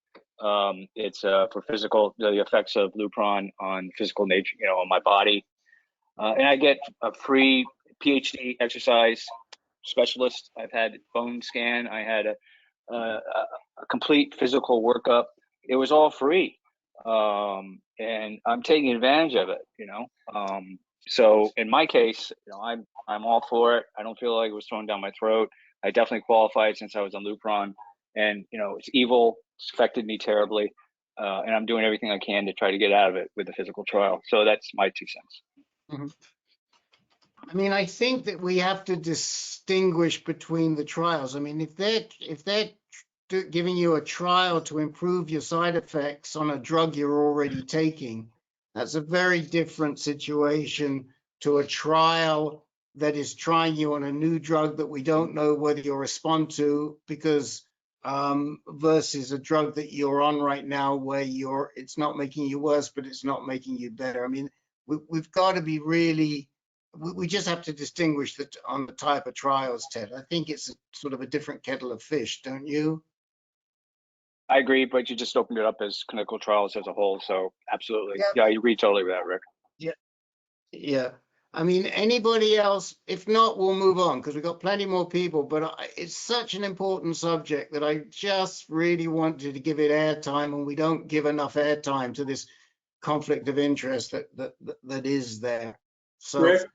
It's for the effects of Lupron on physical nature, on my body. And I get a free PhD exercise specialist. I've had bone scan. I had a complete physical workup. It was all free. And I'm taking advantage of it, So in my case, I'm all for it. I don't feel like it was thrown down my throat. I definitely qualified since I was on Lupron, and it's evil. It's affected me terribly, and I'm doing everything I can to try to get out of it with the physical trial. So that's my 2 cents. I mean, I think that we have to distinguish between the trials. I mean, if they're giving you a trial to improve your side effects on a drug you're already taking, that's a very different situation to a trial that is trying you on a new drug that we don't know whether you'll respond to because versus a drug that you're on right now where it's not making you worse, but it's not making you better. I mean, we've got to be really, we just have to distinguish that on the type of trials, Ted. I think it's sort of a different kettle of fish, don't you? I agree, but you just opened it up as clinical trials as a whole. So absolutely. Yep. Yeah, I agree totally with that, Rick. Yeah. Yeah. I mean, anybody else? If not, we'll move on because we've got plenty more people. But it's such an important subject that I just really wanted to give it airtime, and we don't give enough airtime to this conflict of interest that is there. So, Rick,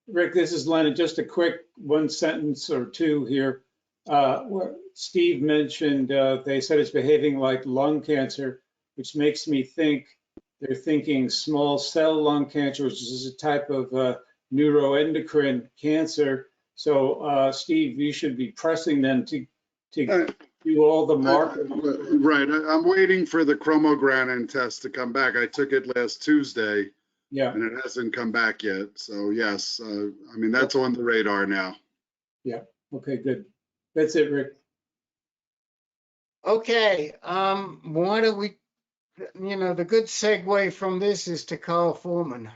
Rick, this is Len. Just a quick one sentence or two here. What Steve mentioned, they said it's behaving like lung cancer, which makes me think they're thinking small cell lung cancer, which is a type of neuroendocrine cancer. So, Steve, you should be pressing them to do all the markers. Right. I'm waiting for the chromogranin test to come back. I took it last Tuesday. Yeah. And it hasn't come back yet. So yes, I mean, that's on the radar now. Yeah. Okay, good. That's it, Rick. okay. Why don't we, the good segue from this is to Carl Foreman.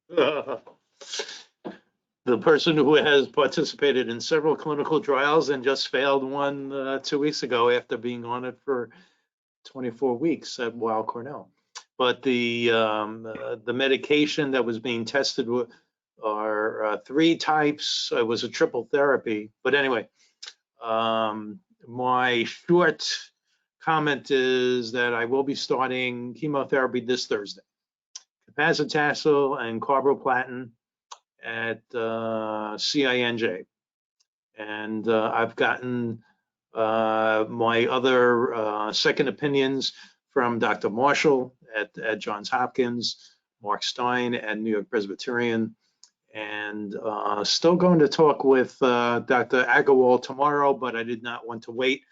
The person who has participated in several clinical trials and just failed one 2 weeks ago after being on it for 24 weeks at Weill Cornell. But the medication that was being tested are 3 types. It was a triple therapy. But anyway, my short comment is that I will be starting chemotherapy this Thursday. Cabazitaxel and carboplatin at CINJ. And I've gotten my other second opinions from Dr. Marshall at Johns Hopkins, Mark Stein at New York Presbyterian, and still going to talk with Dr. Agarwal tomorrow, but I did not want to wait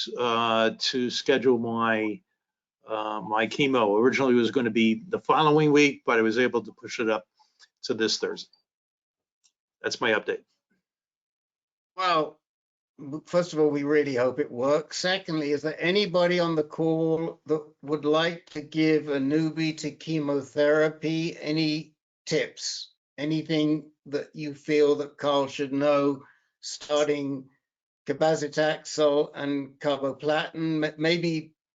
to schedule my my chemo. Originally it was going to be the following week, but I was able to push it up to this Thursday. That's my update. Well, first of all, we really hope it works. Secondly, is there anybody on the call that would like to give a newbie to chemotherapy any tips? Anything that you feel that Carl should know, starting cabazitaxel and carboplatin?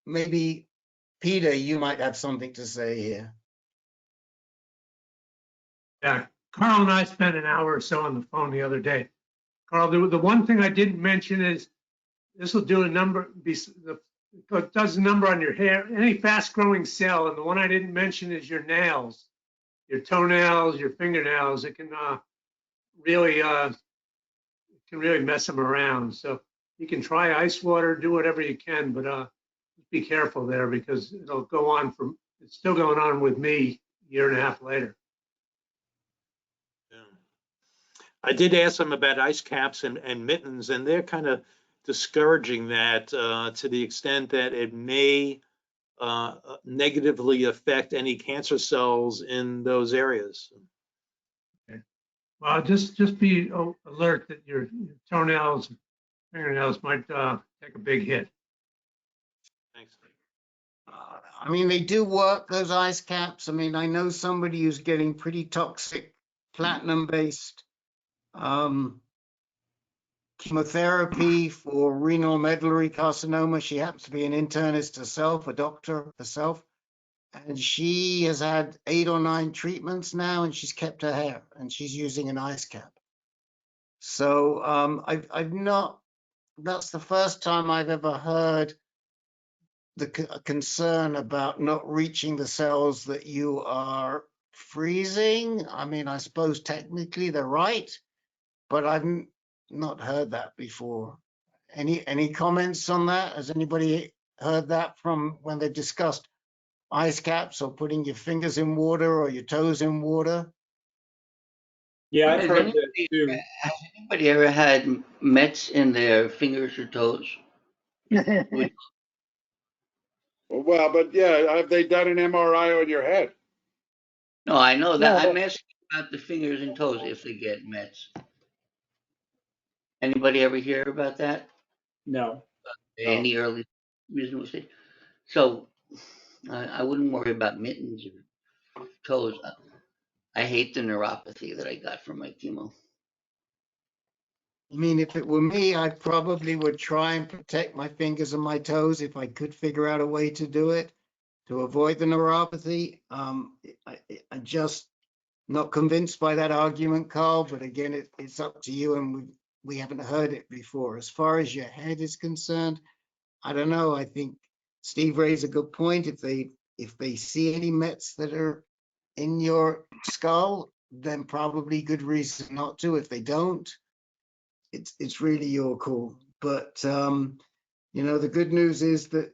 Maybe Peter, you might have something to say here. Yeah, Carl and I spent an hour or so on the phone the other day. Carl, the one thing I didn't mention is this will do a number, it does a number on your hair, any fast growing cell. And the one I didn't mention is your nails, your toenails, your fingernails. It can really mess them around. So you can try ice water, do whatever you can, but be careful there because it'll go on it's still going on with me a year and a half later. I did ask them about ice caps and mittens, and they're kind of discouraging that to the extent that it may negatively affect any cancer cells in those areas. Okay. Well, just be alert that your toenails, fingernails might take a big hit. Thanks. I mean, they do work, those ice caps. I mean, I know somebody who's getting pretty toxic platinum-based chemotherapy for renal medullary carcinoma. She happens to be an internist herself, a doctor herself, and she has had 8 or 9 treatments now, and she's kept her hair, and she's using an ice cap. So I've not, that's the first time I've ever heard the concern about not reaching the cells that you are freezing. I mean, I suppose technically they're right, but I've not heard that before. Any comments on that? Has anybody heard that from when they discussed ice caps or putting your fingers in water or your toes in water? Yeah, I've heard that too. Has anybody ever had Mets in their fingers or toes? Well, but yeah, have they done an MRI on your head? No, I know that. I'm asking about the fingers and toes if they get Mets. Anybody ever hear about that? No. Any early reasonable stage? So I wouldn't worry about mittens or toes. I hate the neuropathy that I got from my chemo. I mean, if it were me, I probably would try and protect my fingers and my toes if I could figure out a way to do it to avoid the neuropathy. I'm just not convinced by that argument, Carl, but again, it's up to you, and we haven't heard it before. As far as your head is concerned, I don't know. I think Steve raised a good point. If they see any mets that are in your skull, then probably good reason not to. If they don't, it's really your call. But you know, the good news is that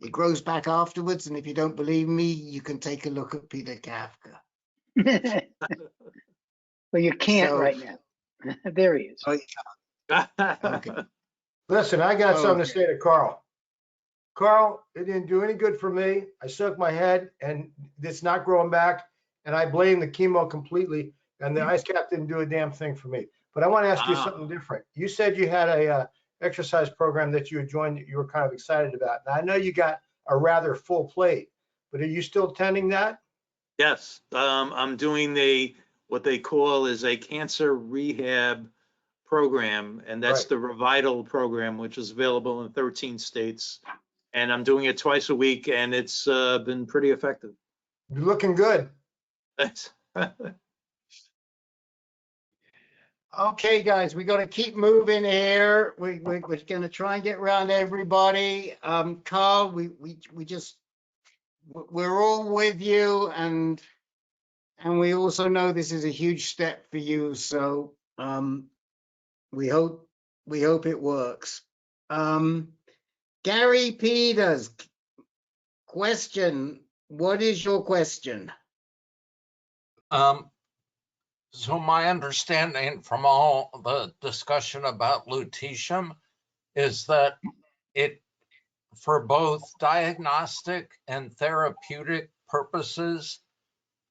it grows back afterwards, and if you don't believe me, you can take a look at Peter Kafka. Well, you can't right now. There he is. Oh, okay. Listen, I got something to say to Carl. Carl, it didn't do any good for me. I shook my head and it's not growing back. And I blame the chemo completely. And the ice cap didn't do a damn thing for me. But I want to ask you something different. You said you had a exercise program that you had joined that you were kind of excited about. And I know you got a rather full plate, but are you still attending that? Yes, I'm doing what they call is a cancer rehab program, and that's the Revital program, which is available in 13 states. And I'm doing it twice a week, and it's been pretty effective. You're looking good. Thanks. Okay, guys, we got to keep moving here. We're going to try and get around everybody. Carl, we're all with you, and we also know this is a huge step for you. So we hope it works. Gary Peters, question. What is your question? So my understanding from all the discussion about lutetium is that it, for both diagnostic and therapeutic purposes,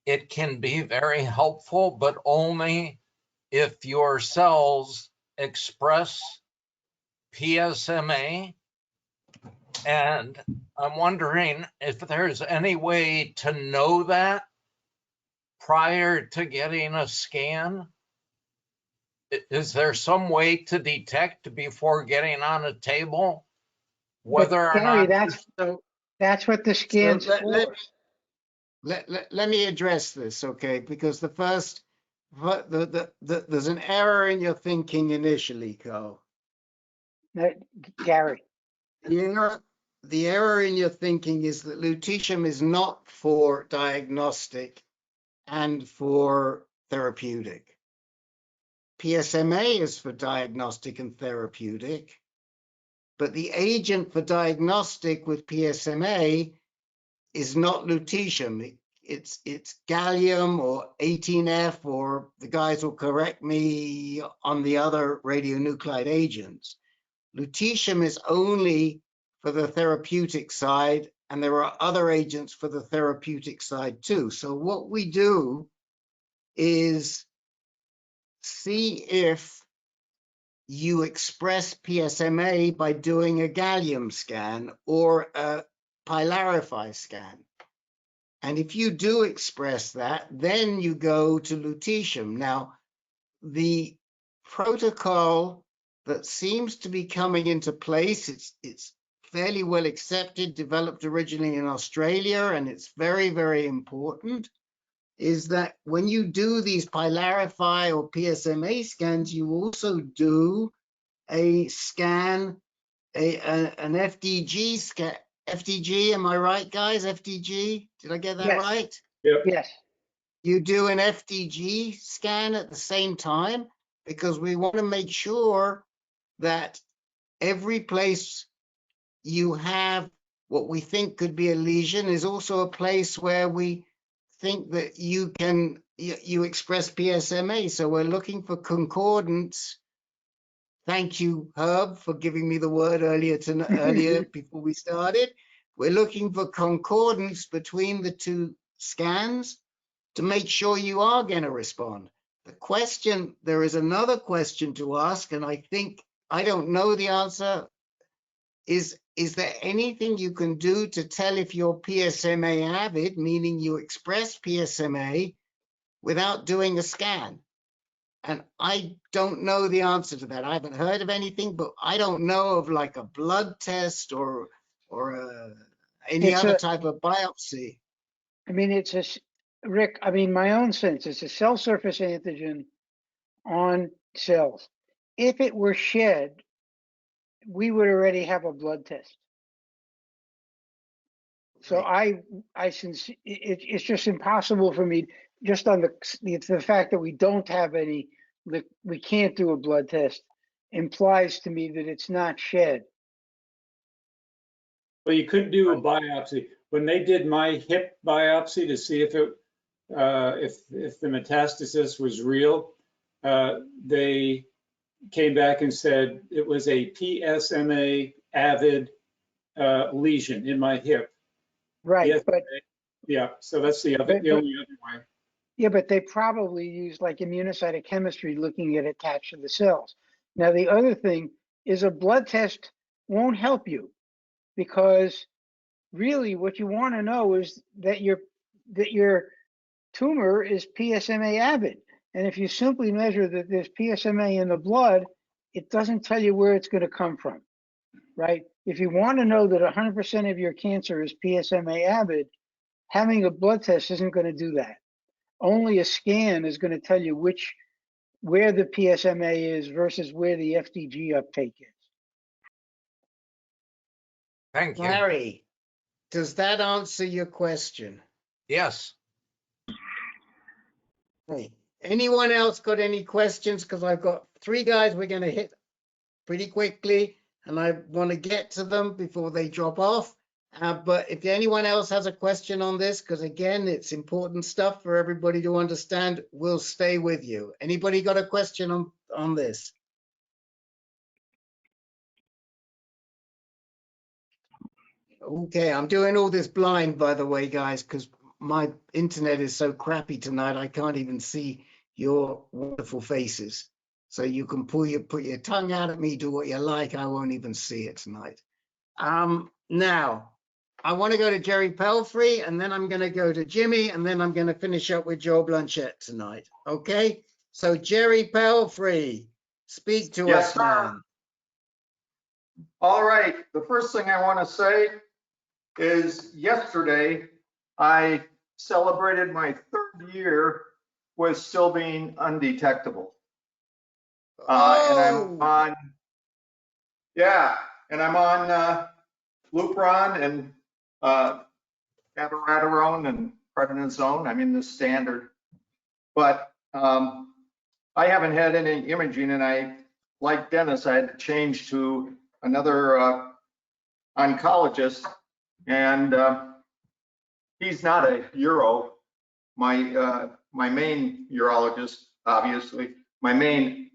it can be very helpful, but only if your cells express PSMA. And I'm wondering if there's any way to know that prior to getting a scan. Is there some way to detect before getting on a table whether or Gary, not that's what the scan's for. Let me address this, okay? Because there's an error in your thinking initially, Carl. Gary. The error in your thinking is that lutetium is not for diagnostic and for therapeutic. PSMA is for diagnostic and therapeutic, but the agent for diagnostic with PSMA is not lutetium. It's gallium or 18F, or the guys will correct me on the other radionuclide agents. Lutetium is only for the therapeutic side, and there are other agents for the therapeutic side too. So what we do is see if you express PSMA by doing a gallium scan or a Pylarify scan. And if you do express that, then you go to lutetium. Now, the protocol that seems to be coming into place, it's fairly well accepted, developed originally in Australia, and it's very, very important, is that when you do these Pylarify or PSMA scans, you also do a scan, an FDG scan. FDG, am I right, guys? FDG, did I get that right? Yep. Yes. You do an FDG scan at the same time, because we want to make sure that every place you have what we think could be a lesion is also a place where we think that you express PSMA. So we're looking for concordance. Thank you, Herb, for giving me the word earlier before we started. We're looking for concordance between the two scans to make sure you are going to respond. There is another question to ask, and I think I don't know the answer. Is there anything you can do to tell if you're PSMA avid, meaning you express PSMA, without doing a scan? And I don't know the answer to that. I haven't heard of anything, but I don't know of like a blood test or any other type of biopsy. I mean, Rick, I mean, my own sense, it's a cell surface antigen on cells. If it were shed, we would already have a blood test. So it's just impossible for me, just on the fact that we don't have any, we can't do a blood test, implies to me that it's not shed. Well, you could do a biopsy. When they did my hip biopsy to see if the metastasis was real, they came back and said it was a PSMA avid lesion in my hip. Right, PSMA, but yeah, so that's the only other way. Yeah, but they probably use like immunocytochemistry looking at attached to the cells. Now, the other thing is a blood test won't help you, because really what you want to know is that your tumor is PSMA avid. And if you simply measure that there's PSMA in the blood, it doesn't tell you where it's going to come from, right? If you want to know that 100% of your cancer is PSMA avid, having a blood test isn't going to do that. Only a scan is going to tell you where the PSMA is versus where the FDG uptake is. Thank you. Larry, does that answer your question? Yes. Hey, anyone else got any questions? Because I've got 3 guys we're going to hit pretty quickly, and I want to get to them before they drop off. But if anyone else has a question on this, because again, it's important stuff for everybody to understand, we'll stay with you. Anybody got a question on this? Okay, I'm doing all this blind, by the way, guys, because my internet is so crappy tonight, I can't even see your wonderful faces. So you can put your tongue out at me, do what you like. I won't even see it tonight. Now, I want to go to Jerry Pelfrey, and then I'm going to go to Jimmy, and then I'm going to finish up with Joe Blanchette tonight. Okay? So Jerry Pelfrey, speak to us, man. All right. The first thing I want to say is yesterday I celebrated my 3rd year with still being undetectable. And I'm on, Lupron and abiraterone and prednisone. I'm in the standard, but I haven't had any imaging, and like Dennis, I had to change to another oncologist, and he's not a uro. My main urologist, obviously, my brain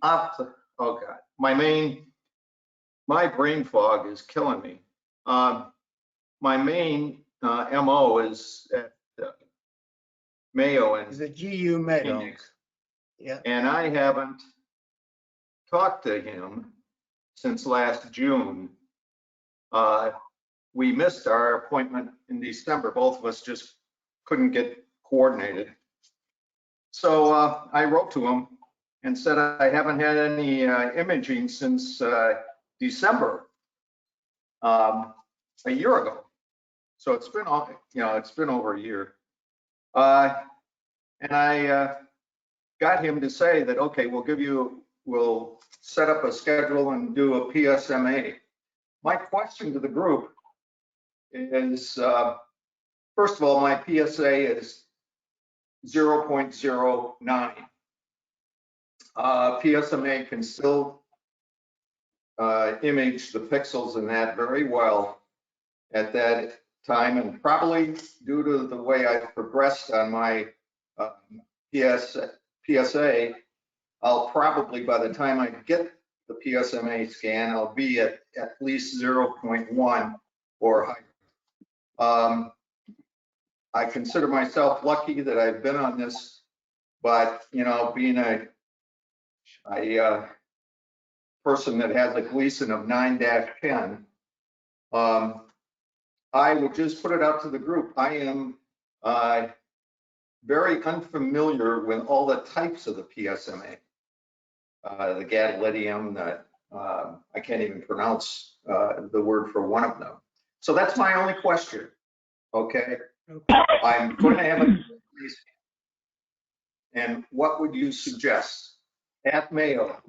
fog is killing me. My main MO is at Mayo and the GU Med. Yeah. And I haven't talked to him since last June. We missed our appointment in December. Both of us just couldn't get coordinated. So I wrote to him and said I haven't had any imaging since December, a year ago. So it's been, it's been over a year. And I got him to say that, okay, we'll set up a schedule and do a PSMA. My question to the group is, first of all, my PSA is 0.09. PSMA can still image the pixels in that very well at that time, and probably due to the way I've progressed on my PSA, I'll probably, by the time I get the PSMA scan, I'll be at least 0.1 or higher. I consider myself lucky that I've been on this But, you know, being a person that has a Gleason of 9-10, I will just put it out to the group. I am very unfamiliar with all the types of the PSMA. The gadolinium, that I can't even pronounce the word for one of them. So that's my only question. Okay. I'm going to have a, and what would you suggest at Mayo?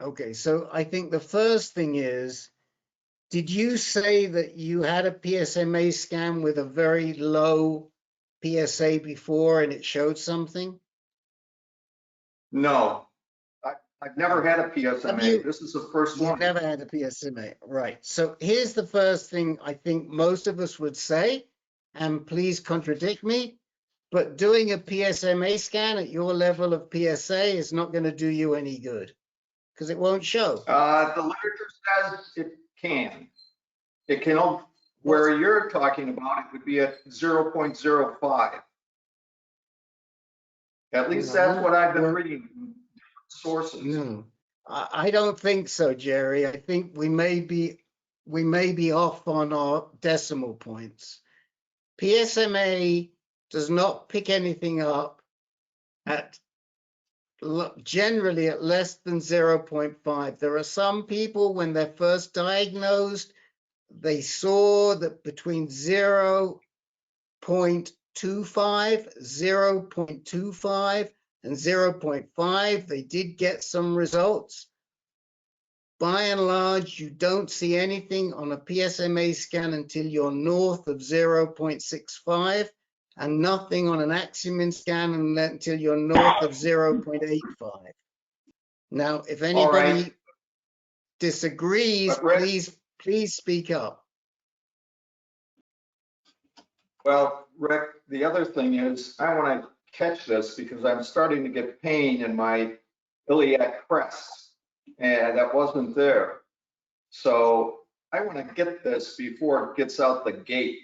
Okay, so I think the first thing is, did you say that you had a PSMA scan with a very low PSA before and it showed something? No, I've never had a PSMA. This is the first one. You've never had a PSMA, right? So here's the first thing I think most of us would say, and please contradict me, but doing a PSMA scan at your level of PSA is not going to do you any good because it won't show. The literature says it can. It can, where you're talking about, it would be at 0.05. At least that's what I've been reading from sources. No, I don't think so, Jerry. I think we may be off on our decimal points. PSMA does not pick anything up at generally at less than 0.5. There are some people when they're first diagnosed, they saw that between 0.25, 0.25 and 0.5, they did get some results. By and large, you don't see anything on a PSMA scan until you're north of 0.65 and nothing on an Axumin scan until you're north of 0.85. Now, if anybody disagrees, please speak up. Well, Rick, the other thing is I want to catch this because I'm starting to get pain in my iliac crest, and that wasn't there. So I want to get this before it gets out the gate.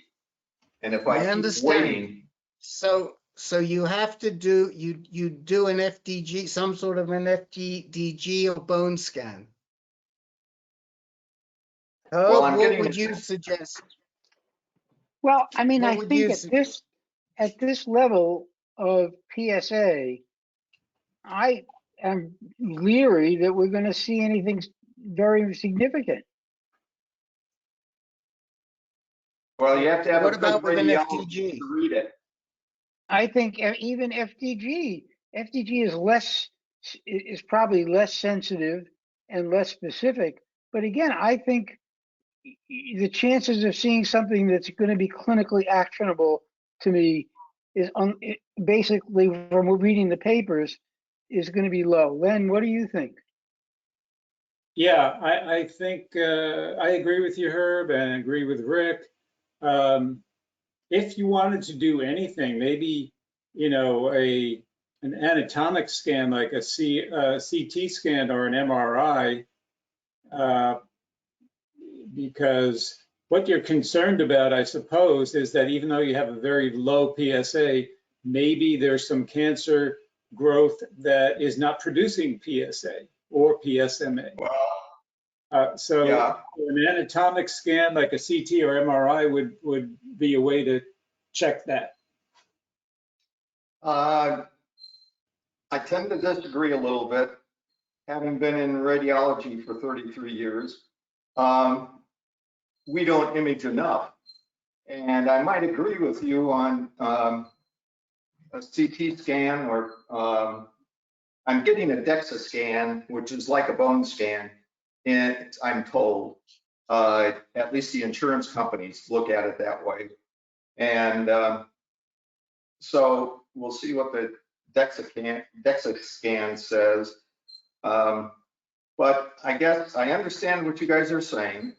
And if I keep waiting. So you have to do, you do an FDG, some sort of an FDG or bone scan. Well, what would you suggest? Well, I mean, I think at this level of PSA, I am leery that we're going to see anything very significant. Well, you have to have what a about good with an radiologist to read it. I think even FDG is probably less sensitive and less specific. But again, I think the chances of seeing something that's going to be clinically actionable to me is basically from reading the papers is going to be low. Len, what do you think? Yeah, I think I agree with you, Herb, and agree with Rick. If you wanted to do anything, maybe, you know, an anatomic scan like a CT scan or an MRI, because what you're concerned about, I suppose, is that even though you have a very low PSA, maybe there's some cancer growth that is not producing PSA or PSMA. So an anatomic scan like a CT or MRI would be a way to check that. I tend to disagree a little bit, having been in radiology for 33 years. We don't image enough. And I might agree with you on a CT scan, or I'm getting a DEXA scan, which is like a bone scan, and I'm told, at least the insurance companies look at it that way. And so we'll see what the DEXA scan says. But I guess I understand what you guys are saying.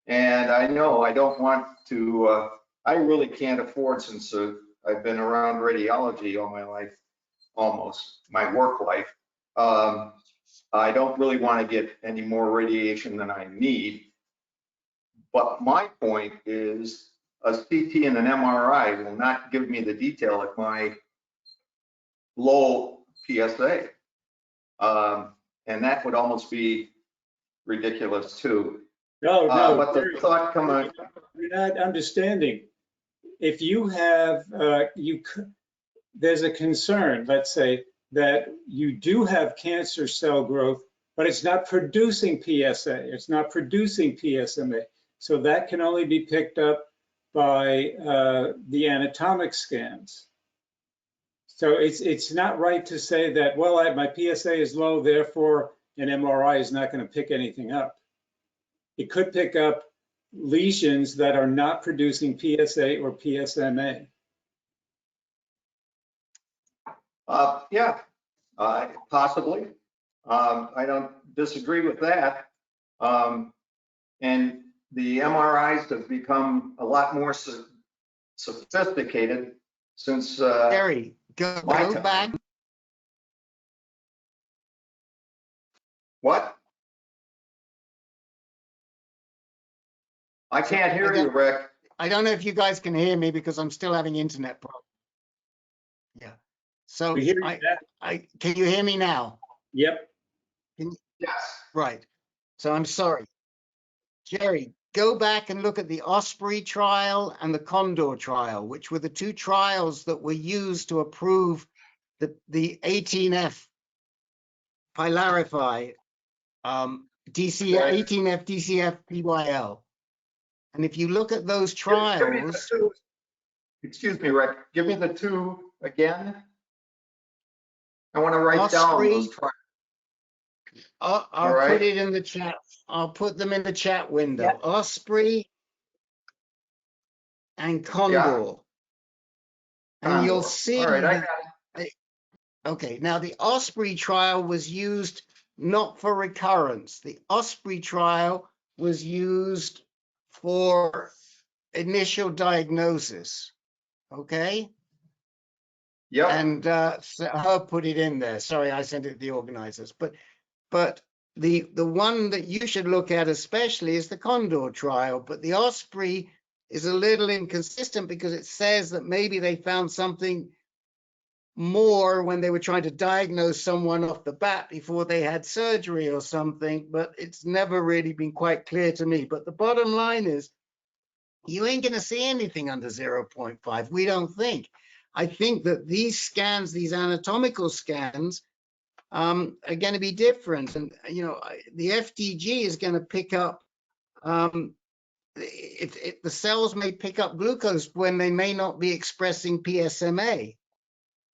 And I know I don't want to, I really can't afford, since I've been around radiology all my life, almost my work life. I don't really want to get any more radiation than I need. But my point is a CT and an MRI will not give me the detail at my low PSA. And that would almost be ridiculous too. No, but the thought coming, you're not understanding. If you have, there's a concern, let's say, that you do have cancer cell growth, but it's not producing PSA, it's not producing PSMA. So that can only be picked up by the anatomic scans. So it's not right to say that, well, my PSA is low, therefore an MRI is not going to pick anything up. It could pick up lesions that are not producing PSA or PSMA. yeah, possibly. I don't disagree with that. And the MRIs have become a lot more sophisticated since Gary, go back. What? I can't hear you, Rick. I don't know if you guys can hear me because I'm still having internet problems. Yeah. So can you hear me now? Yep. Yes. Right. So I'm sorry. Jerry, go back and look at the Osprey trial and the Condor trial, which were the two trials that were used to approve the 18F Pylarify DCF, 18F DCF PYL. And if you look at those trials, excuse me, Rick, give me the two again. I want to write down those trials. I'll put it in the chat. I'll put them in the chat window. Yeah. Osprey and Condor. And you'll see. All right, I got it. Okay, now the Osprey trial was used not for recurrence. The Osprey trial was used for initial diagnosis. Okay? Yeah. And Herb put it in there. Sorry, I sent it to the organizers. But the one that you should look at especially is the Condor trial. But the Osprey is a little inconsistent because it says that maybe they found something more when they were trying to diagnose someone off the bat before they had surgery or something, but it's never really been quite clear to me. But the bottom line is, you ain't going to see anything under 0.5. We don't think. I think that these scans, these anatomical scans, are going to be different. And, you know, the FDG is going to pick up, the cells may pick up glucose when they may not be expressing PSMA.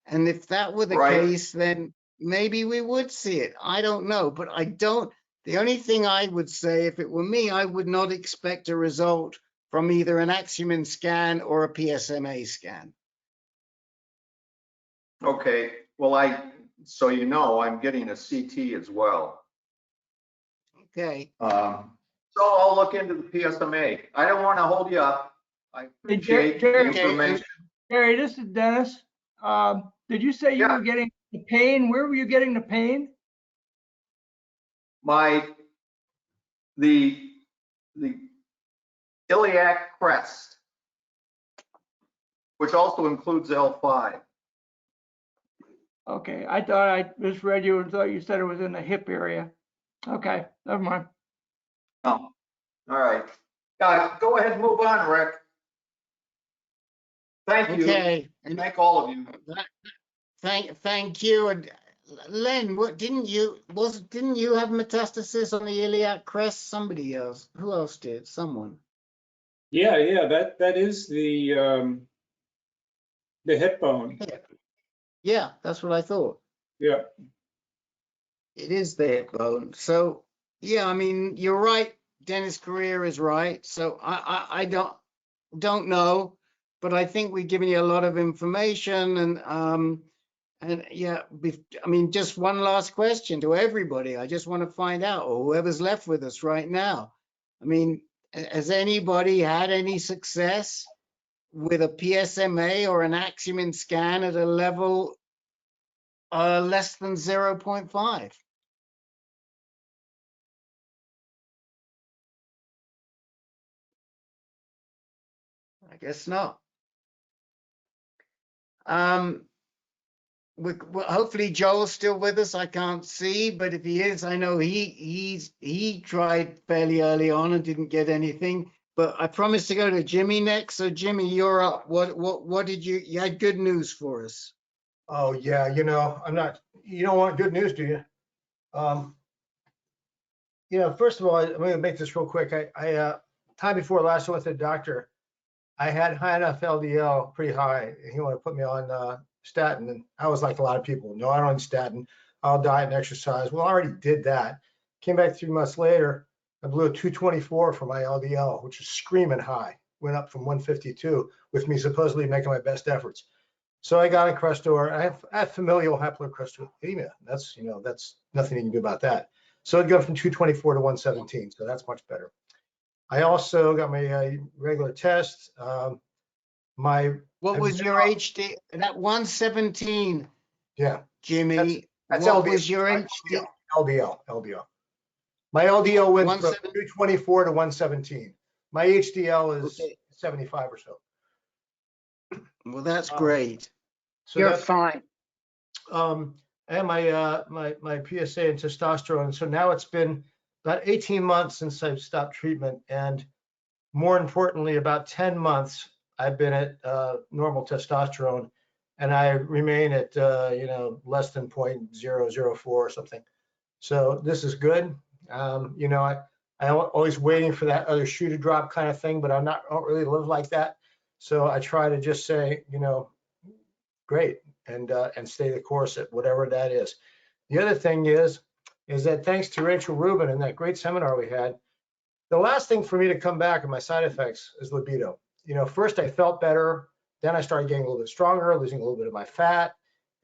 And if that were the case, then maybe we would see it. I don't know, but I don't. The only thing I would say, if it were me, I would not expect a result from either an Axumin scan or a PSMA scan. Okay. Well, so you know, I'm getting a CT as well. Okay. So I'll look into the PSMA. I don't want to hold you up. I appreciate the information. Gary, this is Dennis. Did you say you were getting the pain? Where were you getting the pain? The iliac crest, which also includes L5. Okay, I thought I misread you and thought you said it was in the hip area. Okay, never mind. Oh, all right. Go ahead and move on, Rick. Thank you. Okay. And thank all of you. Thank you. And Len, didn't you have metastasis on the iliac crest? Somebody else. Who else did? Someone. Yeah. That is the hip bone. Yeah, that's what I thought. Yeah. It is the hip bone. So yeah, I mean, you're right. Dennis Correa is right. So I don't know, but I think we've given you a lot of information and yeah, I mean, just one last question to everybody. I just want to find out, or whoever's left with us right now. I mean, has anybody had any success with a PSMA or an Axumin scan at a level less than 0.5? I guess not. hopefully Joel's still with us. I can't see, but if he is, I know he tried fairly early on and didn't get anything. But I promised to go to Jimmy next. So Jimmy, you're up. What did you had good news for us? Oh yeah, you don't want good news, do you? First of all, I'm going to make this real quick. I time before last I went to the doctor, I had high enough LDL, pretty high. He wanted to put me on statin, and I was like a lot of people. No, I don't need statin. I'll diet and exercise. Well, I already did that. Came back 3 months later. I blew a 224 for my LDL, which is screaming high. Went up from 152 with me supposedly making my best efforts. So I got a Crestor. I have familial hypercholesterolemia. That's nothing you can do about that. So it got from 224 to 117. So that's much better. I also got my regular tests. What was your HD? That 117. Yeah, Jimmy. That's what LDL. was your HD? LDL. My LDL went from 224 to 117. My HDL is 75 or so. Well, that's great. So you're fine. And my PSA and testosterone. So now it's been about 18 months since I've stopped treatment, and more importantly, about 10 months I've been at normal testosterone, and I remain at less than 0.004 or something. So this is good. I'm always waiting for that other shoe to drop kind of thing, but I don't really live like that. So I try to just say, great, and stay the course at whatever that is. The other thing is that thanks to Rachel Rubin and that great seminar we had, the last thing for me to come back and my side effects is libido. First I felt better, then I started getting a little bit stronger, losing a little bit of my fat,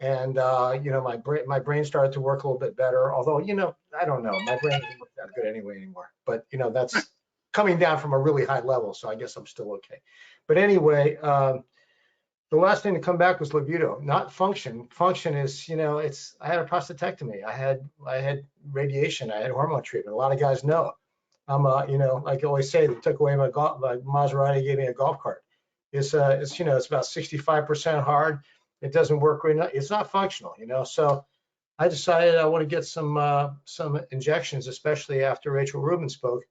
and my brain started to work a little bit better. Although I don't know, my brain doesn't work that good anymore. But that's coming down from a really high level, so I guess I'm still okay. But anyway, the last thing to come back was libido, not function. Function is, I had a prostatectomy, I had radiation, I had hormone treatment. A lot of guys know. I'm like I always say, they took away my Maserati, gave me a golf cart. It's about 65% hard. It doesn't work right now. It's not functional, So I decided I want to get some injections, especially after Rachel Rubin spoke,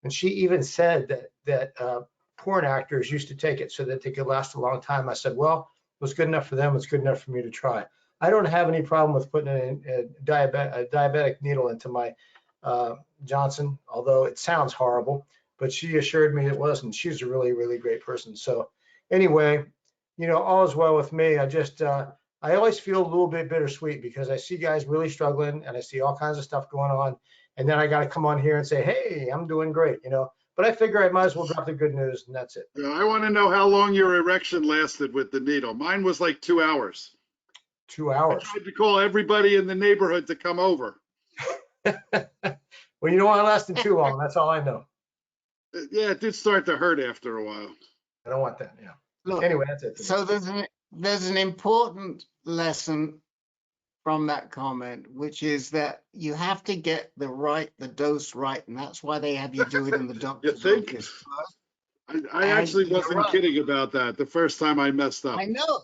and she even said that porn actors used to take it so that they could last a long time. I said, well, it was good enough for them. It's good enough for me to try. I don't have any problem with putting a diabetic needle into my Johnson, although it sounds horrible, but she assured me it wasn't. She's a really, really great person. So anyway, all is well with me. I always feel a little bit bittersweet because I see guys really struggling and I see all kinds of stuff going on. And then I got to come on here and say, hey, I'm doing great, But I figure I might as well drop the good news, and that's it. I want to know how long your erection lasted with the needle. Mine was like 2 hours. 2 hours. I tried to call everybody in the neighborhood to come over. Well, you don't want to last too long. That's all I know. Yeah, it did start to hurt after a while. I don't want that. Yeah. Look, anyway, that's it. So there's an important lesson from that comment, which is that you have to get the dose right, and that's why they have you do it in the doctor's office. I actually wasn't kidding about that the first time I messed up. I know.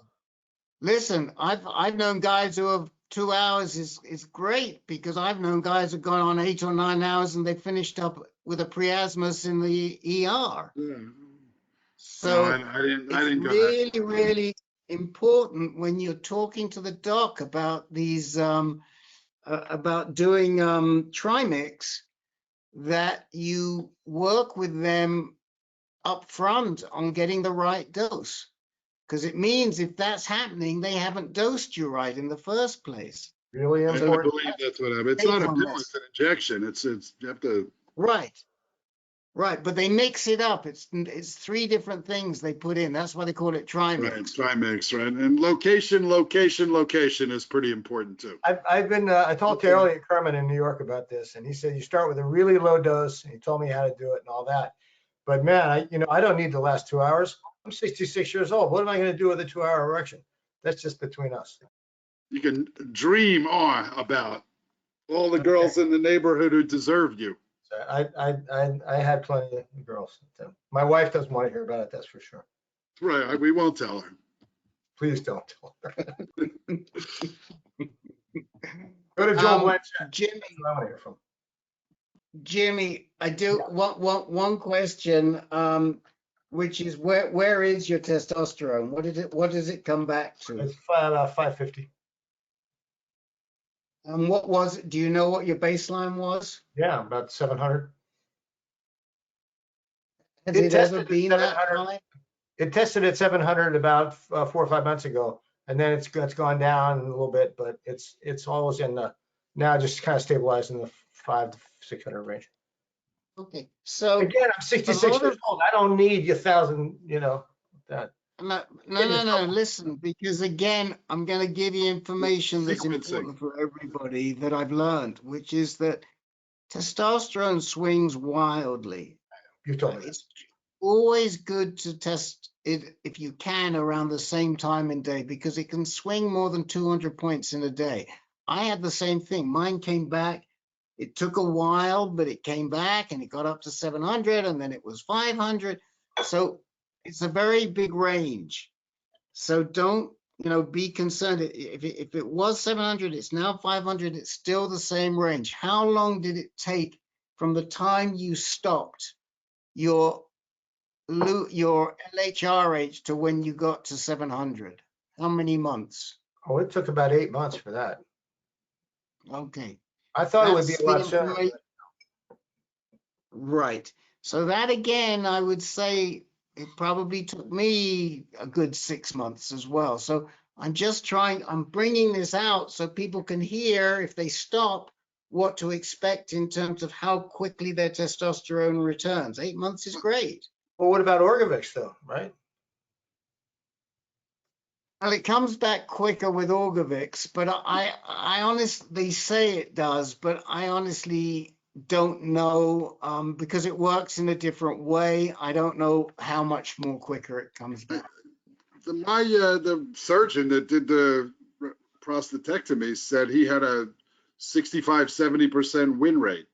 Listen, I've known guys who have 2 hours is great, because I've known guys who've gone on 8 or 9 hours and they finished up with a priasmus in the ER. Yeah. So I didn't go really, that. really important when you're talking to the doc about these about doing trimix, that you work with them up front on getting the right dose, because it means if that's happening, they haven't dosed you right in the first place. Really important. I believe that's what happened. It's not a pill, it's an injection. It's you have to. Right, but they mix it up. It's 3 different things they put in. That's why they call it trimix. Right, trimix, right? And location is pretty important too. I talked to Elliot Kerman in New York about this, and he said you start with a really low dose, and he told me how to do it and all that. But man, I don't need the last 2 hours. I'm 66 years old. What am I going to do with a 2-hour erection? That's just between us. You can dream on about all the girls in the neighborhood who deserve you. I had plenty of girls. My wife doesn't want to hear about it, that's for sure. Right, we won't tell her. Please don't tell her. Go to Joel Blanchett. Jimmy, That's what I want to hear from. Jimmy, I do one question, which is where is your testosterone? What does it come back to? It's 550. And what was it? Do you know what your baseline was? Yeah, about 700. Has it ever been that high? It tested at 700 about 4 or 5 months ago, and then it's gone down a little bit, but it's always in the now just kind of stabilized in the 500 to 600 range. Okay, so again, I'm 66 years old. I don't need 1,000, that. No. Listen, because again, I'm going to give you information that's important for everybody that I've learned, which is that testosterone swings wildly. You told me. It's always good to test it if you can around the same time in day, because it can swing more than 200 points in a day. I had the same thing. Mine came back. It took a while, but it came back and it got up to 700 and then it was 500. So it's a very big range. So don't, be concerned. If it was 700, it's now 500, it's still the same range. How long did it take from the time you stopped your LHRH to when you got to 700? How many months? Oh, it took about 8 months for that. Okay. I thought it would be a lot sooner. Right. So that again, I would say it probably took me a good 6 months as well. So I'm bringing this out so people can hear, if they stop, what to expect in terms of how quickly their testosterone returns. 8 months is great. Well, what about Orgovix though, right? Well, it comes back quicker with Orgovix, but I honestly say it does, but I honestly don't know because it works in a different way. I don't know how much more quicker it comes back. The surgeon that did the prostatectomy said he had a 65-70% win rate,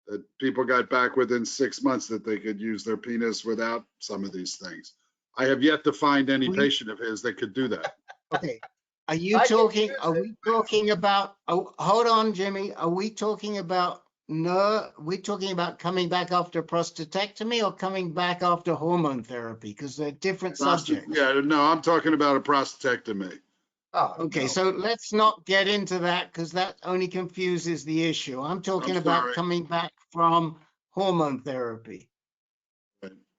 that people got back within 6 months that they could use their penis without some of these things. I have yet to find any patient of his that could do that. Okay. Are we talking about, hold on, Jimmy. Are we talking about, we're talking about coming back after prostatectomy or coming back after hormone therapy? Because they're different subjects. Yeah, no, I'm talking about a prostatectomy. Oh, okay, no. So let's not get into that because that only confuses the issue. I'm talking about coming back from hormone therapy.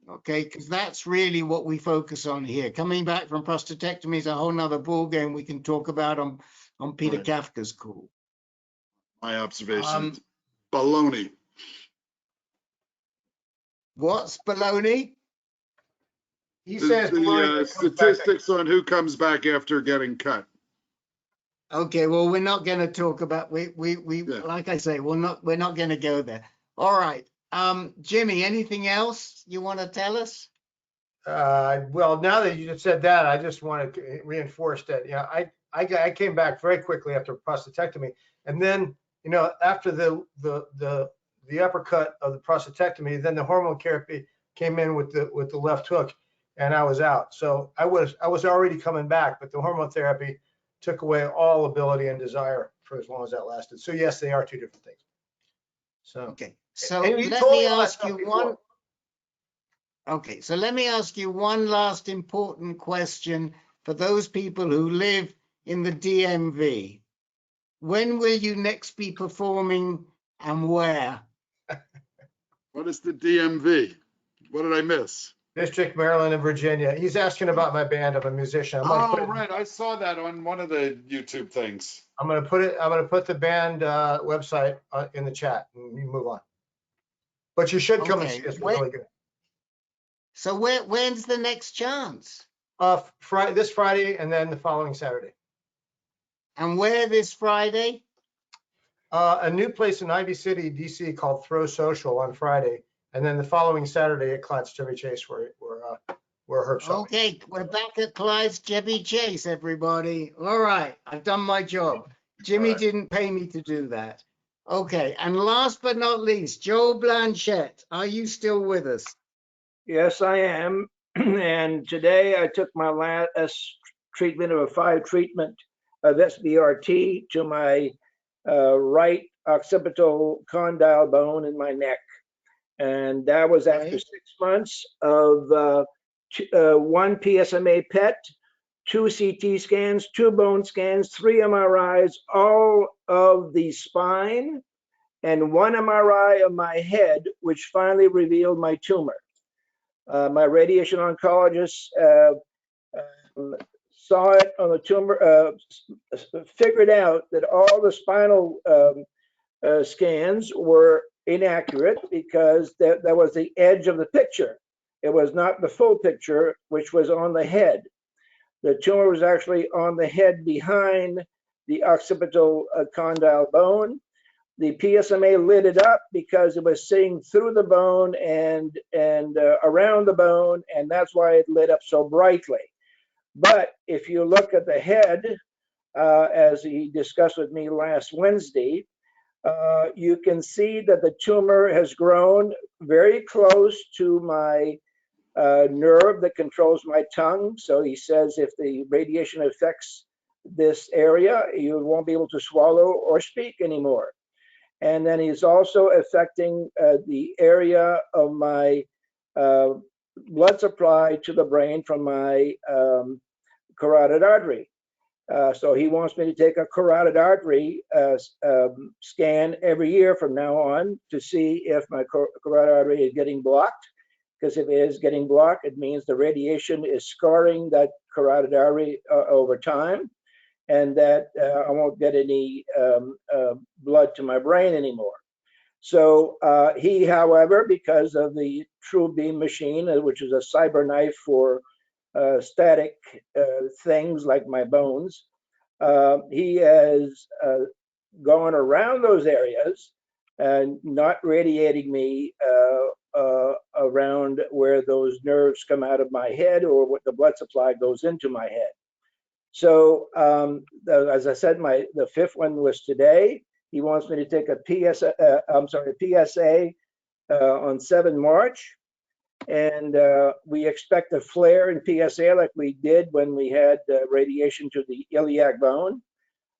Okay, because that's really what we focus on here. Coming back from prostatectomy is a whole nother ballgame we can talk about on Peter Kafka's call. My observation, baloney. What's baloney? He says the statistics on who comes back after getting cut. Okay, well, we're not going to talk about like I say, we're not going to go there. All right. Jimmy, anything else you want to tell us? Well, now that you just said that, I just want to reinforce that. I came back very quickly after prostatectomy, and then after the uppercut of the prostatectomy, then the hormone therapy came in with the left hook, and I was out. So I was already coming back, but the hormone therapy took away all ability and desire for as long as that lasted. So yes, they are two different things. So okay. So let me ask you one. Okay, so let me ask you one last important question for those people who live in the DMV. When will you next be performing and where? What is the DMV? What did I miss? District, Maryland, and Virginia. He's asking about my band. I'm a musician. Right. I saw that on one of the YouTube things. I'm gonna put the band website in the chat, and you move on. But you should come and see us. We're really good. So when's the next chance? This Friday, and then the following Saturday. And where this Friday? A new place in Ivy City, DC, called Throw Social on Friday, and then the following Saturday at Clyde's Chevy Chase, where Herb saw me. Okay, we're back at Clyde's Chevy Chase, everybody. All right, I've done my job. Jimmy didn't pay me to do that. Okay, and last but not least, Joe Blanchett, are you still with us? Yes, I am. And today I took my last treatment of a 5 treatment of SBRT to my right occipital condyle bone in my neck. And that was after 6 months of 1 PSMA PET, 2 CT scans, 2 bone scans, 3 MRIs, all of the spine, and 1 MRI of my head, which finally revealed my tumor. My radiation oncologist saw it on the tumor, figured out that all the spinal scans were inaccurate because that was the edge of the picture. It was not the full picture, which was on the head. The tumor was actually on the head behind the occipital condyle bone. The PSMA lit it up because it was seeing through the bone and around the bone, and that's why it lit up so brightly. But if you look at the head, as he discussed with me last Wednesday, you can see that the tumor has grown very close to my nerve that controls my tongue. So he says if the radiation affects this area, you won't be able to swallow or speak anymore. And then he's also affecting the area of my blood supply to the brain from my carotid artery. So he wants me to take a carotid artery scan every year from now on to see if my carotid artery is getting blocked. Because if it is getting blocked, it means the radiation is scarring that carotid artery over time, and that I won't get any blood to my brain anymore. So he, however, because of the True Beam machine, which is a cyber knife for static things like my bones, he has gone around those areas and not radiating me around where those nerves come out of my head or what the blood supply goes into my head. So as I said, the 5th one was today. He wants me to take a PSA on 7 March. And we expect a flare in PSA like we did when we had radiation to the iliac bone.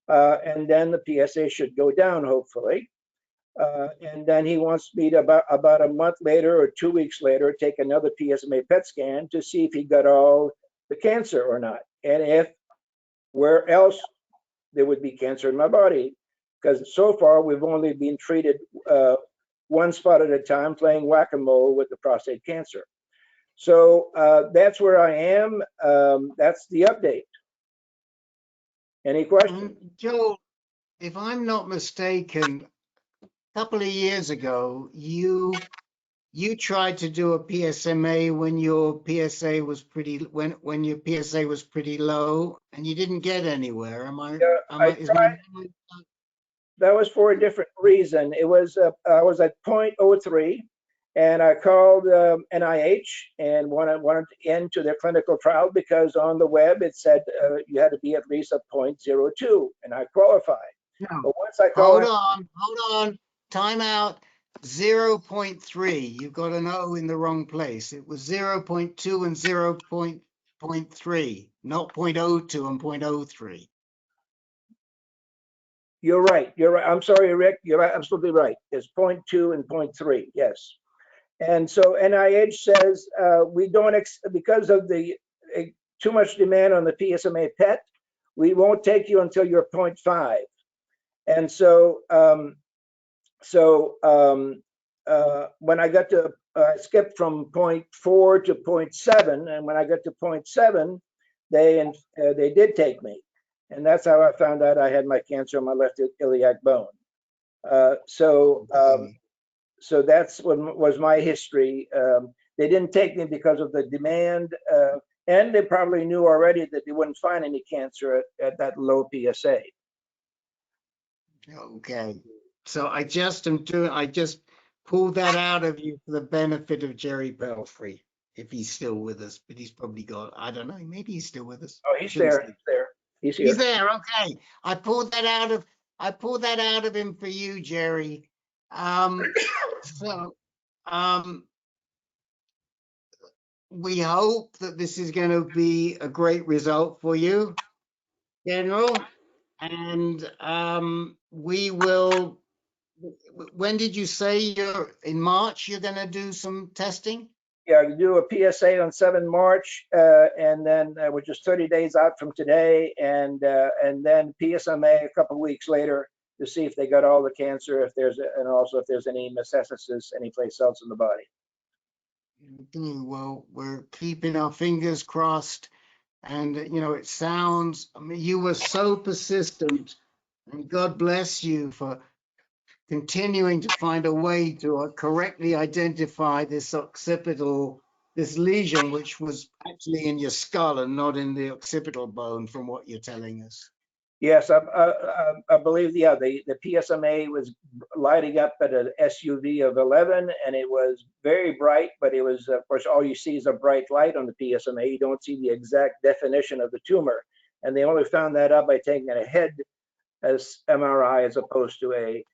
And then the PSA should go down, hopefully. And then he wants me to about a month later or 2 weeks later take another PSMA PET scan to see if he got all the cancer or not, and if where else there would be cancer in my body. Because so far we've only been treated one spot at a time, playing whack-a-mole with the prostate cancer. So that's where I am. That's the update. Any questions? Joel, if I'm not mistaken, a couple of years ago, you tried to do a PSMA when your PSA was pretty low, and you didn't get anywhere. That was for a different reason. It was I was at 0.03, and I called NIH and wanted to end to their clinical trial because on the web it said you had to be at least a 0.02, and I qualified. No. But once I called, hold on, time out. 0.3. You've got an O in the wrong place. It was 0.2 and 0.3, not 0.02 and 0.03. You're right. You're right. I'm sorry, Rick. You're absolutely right. It's 0.2 and 0.3. Yes. And so NIH says we don't, because of the too much demand on the PSMA PET, we won't take you until you're 0.5. And so, when I got to, I skipped from 0.4 to 0.7, and when I got to 0.7, they did take me. And that's how I found out I had my cancer on my left iliac bone. So that's what was my history. They didn't take me because of the demand, and they probably knew already that they wouldn't find any cancer at that low PSA. Okay. So I just pulled that out of you for the benefit of Jerry Belfry, if he's still with us, but he's probably gone. I don't know. Maybe he's still with us. Oh, he's there. He's there. He's here. He's there. Okay. I pulled that out of him for you, Jerry. we hope that this is going to be a great result for you, General. And we will, when did you say in March you're going to do some testing? Yeah, you do a PSA on 7 March, and then which is 30 days out from today, and then PSMA a couple of weeks later to see if they got all the cancer, and also if there's any metastasis anyplace else in the body. Well, we're keeping our fingers crossed, and it sounds. I mean, you were so persistent, and God bless you for continuing to find a way to correctly identify this occipital, this lesion, which was actually in your skull and not in the occipital bone, from what you're telling us. Yes, I believe, yeah, the PSMA was lighting up at an SUV of 11, and it was very bright, but it was, of course, all you see is a bright light on the PSMA. You don't see the exact definition of the tumor. And they only found that out by taking a head as MRI as opposed to a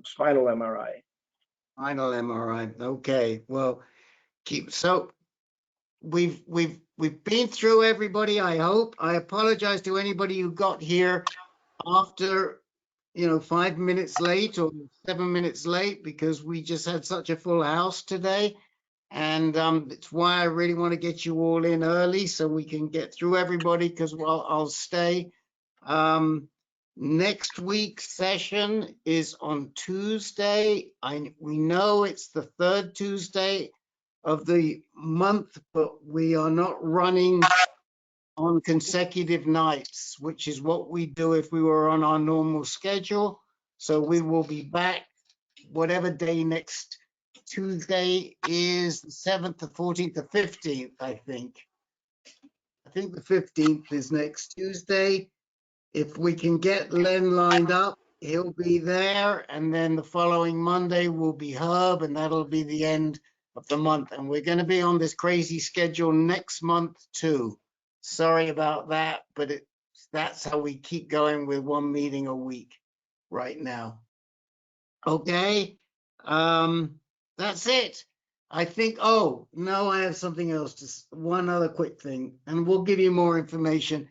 spinal MRI. Spinal MRI. Okay. Well, we've been through everybody, I hope. I apologize to anybody who got here after 5 minutes late or 7 minutes late, because we just had such a full house today. And it's why I really want to get you all in early so we can get through everybody, because I'll stay. Next week's session is on Tuesday. We know it's the third Tuesday of the month, but we are not running on consecutive nights, which is what we do if we were on our normal schedule. So we will be back whatever day next Tuesday is, the 7th, the 14th, the 15th, I think. I think the 15th is next Tuesday. If we can get Len lined up, he'll be there. And then the following Monday will be Herb, and that'll be the end of the month. And we're going to be on this crazy schedule next month too. Sorry about that, but that's how we keep going with one meeting a week right now. Okay. That's it. I think, oh, no, I have something else. One other quick thing, and we'll give you more information.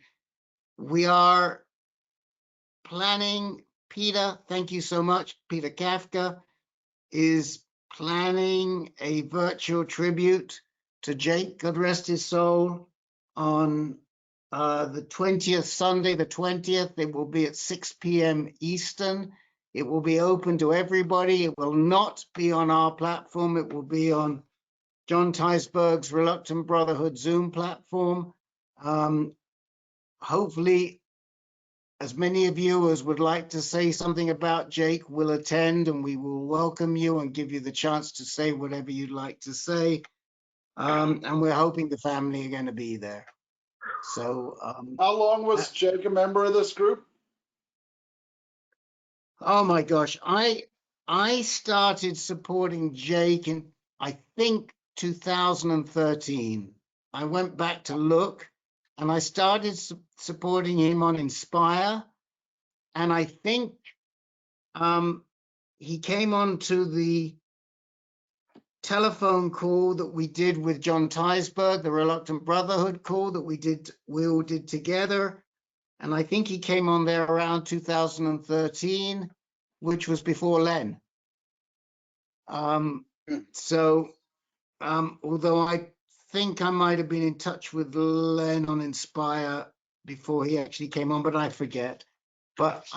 We are planning, Peter, thank you so much. Peter Kafka is planning a virtual tribute to Jake, God rest his soul, on the 20th, Sunday, the 20th. It will be at 6 p.m. Eastern. It will be open to everybody. It will not be on our platform. It will be on John Teisberg's Reluctant Brotherhood Zoom platform. Hopefully, as many of you as would like to say something about Jake will attend, and we will welcome you and give you the chance to say whatever you'd like to say. And we're hoping the family are going to be there. So, how long was Jake a member of this group? Oh my gosh, I started supporting Jake in, I think, 2013. I went back to look, and I started supporting him on Inspire, and I think he came on to the telephone call that we did with John Teisberg, the Reluctant Brotherhood call that we all did together. And I think he came on there around 2013, which was before Len. So although I think I might have been in touch with Len on Inspire before he actually came on, but I forget. But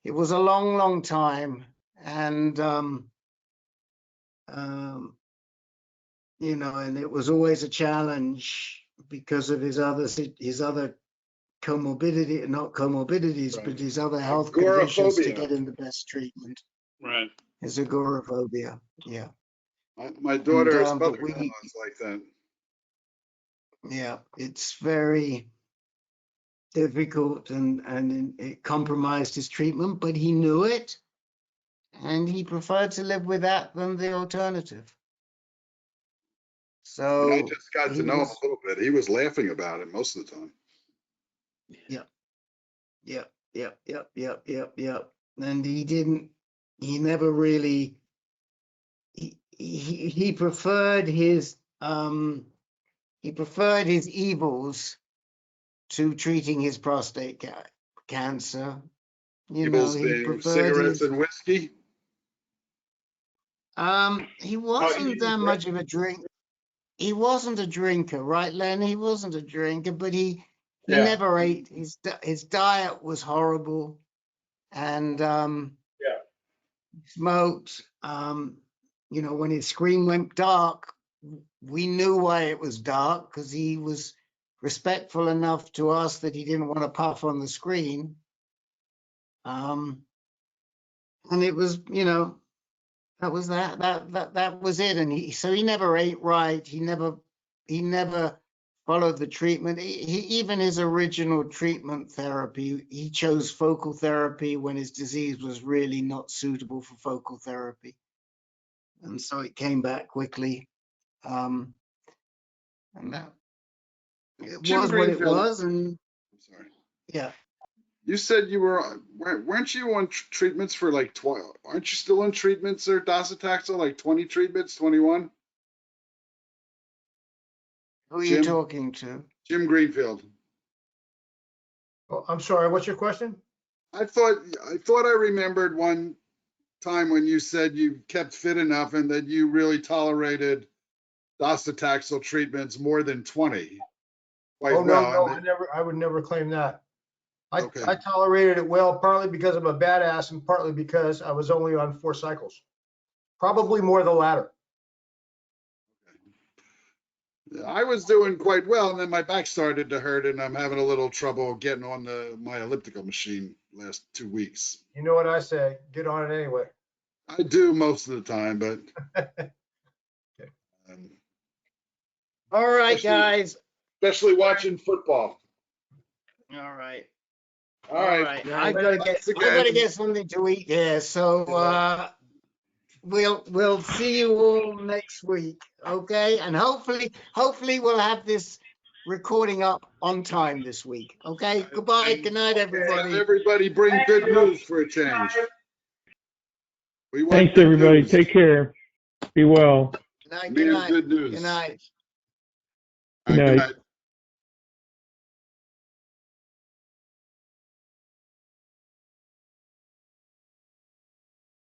it was a long, long time. And, and it was always a challenge because of his other comorbidity, not comorbidities, but his other health conditions to get him the best treatment. Right. His agoraphobia. Yeah. My daughter's mother-in-law is like that. Yeah, it's very difficult, and it compromised his treatment, but he knew it, and he preferred to live with that than the alternative. So I just got to know him a little bit. He was laughing about it most of the time. Yep. And he never really, he preferred his he preferred his evils to treating his prostate cancer. You know, Evils he being preferred cigarettes his, and whiskey. he wasn't that much of a drink. He wasn't a drinker, right, Len? He wasn't a drinker, but he Yeah. never ate. His diet was horrible, and smoked. You know, when his screen went dark, we knew why it was dark because he was respectful enough to us that he didn't want to puff on the screen. And it was, you know, that was that was it. And he never ate right. He never followed the treatment. Even his original treatment therapy, he chose focal therapy when his disease was really not suitable for focal therapy. And so it came back quickly. And that it Jim was what it Greenfield. was. And I'm sorry. yeah. You said you weren't you on treatments for like 12? Aren't you still on treatments or docetaxel, like 20 treatments, 21? Who are you talking to? Jim Greenfield. Oh, I'm sorry, what's your question? I thought I remembered one time when you said you kept fit enough and that you really tolerated docetaxel treatments more than 20 quite Oh, well. no, I would never claim that. I tolerated it well, partly because I'm a badass and partly because I was only on 4 cycles. Probably more the latter. I was doing quite well, and then my back started to hurt, and I'm having a little trouble getting on my elliptical machine last 2 weeks. You know what I say? Get on it anyway. I do most of the time, but all right, guys. Especially watching football. All right. All right. I gotta get something to eat here. So we'll see you all next week. Okay. And hopefully we'll have this recording up on time this week. Okay. Goodbye. Good night, everybody. Everybody bring good news for a change. Thanks, everybody. Take care. Be well. Good night. Good news. Good night. Good night.